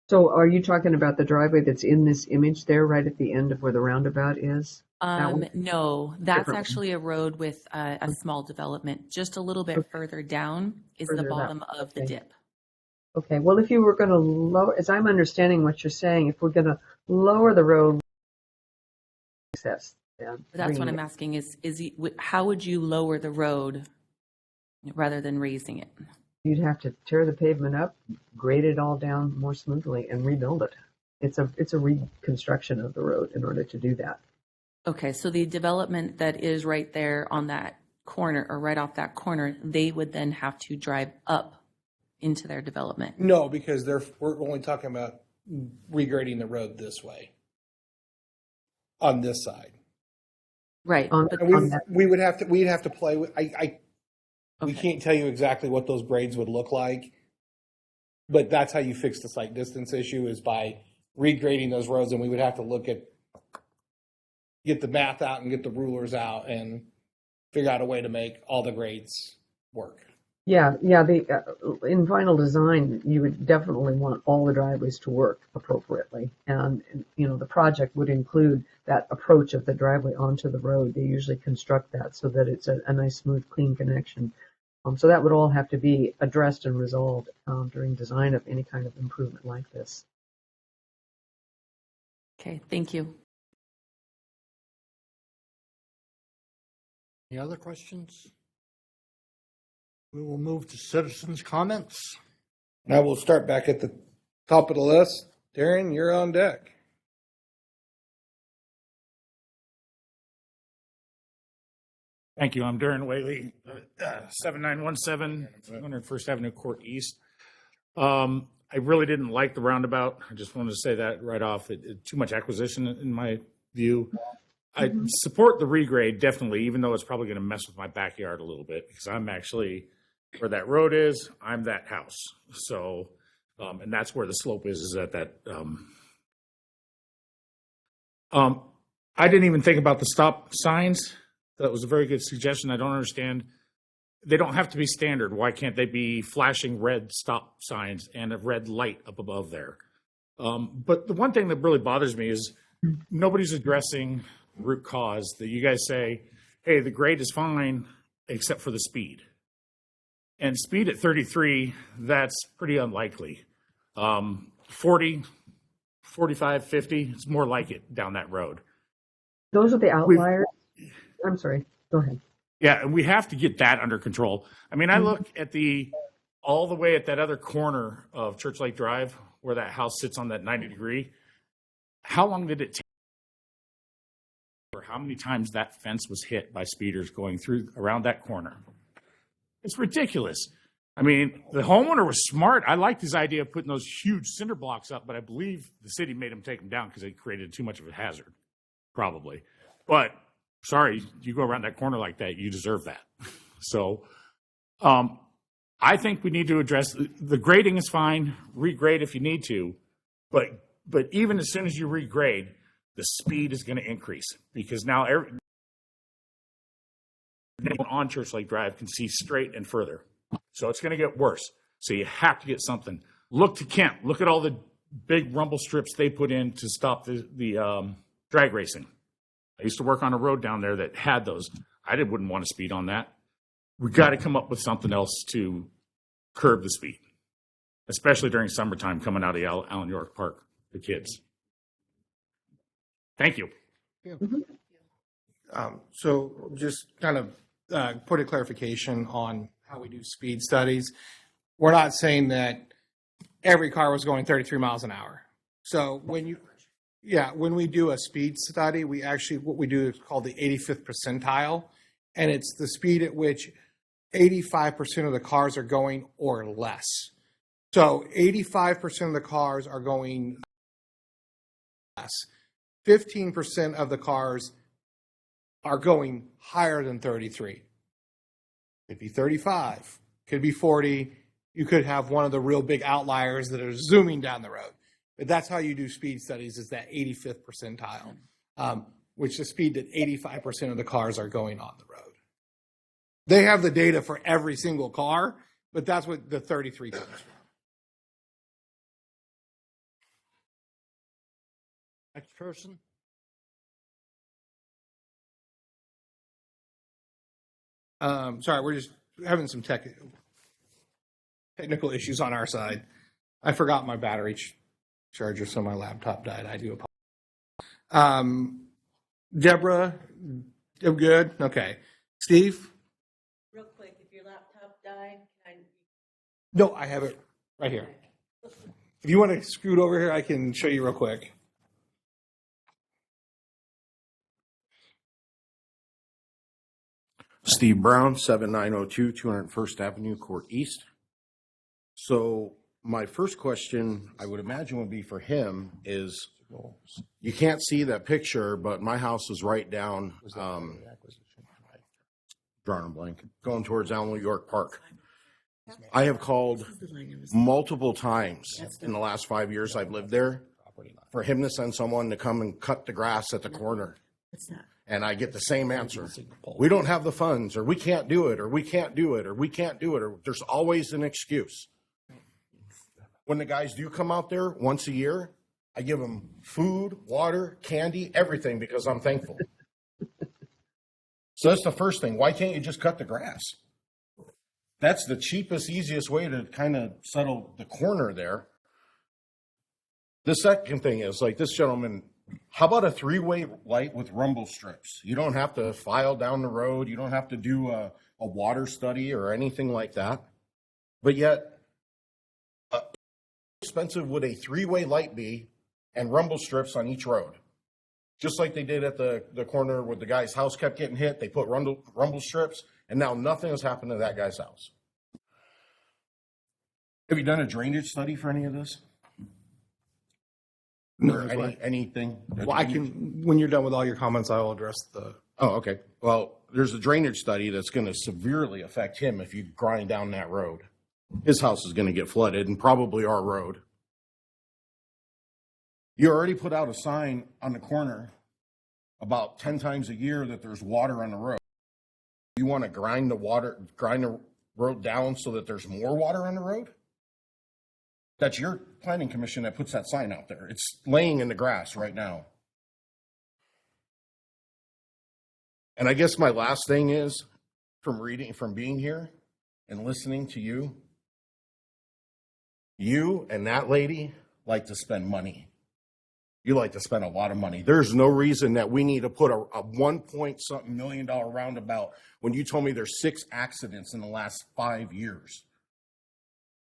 So are you talking about the driveway that's in this image there, right at the end of where the roundabout is? No, that's Different one. actually a road with a small development. Just a little bit further down is the Further down. bottom of the Okay. dip. Okay, well, if you were going to lower, as I'm understanding what you're saying, if we're going to lower the road access, then That's what bringing I'm asking how would you lower the road rather than raising it? you'd have to tear the pavement up, grade it all down more smoothly, and rebuild it. It's a reconstruction of the road in order to do that. Okay, so the development that is right there on that corner or right off that corner, they would then have to drive up into their development. No, because we're only talking about regrading the road this way on this side. Right. On- But And on that- we'd have to play with. We Okay. can't tell you exactly what those grades would look like, but that's how you fix the site distance issue is by regrading those roads, and we would have to get the math out and get the rulers out and figure out a way to make all the grades work. Yeah. In final design, you would definitely want all the driveways to work appropriately, and the project would include that approach of the driveway onto the road. They usually construct that so that it's a nice, smooth, clean connection. So that would all have to be addressed and resolved during design of any kind of improvement like this. Okay, thank you. Any other questions? We will move to citizens' comments. Now we'll start back at the top of the list. Darren, you're on deck. Thank you. I'm Darren Whaley, 7917 101st Avenue Court East. I really didn't like the roundabout. I just wanted to say that right off. Too much acquisition in my view. I support the regrade, definitely, even though it's probably going to mess with my backyard a little bit because I'm actually, where that road is, I'm that house. So, and that's where the slope is at that. I didn't even think about the stop signs. That was a very good suggestion. I don't understand. They don't have to be standard. Why can't they be flashing red stop signs and a red light up above there? But the one thing that really bothers me is nobody's addressing root cause. That you guys say, hey, the grade is fine except for the speed. And speed at 33, that's pretty unlikely. 40, 45, 50, it's more like it down that road. Those are the outliers. I'm sorry. Go ahead. Yeah, and we have to get that under control. I mean, I look at all the way at that other corner of Church Lake Drive where that house sits on that 90 degree. How long did it take? Or how many times that fence was hit by speeders going through around that corner? It's ridiculous. I mean, the homeowner was smart. I liked his idea of putting those huge cinder blocks up, but I believe the city made him take them down because they created too much of a hazard, probably. But sorry, you go around that corner like that, you deserve that. So I think we need to address the grading is fine, regrade if you need to, but even as soon as you regrade, the speed is going to increase because now everyone on Church Lake Drive can see straight and further. So it's going to get worse. So you have to get something. Look to Kent. Look at all the big rumble strips they put in to stop the drag racing. I used to work on a road down there that had those. I wouldn't want to speed on that. We got to come up with something else to curb the speed, especially during summertime coming out of Allen York Park, the kids. Thank you. So just kind of put a clarification on how we do speed studies. We're not saying that every car was going 33 miles an hour. So when we do a speed study, what we do is called the 85th percentile, and it's the speed at which 85% of the cars are going or less. So 85% of the cars are going less. 15% of the cars are going higher than 33. Could be 35, could be 40. You could have one of the real big outliers that are zooming down the road. But that's how you do speed studies, is that 85th percentile, which is the speed that 85% of the cars are going on the road. They have the data for every single car, but that's what the 33 comes from. Next person? Sorry, we're just having some technical issues on our side. I forgot my battery charger, so my laptop died. I do apologize. Deborah, I'm good? Okay. Steve? Real quick, if your laptop died, No, I have it right here. If you want to scoot over here, I can show you real quick. Steve Brown, 7902 201st Avenue, Court East. So my first question, I would imagine, would be for him is, you can't see that picture, but my house is right down, drawing a blank, going towards Alamo York Park. I have called multiple times in the last 5 years I've lived there for him to send someone to come and cut the grass at the corner. what's that? And I get the same answer. We don't have the funds, or we can't do it, or we can't do it, or we can't do it, or there's always an excuse. When the guys do come out there once a year, I give them food, water, candy, everything, because I'm thankful. So that's the first thing. Why can't you just cut the grass? That's the cheapest, easiest way to kind of settle the corner there. The second thing is, like this gentleman, how about a three-way light with rumble strips? You don't have to file down the road. You don't have to do a water study or anything like that. But yet, how expensive would a three-way light be and rumble strips on each road? Just like they did at the corner where the guy's house kept getting hit. They put rumble strips, and now nothing has happened to that guy's house. Have you done a drainage study for any of this? No, Or anything? Well, I can, when you're done with all your comments, I will address the. Oh, okay. Well, there's a drainage study that's going to severely affect him if you grind down that road. His house is going to get flooded, and probably our road. You already put out a sign on the corner about 10 times a year that there's water on the road. You want to grind the road down so that there's more water on the road? That's your planning commission that puts that sign out there. It's laying in the grass right now. And I guess my last thing is, from being here and listening to you and that lady like to spend money. You like to spend a lot of money. There's no reason that we need to put a $1-point-something million roundabout when you told me there's 6 accidents in the last 5 years.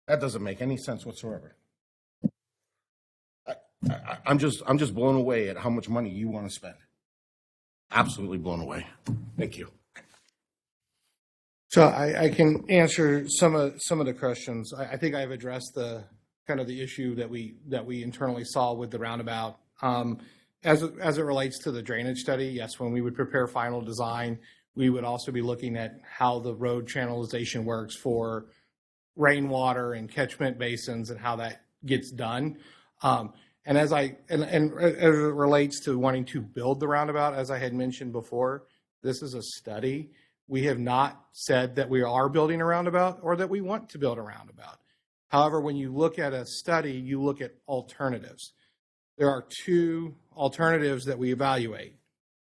That doesn't make any sense whatsoever. I'm just blown away at how much money you want to spend. Absolutely blown away. Thank you. So I can answer some of the questions. I think I've addressed the kind of the issue that we internally saw with the roundabout. As it relates to the drainage study, yes, when we would prepare final design, we would also be looking at how the road channelization works for rainwater and catchment basins and how that gets done. And as it relates to wanting to build the roundabout, as I had mentioned before, this is a study. We have not said that we are building a roundabout or that we want to build a roundabout. However, when you look at a study, you look at alternatives. There are 2 alternatives that we evaluate.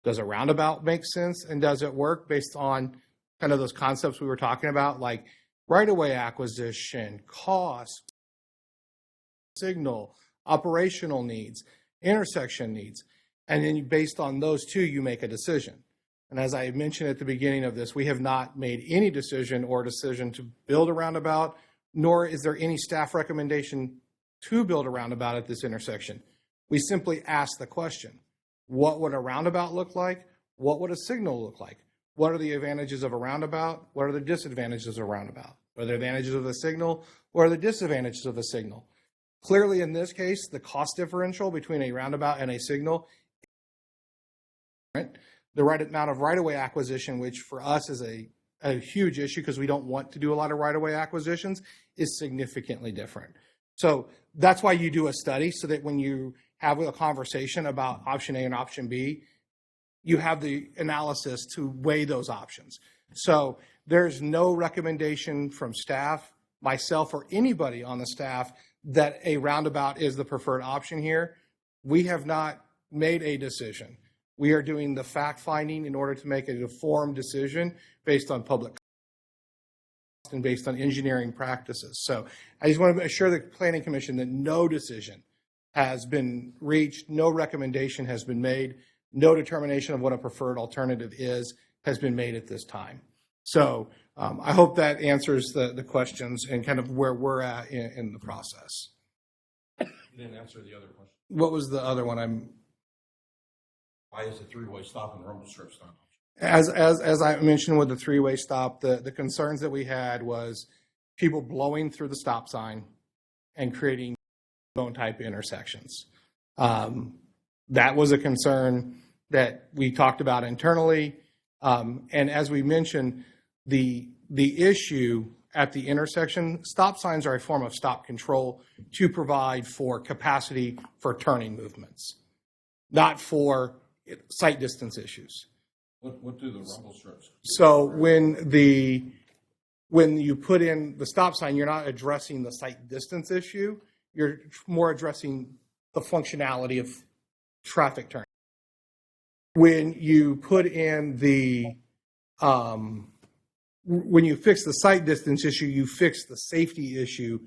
Does a roundabout make sense, and does it work based on kind of those concepts we were talking about, like right-of-way acquisition, cost, signal, operational needs, intersection needs, and then based on those 2, you make a decision. And as I mentioned at the beginning of this, we have not made any decision to build a roundabout, nor is there any staff recommendation to build a roundabout at this intersection. We simply ask the question, what would a roundabout look like? What would a signal look like? What are the advantages of a roundabout? What are the disadvantages of a roundabout? What are the advantages of a signal? What are the disadvantages of a signal? Clearly, in this case, the cost differential between a roundabout and a signal is different. the right amount of right-of-way acquisition, which for us is a huge issue because we don't want to do a lot of right-of-way acquisitions, is significantly different. So that's why you do a study, so that when you have a conversation about option A and option B, you have the analysis to weigh those options. So there's no recommendation from staff, myself, or anybody on the staff that a roundabout is the preferred option here. We have not made a decision. We are doing the fact finding in order to make an informed decision based on public and based on engineering practices. So I just want to assure the Planning Commission that no decision has been reached, no recommendation has been made, no determination of what a preferred alternative is has been made at this time. So I hope that answers the questions and kind of where we're at in the process. You didn't answer the other question. What was the other one? Why is a three-way stop and rumble strip stop? As I mentioned with the three-way stop, the concerns that we had was people blowing through the stop sign and creating bone type intersections. That was a concern that we talked about internally. And as we mentioned, the issue at the intersection, stop signs are a form of stop control to provide for capacity for turning movements, not for sight distance issues. What do the rumble strips? So when you put in the stop sign, you're not addressing the sight distance issue. You're more addressing the functionality of traffic turning. When you put in when you fix the sight distance issue, you fix the safety issue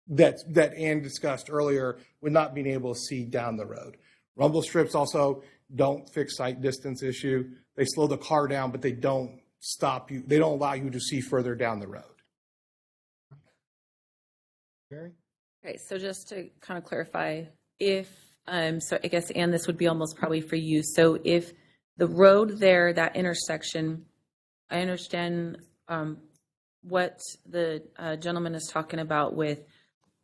that Ann discussed earlier with not being able to see down the road. Rumble strips also don't fix sight distance issue. They slow the car down, but they don't stop you. They don't allow you to see further down the road. Barry? Okay, so just to kind of clarify, if, so I guess, Ann, this would be almost probably for you. So if the road there, that intersection, I understand what the gentleman is talking about with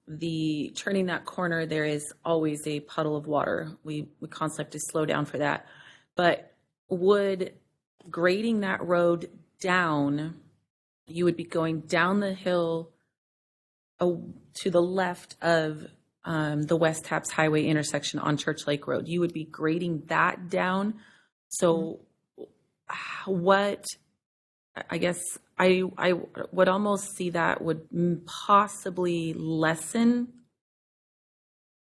the turning that corner, there is always a puddle of water. We constantly have to slow down for that. But would grading that road down, you would be going down the hill to the left of the West Taps Highway intersection on Church Lake Road. You would be grading that down. So what, I guess I would almost see that would possibly lessen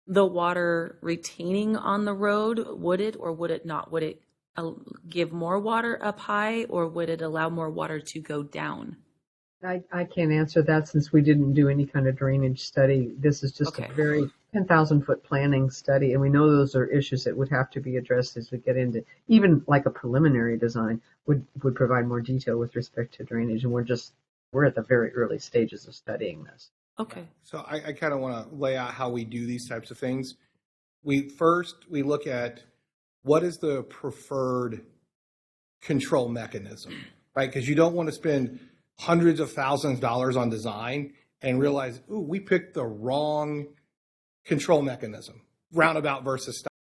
the water retaining on the road. Would it, or would it not? Would it give more water up high, or would it allow more water to go down? I can't answer that since we didn't do any kind of drainage study. This is just a very 10,000-foot planning study, and we know those are issues that would have to be addressed as we get into, even like a preliminary design would provide more detail with respect to drainage, and we're at the very early stages of studying this. Okay. So I kind of want to lay out how we do these types of things. We look at what is the preferred control mechanism, right? Because you don't want to spend hundreds of thousands of dollars on design and realize, ooh, we picked the wrong control mechanism, roundabout versus stop,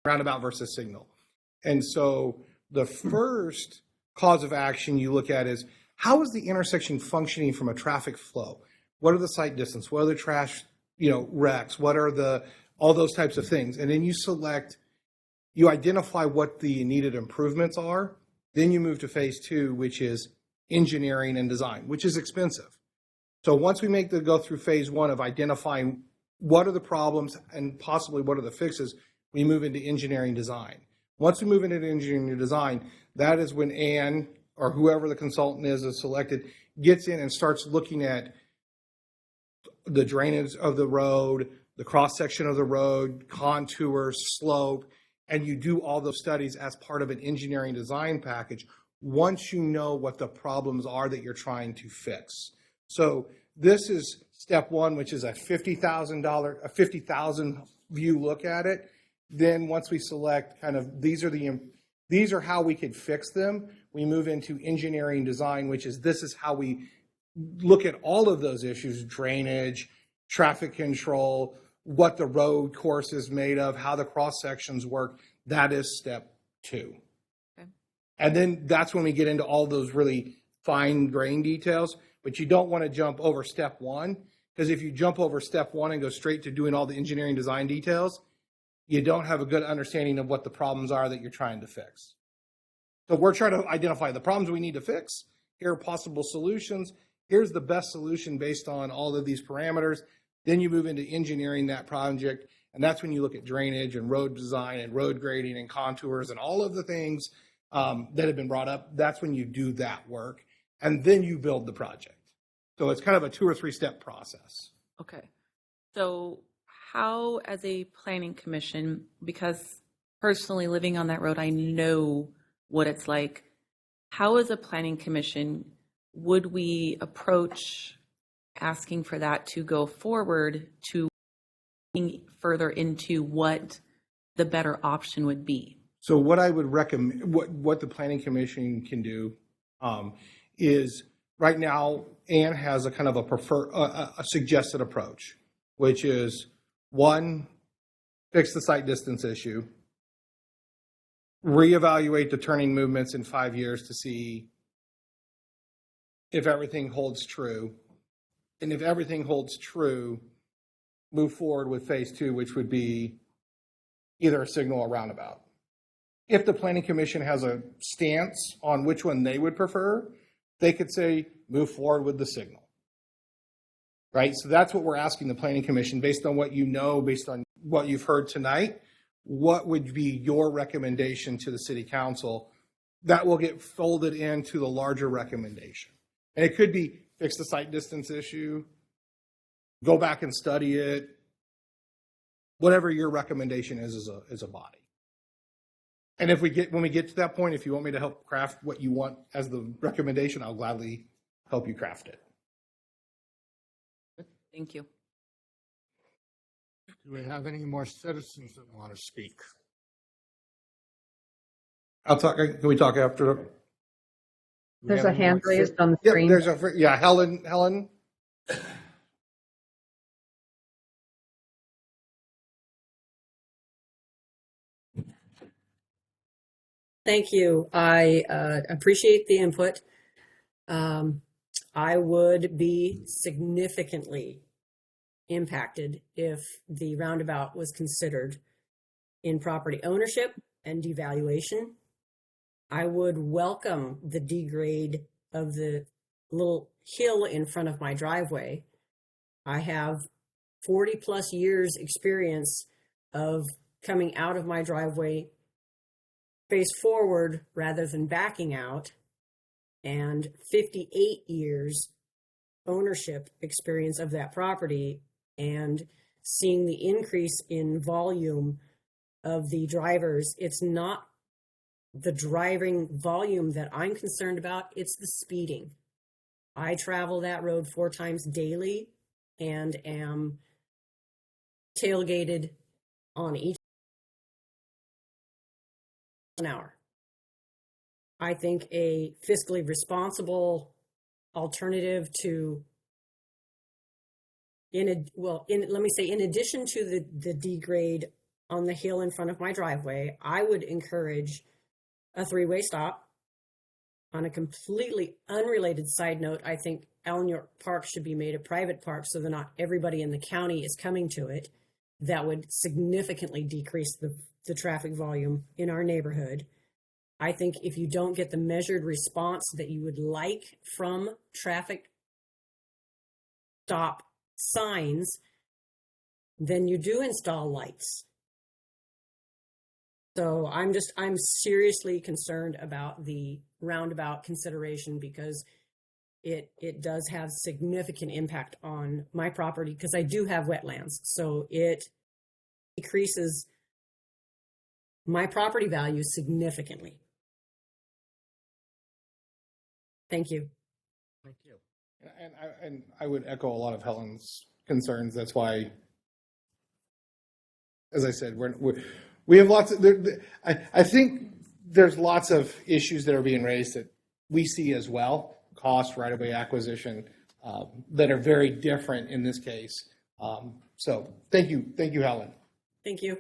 roundabout versus signal. And so the first cause of action you look at is, how is the intersection functioning from a traffic flow? What are the sight distance? What are the trash, wrecks? What are all those types of things? And then you identify what the needed improvements are. Then you move to phase 2, which is engineering and design, which is expensive. So once we go through phase 1 of identifying what are the problems and possibly what are the fixes, we move into engineering design. Once we move into engineering design, that is when Ann or whoever the consultant is selected gets in and starts looking at the drainage of the road, the cross section of the road, contours, slope, and you do all those studies as part of an engineering design package once you know what the problems are that you're trying to fix. So this is step 1, which is a $50,000 view look at it. Then once we select kind of these are how we could fix them, we move into engineering design, which is this is how we look at all of those issues: drainage, traffic control, what the road course is made of, how the cross sections work. That is step 2. And then that's when we get into all those really fine grain details, but you don't want to jump over step one, because if you jump over step one and go straight to doing all the engineering design details, you don't have a good understanding of what the problems are that you're trying to fix. So we're trying to identify the problems we need to fix. Here are possible solutions. Here's the best solution based on all of these parameters. Then you move into engineering that project, and that's when you look at drainage and road design and road grading and contours and all of the things that have been brought up. That's when you do that work, and then you build the project. So it's kind of a 2 or 3 step process. Okay. So how, as a planning commission, because personally living on that road, I know what it's like. How, as a planning commission, would we approach asking for that to go forward to further into what the better option would be? So what I would recommend, what the planning commission can do is right now, Ann has a kind of a suggested approach, which is 1, fix the site distance issue, reevaluate the turning movements in 5 years to see if everything holds true. And if everything holds true, move forward with phase 2, which would be either a signal or roundabout. If the planning commission has a stance on which one they would prefer, they could say, move forward with the signal. Right? So that's what we're asking the planning commission, based on what you know, based on what you've heard tonight, what would be your recommendation to the city council that will get folded into the larger recommendation. And it could be fix the site distance issue, go back and study it, whatever your recommendation is as a body. And when we get to that point, if you want me to help craft what you want as the recommendation, I'll gladly help you craft it. Thank you. Do we have any more citizens that want to speak? I'll talk. Can we talk after? Do we There's have a any hand more raised on the Yep, screen. there's Helen. Thank you. I appreciate the input. I would be significantly impacted if the roundabout was considered in property ownership and devaluation. I would welcome the degrade of the little hill in front of my driveway. I have 40 plus years experience of coming out of my driveway face forward rather than backing out, and 58 years ownership experience of that property, and seeing the increase in volume of the drivers. It's not the driving volume that I'm concerned about, it's the speeding. I travel that road 4 times daily and am tailgated on each an hour. I think a fiscally responsible alternative to, in addition to the degrade on the hill in front of my driveway, I would encourage a 3-way stop. On a completely unrelated side note, I think Allen York Park should be made a private park so that not everybody in the county is coming to it. That would significantly decrease the traffic volume in our neighborhood. I think if you don't get the measured response that you would like from traffic stop signs, then you do install lights. So I'm seriously concerned about the roundabout consideration, because it does have significant impact on my property, because I do have wetlands. So it decreases my property value significantly. Thank you. Thank you. And I would echo a lot of Helen's concerns. That's why, as I said, we have lots of. I think there's lots of issues that are being raised that we see as well. Cost, right-of-way acquisition, that are very different in this case. So thank you, Helen. Thank you.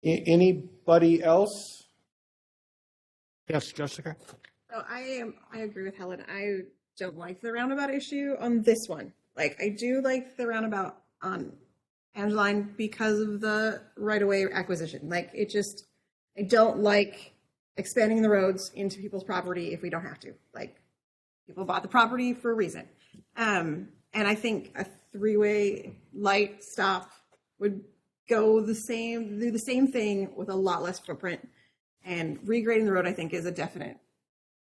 Anybody else? Yes, Jessica? So I agree with Helen. I don't like the roundabout issue on this one. Like, I do like the roundabout on Angeline because of the right-of-way acquisition. Like, I don't like expanding the roads into people's property if we don't have to. Like, people bought the property for a reason. And I think a three-way light stop would do the same thing with a lot less footprint. And regrading the road, I think, is a definite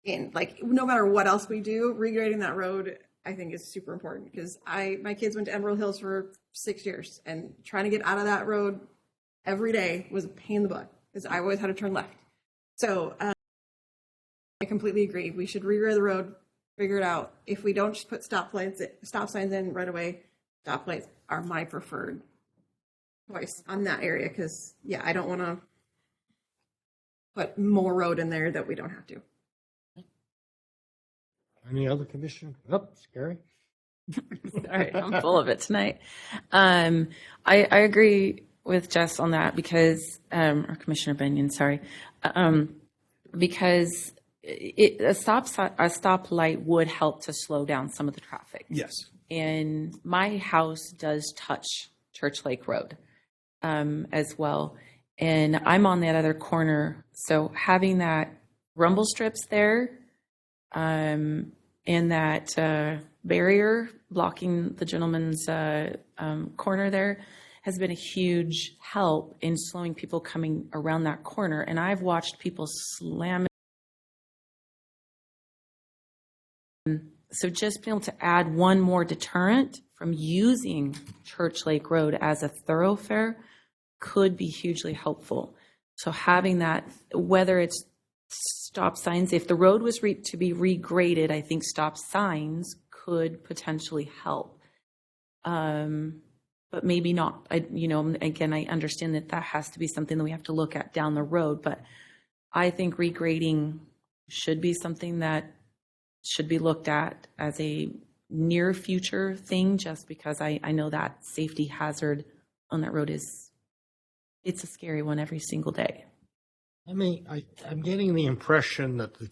in. Like, no matter what else we do, regrading that road, I think, is super important, because my kids went to Emerald Hills for 6 years, and trying to get out of that road every day was a pain in the butt, because I always had to turn left. So I completely agree. We should regrade the road, figure it out. If we don't just put stop signs in right away, stoplights are my preferred choice on that area, because, yeah, I don't want to put more road in there that we don't have to. Any other commissioner? Oh, scary. Sorry, I'm full of it tonight. I agree with Jess on that because, or Commissioner Benyon, sorry, because a stoplight would help to slow down some of the traffic. Yes. And my house does touch Church Lake Road as well. And I'm on that other corner. So having that rumble strips there and that barrier blocking the gentleman's corner there has been a huge help in slowing people coming around that corner. And I've watched people slam. So just being able to add one more deterrent from using Church Lake Road as a thoroughfare could be hugely helpful. So having that, whether it's stop signs, if the road was to be regraded, I think stop signs could potentially help. But maybe not. Again, I understand that has to be something that we have to look at down the road, but I think regrading should be something that should be looked at as a near future thing, just because I know that safety hazard on that road it's a scary one every single day. I'm getting the impression that the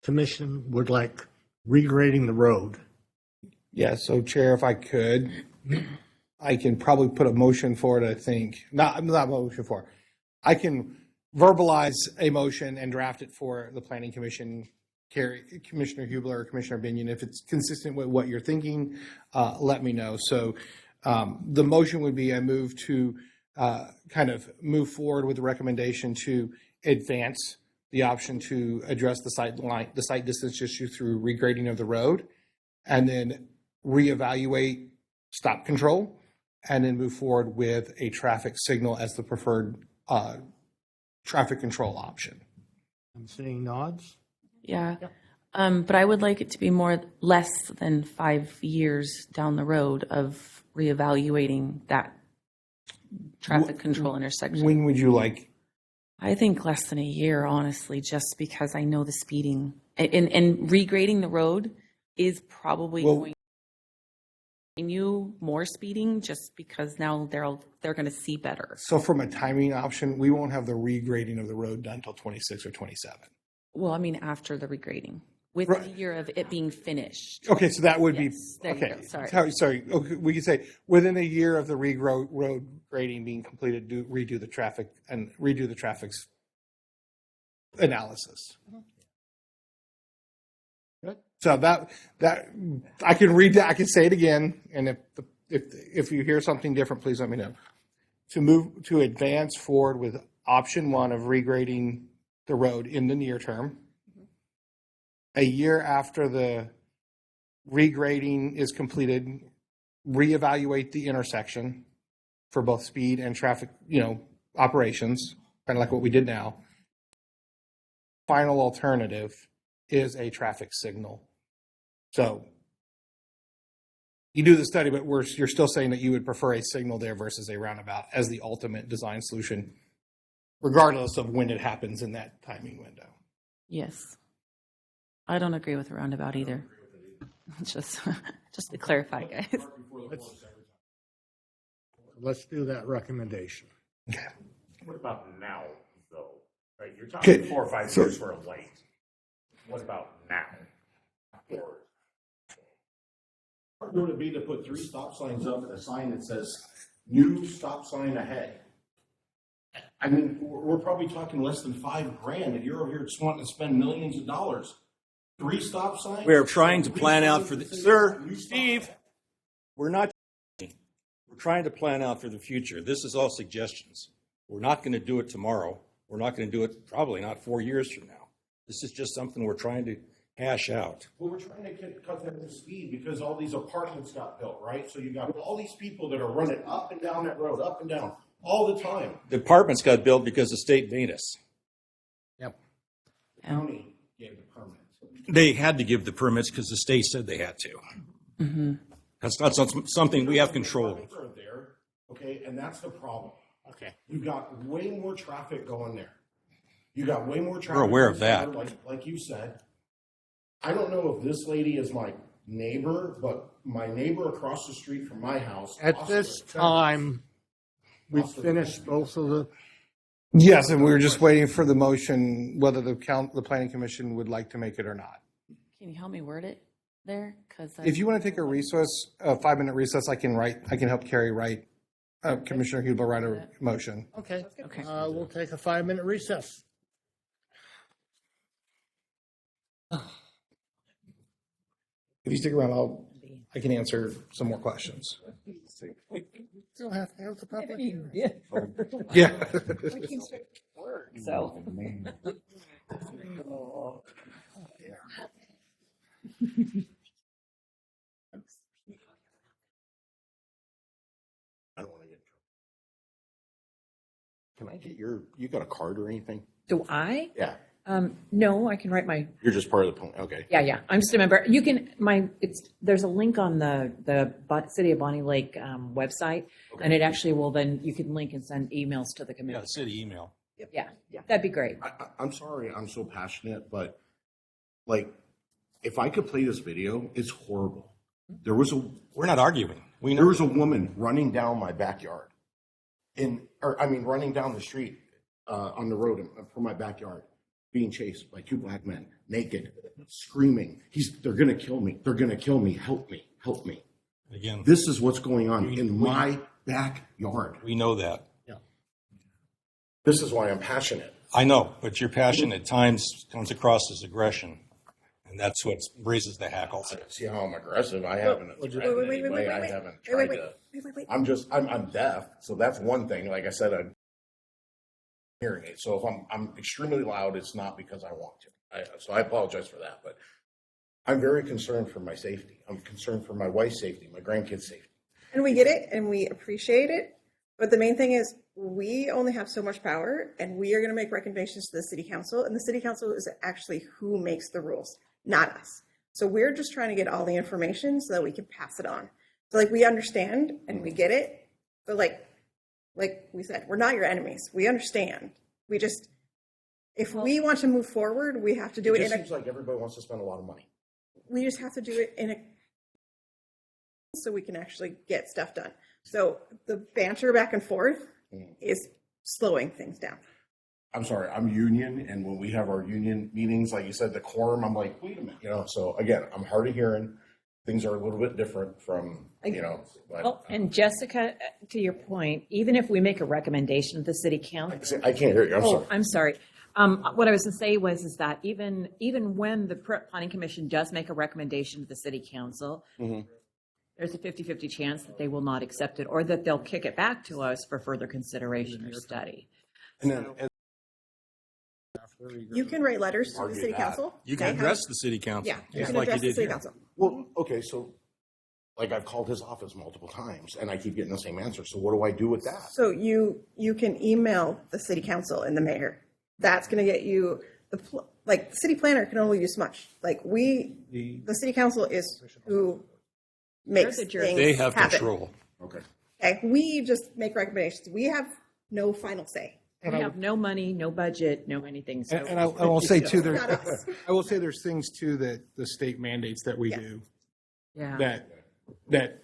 commission would like regrading the road. Yeah, so Chair, if I could, I can probably put a motion for it, I think. Not motion for it. I can verbalize a motion and draft it for the Planning Commission, Commissioner Hubler or Commissioner Binion. If it's consistent with what you're thinking, let me know. So the motion would be I move to kind of move forward with the recommendation to advance the option to address the site distance issue through regrading of the road, and then reevaluate stop control, and then move forward with a traffic signal as the preferred traffic control option. I'm seeing nods. Yeah. But I would like it to be less than 5 years down the road of reevaluating that traffic control intersection. When would you like? I think less than a year, honestly, just because I know the speeding and regrading the road is probably going to continue more speeding, just because now they're going to see better. So from a timing option, we won't have the regrading of the road done until 26 or 27. Well, I mean, after the regrading, within a year of it being finished. Okay, so that would be okay. Sorry. Okay, we could say within a year of the road grading being completed, redo the traffic's analysis. Good. So that I can read that. I can say it again, and if you hear something different, please let me know. To advance forward with option one of regrading the road in the near term. A year after the regrading is completed, reevaluate the intersection for both speed and traffic, operations, kind of like what we did now. Final alternative is a traffic signal. So you do the study, but you're still saying that you would prefer a signal there versus a roundabout as the ultimate design solution, regardless of when it happens in that timing window. Yes. I don't agree with the roundabout either. Just to clarify, guys. Let's do that recommendation. Okay. What about now, though? Right, you're talking Okay, 4 or 5 so- years for a light. What about now? How hard would it be to put 3 stop signs up and a sign that says, new stop sign ahead? I mean, we're probably talking less than $5,000, and you're over here just wanting to spend millions of dollars. 3 stop signs? We're trying to plan out for the, sir, New stop Steve, sign. we're not, we're trying to plan out for the future. This is all suggestions. We're not going to do it tomorrow. We're not going to do it probably not 4 years from now. This is just something we're trying to hash out. Well, we're trying to cut that to speed because all these apartments got built, right? So you got all these people that are running up and down that road, up and down, all the time. The apartments got built because the state made us. County gave the permits. They had to give the permits because the state said they had to. That's not something we have control over. Traffic are there, okay, and that's the problem. Okay. You've got way more traffic going there. You got way more traffic. We're aware of going that. there, like you said. I don't know if this lady is my neighbor, but my neighbor across the street from my house. At this time, we've finished both of the, Yes, and we were just waiting for the motion, whether the planning commission would like to make it or not. Can you help me word it there? Because If you want to take a recess, a 5-minute recess, I can help Carrie write, Commissioner Hubel write a motion. okay. Okay. We'll take a 5-minute recess. If you stick around, I can answer some more questions. Still have to have the public. Yeah. So. I don't want to get in trouble. Can I get you got a card or anything? Do I? Yeah, No, I can write my, you're just part of the, okay. yeah, I'm just a member. You can, there's a link on the City of Bonney Lake website, and it actually will then, you can link and send emails to the Yeah, committee. the city email. Yeah, that'd be great. I'm sorry I'm so passionate, but like, if I could play this video, it's horrible. We're not arguing. We know. There was a woman running down my backyard, running down the street on the road from my backyard, being chased by 2 black men, naked, screaming, "They're gonna kill me! They're gonna kill me! Help me! Help me!" Again, This is what's going on in my backyard. we know that. This is why I'm passionate. I know, but your passion at times comes across as aggression, and that's what raises the hackles. See how I'm aggressive? I haven't threatened anybody. I haven't tried to. I'm deaf, so that's one thing. Like I said, I'm hearing aid. So if I'm extremely loud, it's not because I want to. So I apologize for that, but I'm very concerned for my safety. I'm concerned for my wife's safety, my grandkids' safety. And we get it and we appreciate it. But the main thing is we only have so much power and we are going to make recommendations to the city council. And the city council is actually who makes the rules, not us. So we're just trying to get all the information so that we can pass it on. So like we understand and we get it. But like we said, we're not your enemies. We understand. We just, if we want to move forward, we have to do It it just in a, seems like everybody wants to spend a lot of money. we just have to do it in a, so we can actually get stuff done. So the banter back and forth is slowing things down. I'm sorry, I'm union, and when we have our union meetings, like you said, the quorum, I'm like, wait a minute, so again, I'm hard of hearing. Things are a little bit different from, but Well, and Jessica, to your point, even if we make a recommendation to the city council. I can't hear you, I'm sorry. I'm sorry. What I was going to say is that even when the planning commission does make a recommendation to the city council, there's a 50-50 chance that they will not accept it or that they'll kick it back to us for further consideration or study. And then, You can write letters to the Argue city that. council. You can address the city council. Yeah, you just can like address you the did city here. council. well, okay, so like I've called his office multiple times, and I keep getting the same answer. So what do I do with that? So you can email the city council and the mayor. That's going to get you the city planner can only do so much. Like the city council is who makes They're the jury. things They have happen. control. Okay. Okay, we just make recommendations. We have no final say. We have no money, no budget, no anything. So And I will say too, Not us. I will say there's things too that the state mandates that we do. yeah. That,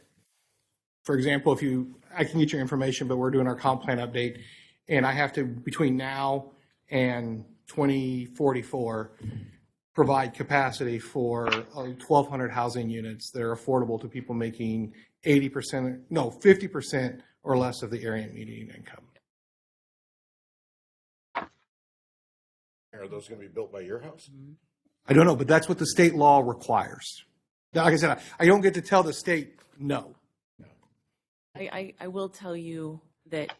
for example, I can get your information, but we're doing our comp plan update, And I have to, between now and 2044, provide capacity for 1,200 housing units that are affordable to people making 50% or less of the area median income. Are those going to be built by your house? I don't know, but that's what the state law requires. Like I said, I don't get to tell the state no. I will tell you that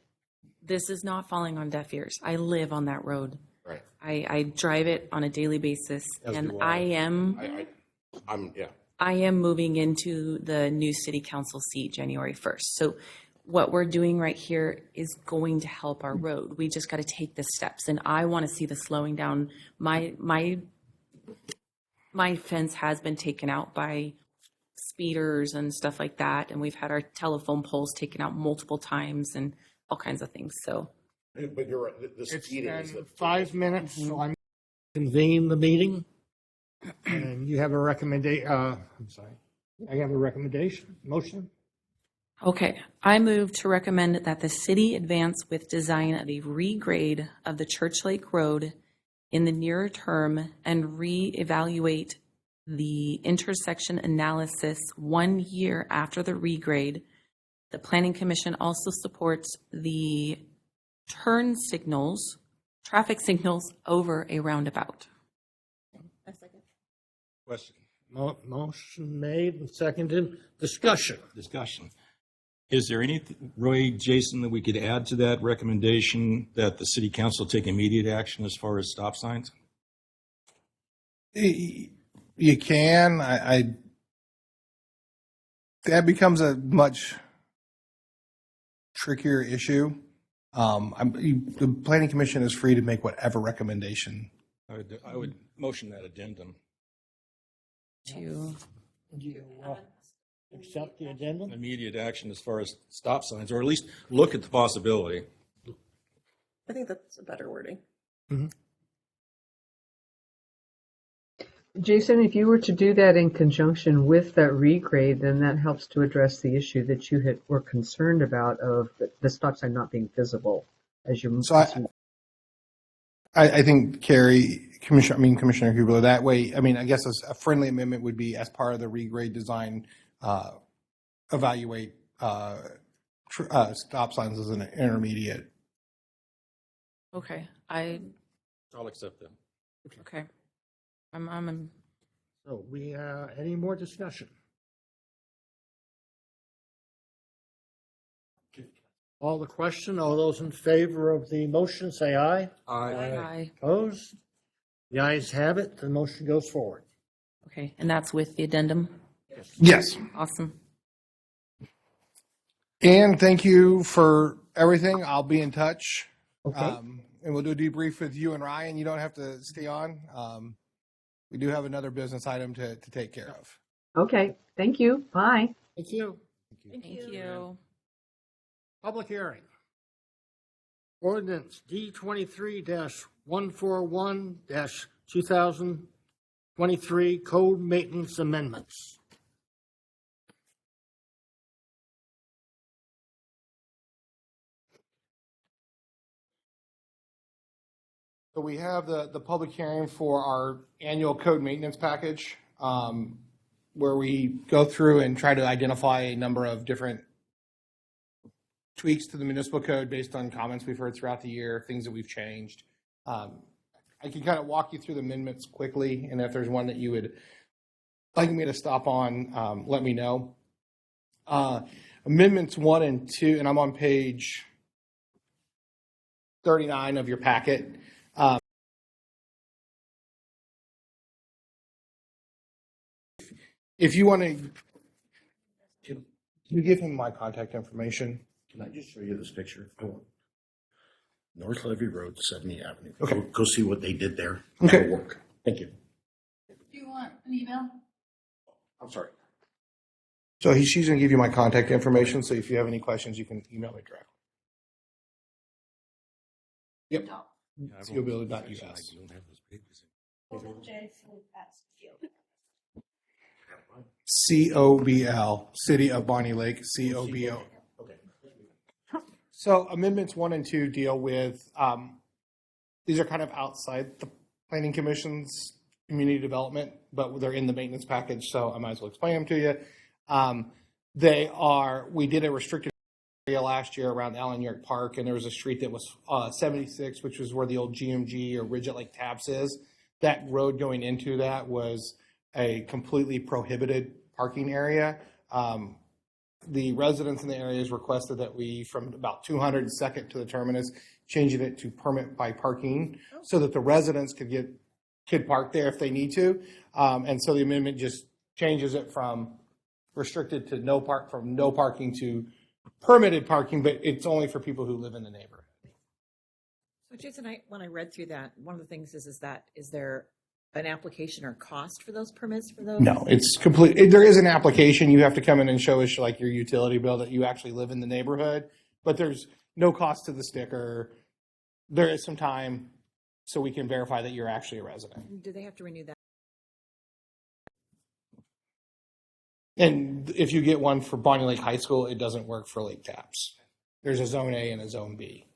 this is not falling on deaf ears. I live on that road. Right. I drive it on a daily basis, As and do I I. am Yeah. I am moving into the new city council seat January 1st. So what we're doing right here is going to help our road. We just got to take the steps, and I want to see the slowing down. My fence has been taken out by speeders and stuff like that, and we've had our telephone poles taken out multiple times and all kinds of things. So But you're right. The It's speeding is been the 5 minutes, so I'm convene the meeting. And you have a recommendation, I'm sorry. I have a recommendation, motion? okay, I move to recommend that the city advance with design of a regrade of the Church Lake Road in the nearer term and reevaluate the intersection analysis 1 year after the regrade. The Planning Commission also supports the turn signals, traffic signals over a roundabout. Question. Motion made and seconded. Discussion. Is there anything, Roy, Jason, that we could add to that recommendation that the city council take immediate action as far as stop signs? You can. That becomes a much trickier issue. The Planning Commission is free to make whatever recommendation. I would motion that addendum. To Do you accept the addendum? Immediate action as far as stop signs, or at least look at the possibility. I think that's a better wording. Jason, if you were to do that in conjunction with that regrade, then that helps to address the issue that you were concerned about of the stop sign not being visible as you. So I think Commissioner Huber, that way, I guess a friendly amendment would be as part of the regrade design, evaluate stop signs as an intermediate. okay, I'll accept that. okay. I'm So any more discussion? All the question, all those in favor of the motion, say aye. Aye. Opposed? The ayes have it, the motion goes forward. Okay, and that's with the addendum? Yes. Awesome. And thank you for everything. I'll be in touch. Okay. And we'll do a debrief with you and Ryan. You don't have to stay on. We do have another business item to take care of. Okay, thank you. Bye. Thank you. Thank you. Public hearing. Ordinance D23-141-2023 Code Maintenance Amendments. So we have the public hearing for our annual code maintenance package, where we go through and try to identify a number of different tweaks to the municipal code based on comments we've heard throughout the year, things that we've changed. I can kind of walk you through the amendments quickly, and if there's one that you would like me to stop on, let me know. Amendments 1 and 2, and I'm on page 39 of your packet. If you want to, can you give him my contact information? Can I just show you this picture? North Levy Road, 70 Avenue. Okay. Go see what they did there. Okay. That'll work. Thank you. Do you want an email? I'm sorry. So she's going to give you my contact information. So if you have any questions, you can email me directly. Yep. COBL.us. COBL, City of Bonney Lake, COBO. So amendments 1 and 2 deal with, these are kind of outside the planning commission's community development, but they're in the maintenance package, so I might as well explain them to you. We did a restricted area last year around Allen York Park, and there was a street that was 76, which was where the old GMG or Ridget Lake Taps is. That road going into that was a completely prohibited parking area. The residents in the areas requested that we, from about 202nd to the terminus, changing it to permit by parking so that the residents could park there if they need to. And so the amendment just changes it from restricted to no parking to permitted parking, but it's only for people who live in the neighborhood. So Jason, when I read through that, one of the things is there an application or cost for those permits for those? No, it's complete. There is an application. You have to come in and show us like your utility bill that you actually live in the neighborhood, but there's no cost to the sticker. There is some time so we can verify that you're actually a resident. Do they have to renew that? And if you get one for Bonney Lake High School, it doesn't work for Lake Taps. There's a Zone A and a Zone B.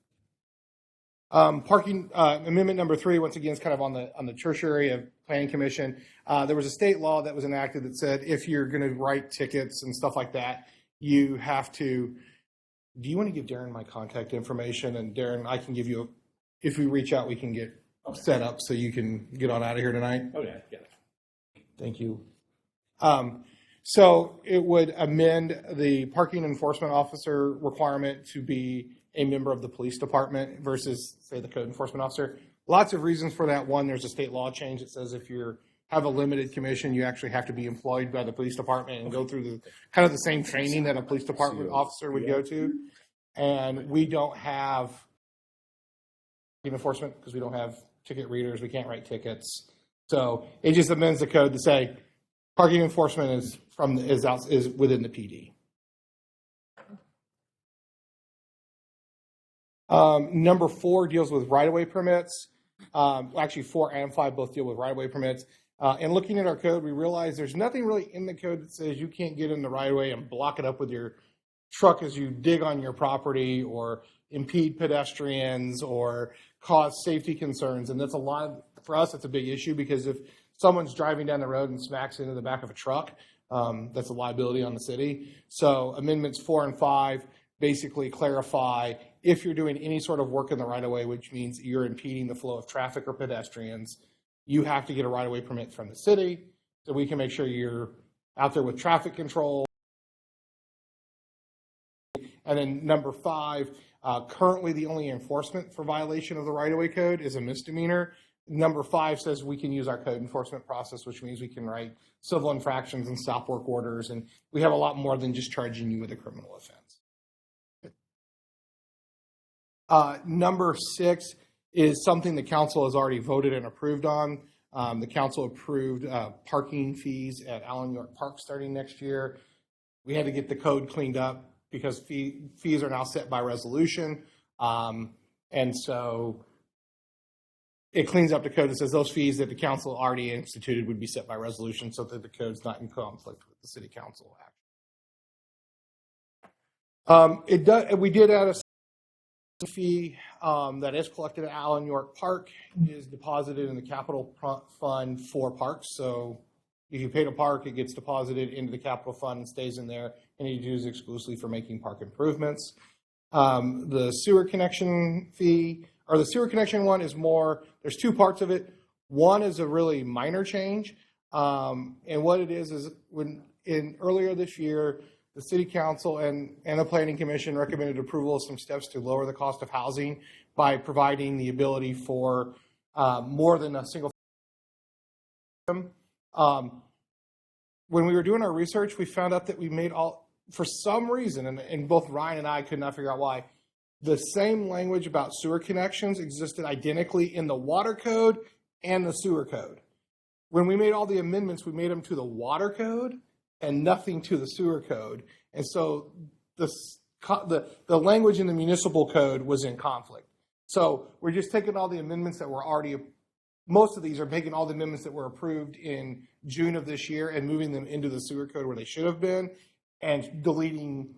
Parking amendment number 3, once again, is kind of on the tertiary planning commission. There was a state law that was enacted that said if you're going to write tickets and stuff like that, you have to. Do you want to give Darren my contact information? And Darren, I can give you. If we reach out, we can get set up so you can get on out of here tonight. Okay, yeah. Thank you. So it would amend the parking enforcement officer requirement to be a member of the police department versus, say, the code enforcement officer. Lots of reasons for that. One, there's a state law change that says if you have a limited commission, you actually have to be employed by the police department and go through the kind of the same training that a police department officer would go to. And we don't have enforcement because we don't have ticket readers. We can't write tickets. So it just amends the code to say parking enforcement is within the PD. Number 4 deals with right-of-way permits. Actually, 4 and 5 both deal with right-of-way permits. And looking at our code, we realize there's nothing really in the code that says you can't get in the right-of-way and block it up with your truck as you dig on your property or impede pedestrians or cause safety concerns. And that's for us, it's a big issue because if someone's driving down the road and smacks into the back of a truck, that's a liability on the city. So amendments 4 and 5 basically clarify if you're doing any sort of work in the right-of-way, which means you're impeding the flow of traffic or pedestrians, you have to get a right-of-way permit from the city so we can make sure you're out there with traffic control. And then number 5, currently the only enforcement for violation of the right-of-way code is a misdemeanor. Number 5 says we can use our code enforcement process, which means we can write civil infractions and stop work orders, and we have a lot more than just charging you with a criminal offense. Number 6 is something the council has already voted and approved on. The council approved parking fees at Allen York Park starting next year. We had to get the code cleaned up because fees are now set by resolution. And so it cleans up the code and says those fees that the council already instituted would be set by resolution so that the code's not in conflict with the city council act. We did add a fee that is collected at Allen York Park is deposited in the capital fund for parks. So if you pay to park, it gets deposited into the capital fund and stays in there, and you use exclusively for making park improvements. The sewer connection fee, or the sewer connection one, is more, there's 2 parts of it. One is a really minor change. And what it is earlier this year, the city council and the planning commission recommended approval of some steps to lower the cost of housing by providing the ability for more than a single. When we were doing our research, we found out that we made for some reason, and both Ryan and I could not figure out why, the same language about sewer connections existed identically in the water code and the sewer code. When we made all the amendments, we made them to the water code and nothing to the sewer code. And so the language in the municipal code was in conflict. So we're just taking all the amendments that were already, most of these are taking all the amendments that were approved in June of this year and moving them into the sewer code where they should have been and deleting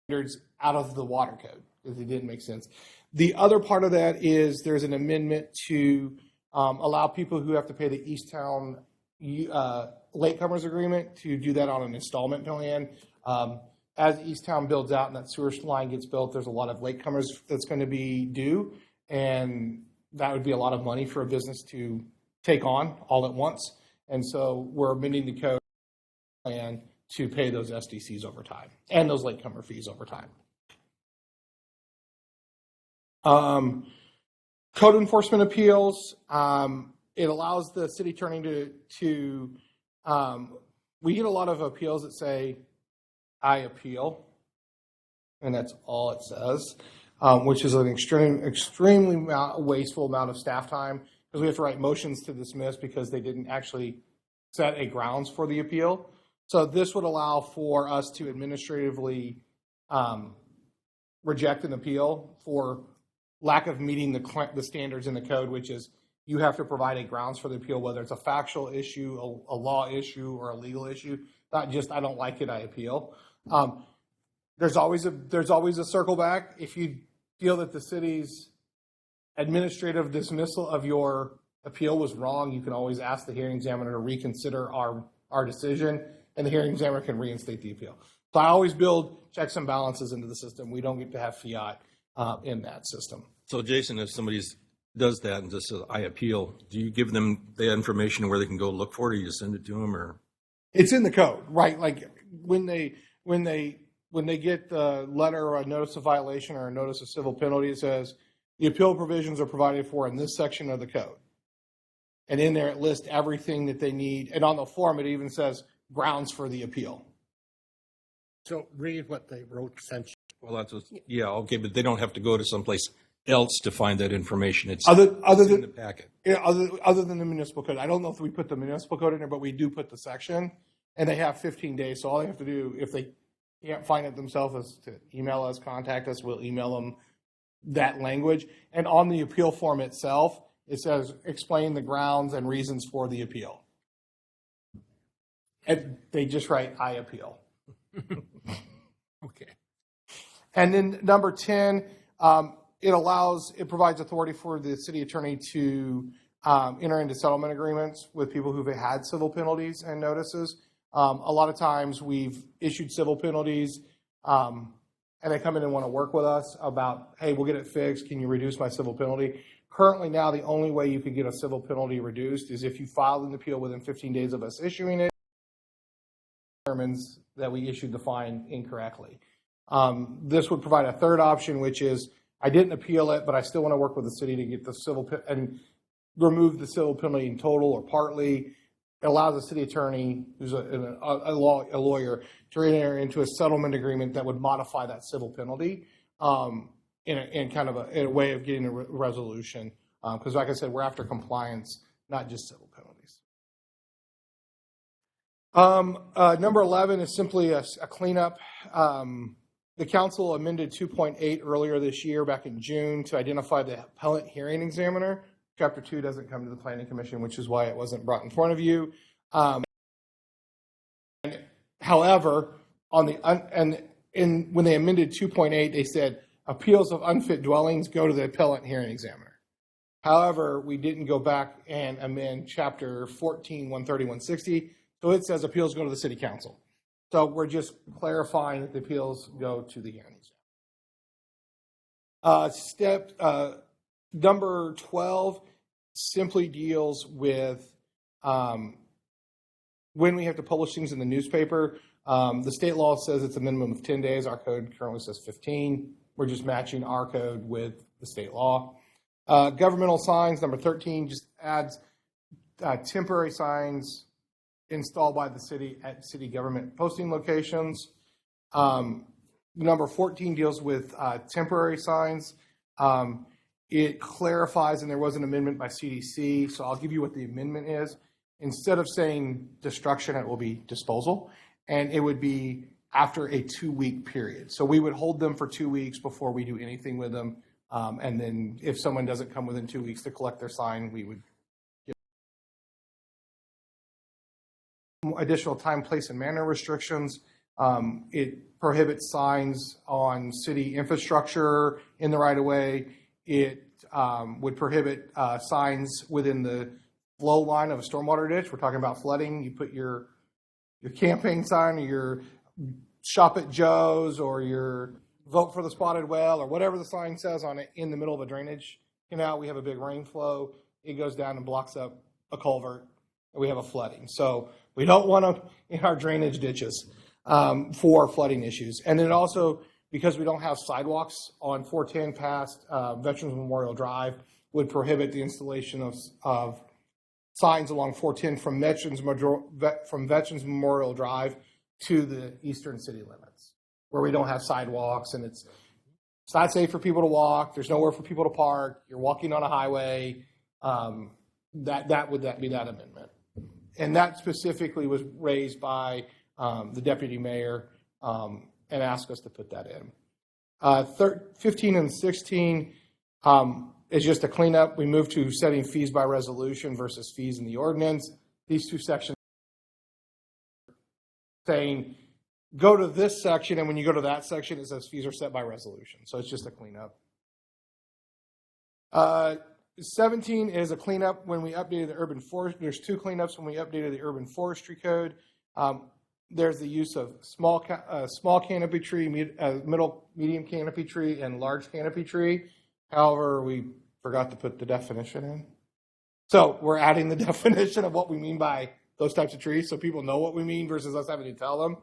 standards out of the water code because it didn't make sense. The other part of that is there's an amendment to allow people who have to pay the Easttown latecomers agreement to do that on an installment plan. As Easttown builds out and that sewer line gets built, there's a lot of latecomers that's going to be due, and that would be a lot of money for a business to take on all at once. And so we're amending the code plan to pay those SDCs over time and those latecomer fees over time. Code enforcement appeals. It allows the city attorney to we get a lot of appeals that say, I appeal, and that's all it says, which is an extremely wasteful amount of staff time because we have to write motions to dismiss because they didn't actually set a grounds for the appeal. So this would allow for us to administratively reject an appeal for lack of meeting the standards in the code, which is you have to provide a grounds for the appeal, whether it's a factual issue, a law issue, or a legal issue. Not just I don't like it, I appeal. There's always a circle back. If you feel that the city's administrative dismissal of your appeal was wrong, you can always ask the hearing examiner to reconsider our decision, and the hearing examiner can reinstate the appeal. So I always build checks and balances into the system. We don't get to have fiat in that system. So Jason, if somebody does that and just says, I appeal, do you give them the information where they can go look for it, or you just send it to them, or? It's in the code, right? Like when they get the letter or a notice of violation or a notice of civil penalty, it says the appeal provisions are provided for in this section of the code. And in there it lists everything that they need. And on the form it even says grounds for the appeal. So read what they wrote sent you. Well, that's what, yeah, okay, but they don't have to go to someplace else to find that information. It's other in than the packet. Yeah, other than the municipal code. I don't know if we put the municipal code in there, but we do put the section, and they have 15 days. So all they have to do, if they can't find it themselves, is to email us, contact us. We'll email them that language. And on the appeal form itself, it says explain the grounds and reasons for the appeal. And they just write I appeal. Okay. And then number 10, it provides authority for the city attorney to enter into settlement agreements with people who've had civil penalties and notices. A lot of times we've issued civil penalties and they come in and want to work with us about, hey, we'll get it fixed. Can you reduce my civil penalty? Currently now, the only way you could get a civil penalty reduced is if you filed an appeal within 15 days of us issuing it. Determines that we issued the fine incorrectly. This would provide a third option, which is I didn't appeal it, but I still want to work with the city to get the civil and remove the civil penalty in total or partly. It allows the city attorney, who's a lawyer, to enter into a settlement agreement that would modify that civil penalty in kind of a way of getting a resolution. Because, like I said, we're after compliance, not just civil penalties. Number 11 is simply a cleanup. The council amended 2.8 earlier this year, back in June, to identify the appellate hearing examiner. Chapter 2 doesn't come to the Planning Commission, which is why it wasn't brought in front of you. However, when they amended 2.8, they said appeals of unfit dwellings go to the appellate hearing examiner. However, we didn't go back and amend Chapter 14, 130, 160, so it says appeals go to the city council. So we're just clarifying that the appeals go to the hearing examiner. Number 12 simply deals with when we have to publish things in the newspaper. The state law says it's a minimum of 10 days. Our code currently says 15. We're just matching our code with the state law. Governmental signs, number 13, just adds temporary signs installed by the city at city government posting locations. Number 14 deals with temporary signs. It clarifies, and there was an amendment by CDC, so I'll give you what the amendment is. Instead of saying destruction, it will be disposal, and it would be after a 2-week period. So we would hold them for 2 weeks before we do anything with them, and then if someone doesn't come within 2 weeks to collect their sign, we would give additional time, place, and manner restrictions. It prohibits signs on city infrastructure in the right-of-way. It would prohibit signs within the flow line of a stormwater ditch. We're talking about flooding. You put your campaign sign or your shop at Joe's or your vote for the spotted whale or whatever the sign says on it in the middle of a drainage canal. We have a big rain flow. It goes down and blocks up a culvert, and we have a flooding. So we don't want them in our drainage ditches for flooding issues. And then also, because we don't have sidewalks on 410 past Veterans Memorial Drive, would prohibit the installation of signs along 410 from Veterans Memorial Drive to the eastern city limits, where we don't have sidewalks and it's not safe for people to walk. There's nowhere for people to park. You're walking on a highway. That would be that amendment. And that specifically was raised by the deputy mayor and asked us to put that in. 15 and 16 is just a cleanup. We moved to setting fees by resolution versus fees in the ordinance. These two sections saying go to this section, and when you go to that section, it says fees are set by resolution. So it's just a cleanup. 17 is a cleanup when we updated the urban forest. There's two cleanups when we updated the urban forestry code. There's the use of small canopy tree, medium canopy tree, and large canopy tree. However, we forgot to put the definition in. So we're adding the definition of what we mean by those types of trees so people know what we mean versus us having to tell them.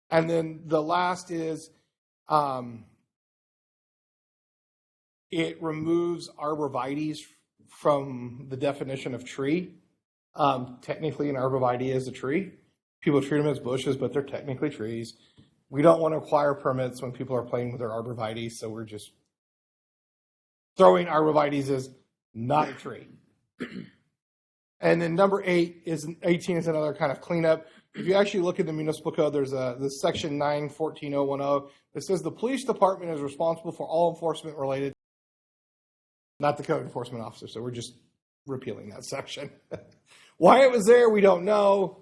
And then the last is it removes arborvitaes from the definition of tree. Technically, an arborvitae is a tree. People treat them as bushes, but they're technically trees. We don't want to acquire permits when people are playing with their arborvitaes, so we're just throwing arborvitaes as not a tree. And then number 18 is another kind of cleanup. If you actually look at the municipal code, there's this section 914.010 that says the police department is responsible for all enforcement related, not the code enforcement officer. So we're just repealing that section. Why it was there, we don't know,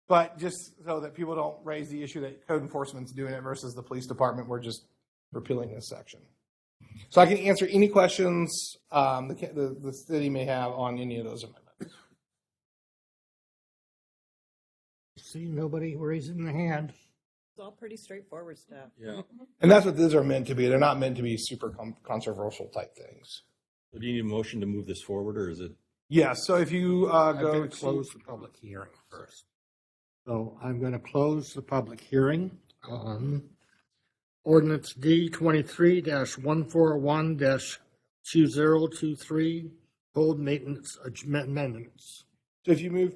but just so that people don't raise the issue that code enforcement's doing it versus the police department, we're just repealing this section. So I can answer any questions the city may have on any of those amendments. See, nobody raising their hand. It's all pretty straightforward stuff. Yeah. And that's what these are meant to be. They're not meant to be super controversial type things. So do you need a motion to move this forward, or is it? Yeah, so if you go to close the public hearing first. So I'm going to close the public hearing on ordinance D 23-141-2023 code maintenance amendments. So if you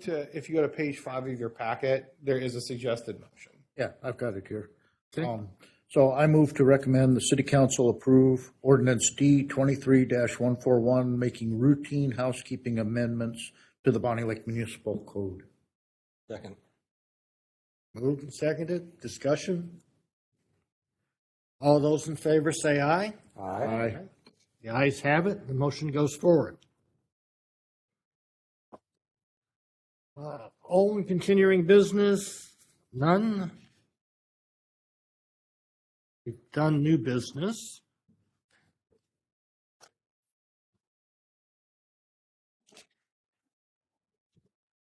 go to page 5 of your packet, there is a suggested motion. Yeah, I've got it here. Okay. So I move to recommend the city council approve ordinance D 23-141, making routine housekeeping amendments to the Bonney Lake Municipal Code. Second. Moved and seconded. Discussion. All those in favor say aye. Aye. The ayes have it. The motion goes forward. All in continuing business, none. We've done new business.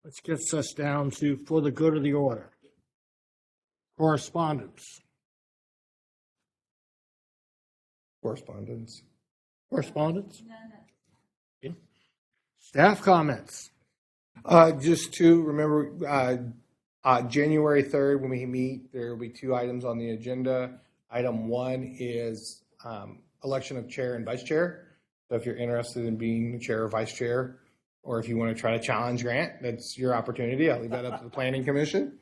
Which gets us down to, for the good of the order, correspondence. Correspondence. Correspondence? Okay. Staff comments. Just to remember, January 3rd, when we meet, there will be 2 items on the agenda. Item 1 is election of chair and vice chair. So if you're interested in being the chair or vice chair, or if you want to try to challenge Grant, that's your opportunity. I'll leave that up to the Planning Commission.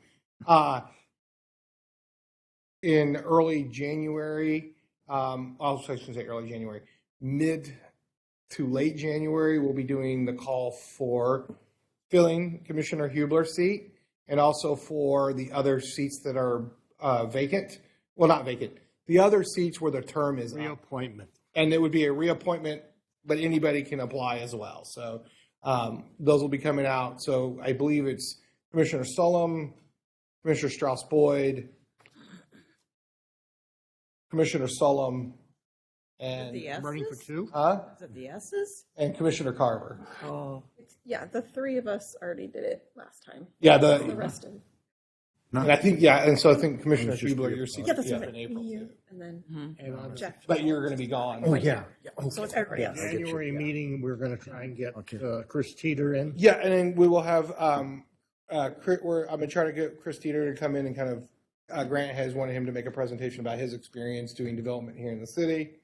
In early January, I shouldn't say early January, mid to late January, we'll be doing the call for filling Commissioner Hubler's seat and also for the other seats that are vacant. Well, not vacant. The other seats where the term is Reappointment. And it would be a reappointment, but anybody can apply as well. So those will be coming out. So I believe it's Commissioner Solom, Commissioner Strauss-Boyd, Commissioner Solom, and The I'm running for S's? two. Is it the S's? and Commissioner Carver. Oh. Yeah, the three of us already did it last time. Yeah, The rest of. and I think and so I think Commissioner was just Hubler, your seat Yeah, that's up right. in April You, too. and then And on Jeff. But you're going to be gone. Oh, yeah. So it's everybody else. January meeting, we're going to try and get Chris Teeter in. Yeah, and then we will have I've been trying to get Chris Teeter to come in and kind of Grant has wanted him to make a presentation about his experience doing development here in the city.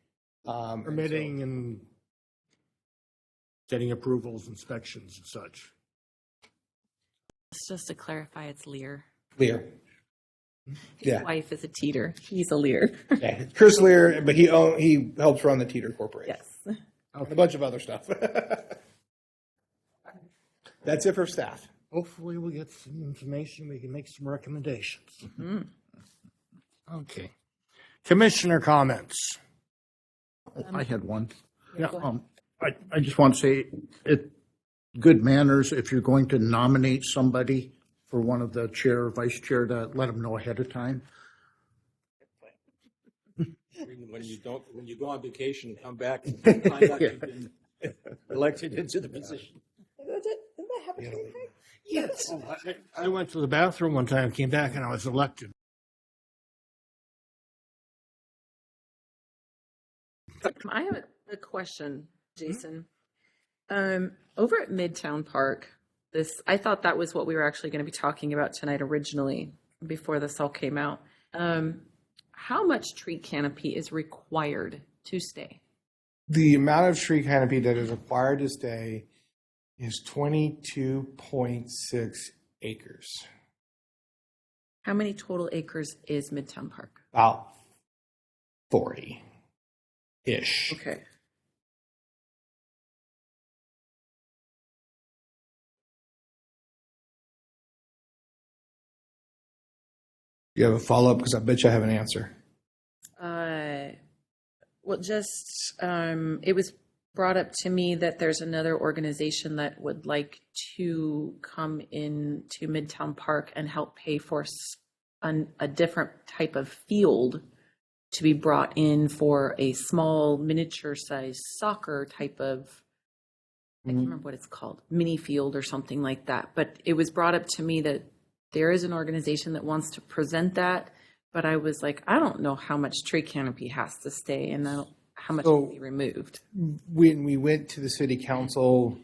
And so- Permitting and getting approvals, inspections and such. Just to clarify, it's Lear. Lear. His Yeah. wife is a Teeter. He's a Lear. Yeah, Chris Lear, but he helps run the Teeter Corporation. Yes. And a bunch of other stuff. That's it for staff. Hopefully we'll get some information. We can make some recommendations. Okay. Commissioner comments. I had one. Yeah. I just want to say it, good manners, if you're going to nominate somebody for one of the chair or vice chair, to let them know ahead of time. When you go on vacation and come back and find out you've been elected into the position. Didn't that happen to you? Yes. I went to the bathroom one time, came back, and I was elected. I have a question, Jason. Over at Midtown Park, I thought that was what we were actually going to be talking about tonight originally, before this all came out. How much tree canopy is required to stay? The amount of tree canopy that is required to stay is 22.6 acres. How many total acres is Midtown Park? About 40-ish. Okay. You have a follow-up? Because I bet you I have an answer. Well, just it was brought up to me that there's another organization that would like to come into Midtown Park and help pay for a different type of field to be brought in for a small miniature-sized soccer type of, I can't remember what it's called, mini field or something like that. But it was brought up to me that there is an organization that wants to present that, but I was like, I don't know how much tree canopy has to stay and how much can be removed. When we went to the city council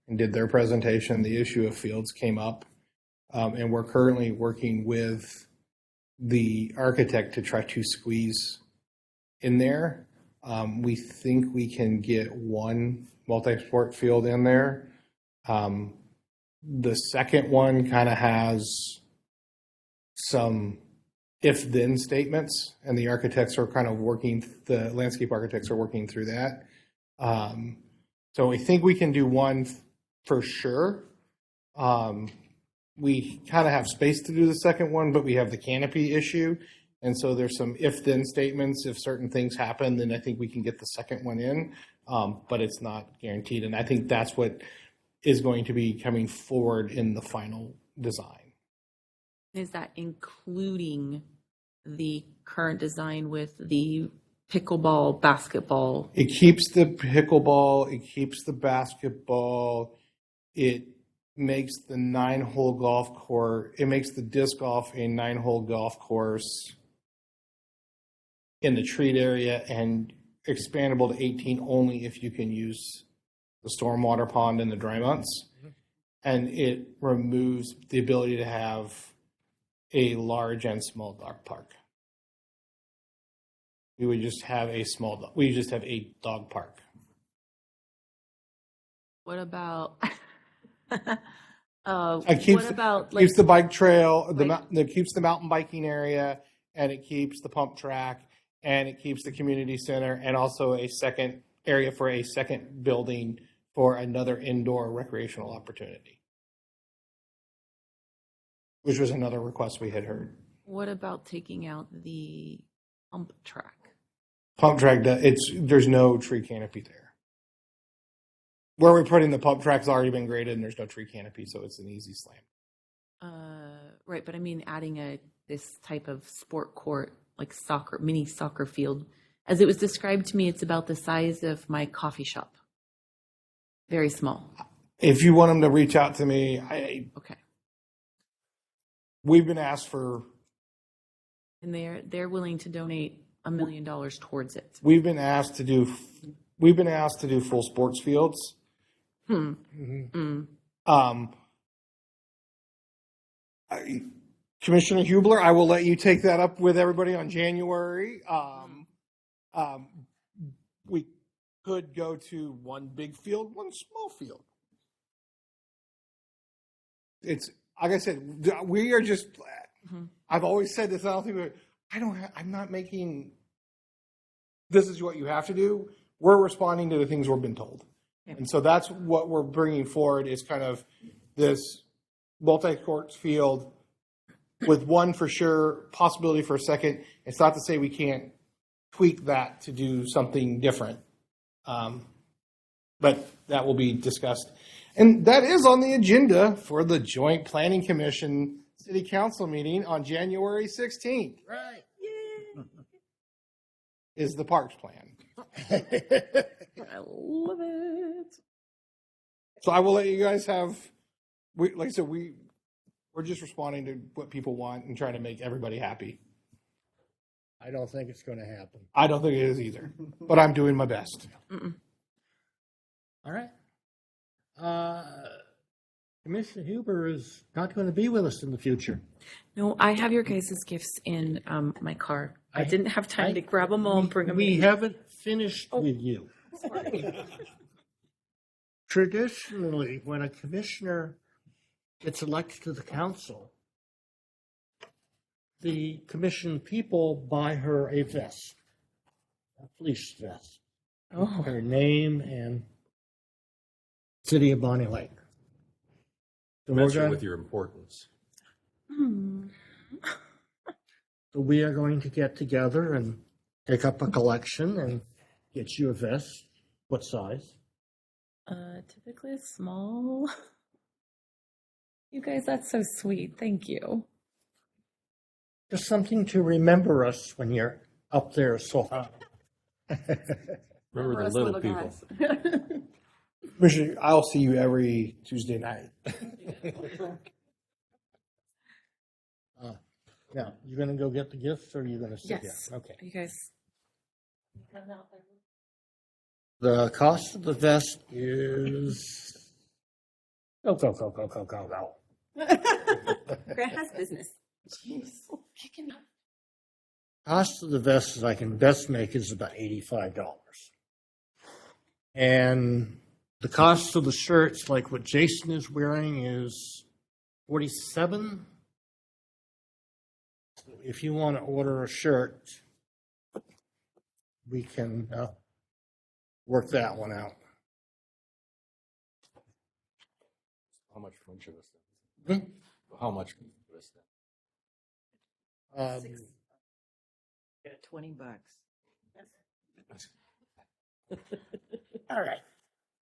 and did their presentation, the issue of fields came up. And we're currently working with the architect to try to squeeze in there. We think we can get one multi-sport field in there. The second one kind of has some if-then statements, and the architects are kind of the landscape architects are working through that. So I think we can do one for sure. We kind of have space to do the second one, but we have the canopy issue. And so there's some if-then statements. If certain things happen, then I think we can get the second one in, but it's not guaranteed. And I think that's what is going to be coming forward in the final design. Is that including the current design with the pickleball, basketball? It keeps the pickleball, it keeps the basketball, it makes the 9-hole golf course, it makes the disc golf a 9-hole golf course in the treat area and expandable to 18 only if you can use the stormwater pond in the dry months. And it removes the ability to have a large and small dog park. We would just have a dog park. What about It keeps, what about keeps the bike trail, Like- it keeps the mountain biking area, and it keeps the pump track, and it keeps the community center, and also a second area for a second building for another indoor recreational opportunity, which was another request we had heard. what about taking out the pump track? Pump track, there's no tree canopy there. Where we're putting the pump track's already been graded, and there's no tree canopy, so it's an easy slam. Right, but I mean adding this type of sport court like mini soccer field. As it was described to me, it's about the size of my coffee shop. Very small. If you want them to reach out to me, Okay. we've been asked for, And they're willing to donate $1 million towards it. we've been asked to do full sports fields. Commissioner Hubler, I will let you take that up with everybody on January. We could go to one big field, one small field. It's like I said, we are just. I've always said this. I don't think I'm not making. This is what you have to do. We're responding to the things we've been told, and so that's what we're bringing forward is kind of this multi-court field with one for sure possibility for a second. It's not to say we can't tweak that to do something different, but that will be discussed. And that is on the agenda for the Joint Planning Commission City Council meeting on January 16th. Right. Is the parks plan. I love it. So I will let you guys have. Like I said, we're just responding to what people want and trying to make everybody happy. I don't think it's going to happen. I don't think it is either, but I'm doing my best. All right. Commissioner Huber is not going to be with us in the future. No, I have your guys' gifts in my car. I didn't have time to grab them all and bring them We in. haven't finished with you. Traditionally, when a commissioner gets elected to the council, the commission people buy her a vest, a police vest. Oh. Her name and City of Bonney Lake. So we're Commensurate going, with your importance. so we are going to get together and take up a collection and get you a vest. What size? Typically a small. You guys, that's so sweet. Thank you. Just something to remember us when you're up there so high. Remember the little people. Commissioner, I'll see you every Tuesday night. Now, you going to go get the gifts or are you going to sit Yes. here? Okay. You guys. The cost of the vest is. Go. Grant has business. Jeez. Kicking up. Cost of the vest, as I can best make, is about $85. And the cost of the shirts, like what Jason is wearing, is $47. If you want to order a shirt, we can work that one out. How much from each of us? Then? How much from each of us? Then? Yeah, $20. All right.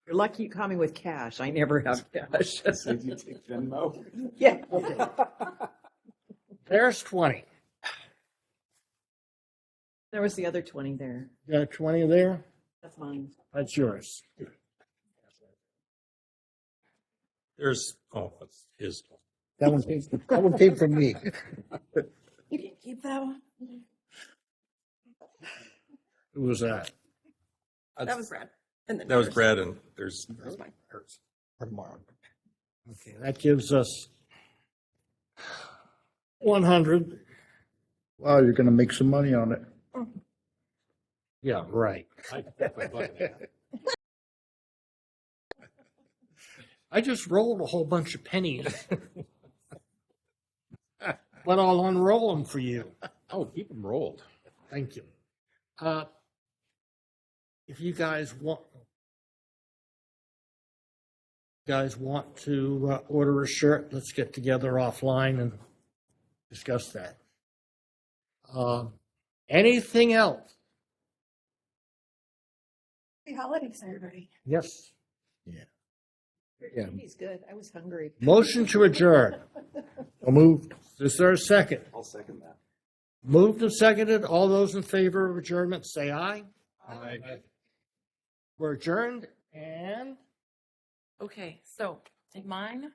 You're lucky you caught me with cash. I never have cash. So you take Venmo? Yeah. There's 20. There was the other 20 there. You got 20 there? That's mine. That's yours. That's his. That one came from me. You can keep that one. Who was that? That was Brad. And then That was yours. Brad, and there's mine. hers. Tomorrow. Okay, that gives us 100. Wow, you're going to make some money on it. Yeah, right. I just rolled a whole bunch of pennies. But I'll unroll them for you. Oh, keep them rolled. Thank you. If you guys want to order a shirt, let's get together offline and discuss that. Anything else? Happy holidays, everybody. Yes. Yeah. He's good. I was hungry. Motion to adjourn. I'll move. Is there a second? I'll second that. Moved and seconded. All those in favor of adjournment, say aye. Aye. We're adjourned, and Okay, so in mine,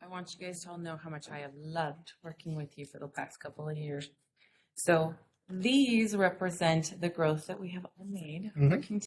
I want you guys to all know how much I have loved working with you for the past couple of years. So these represent the growth that we have all made working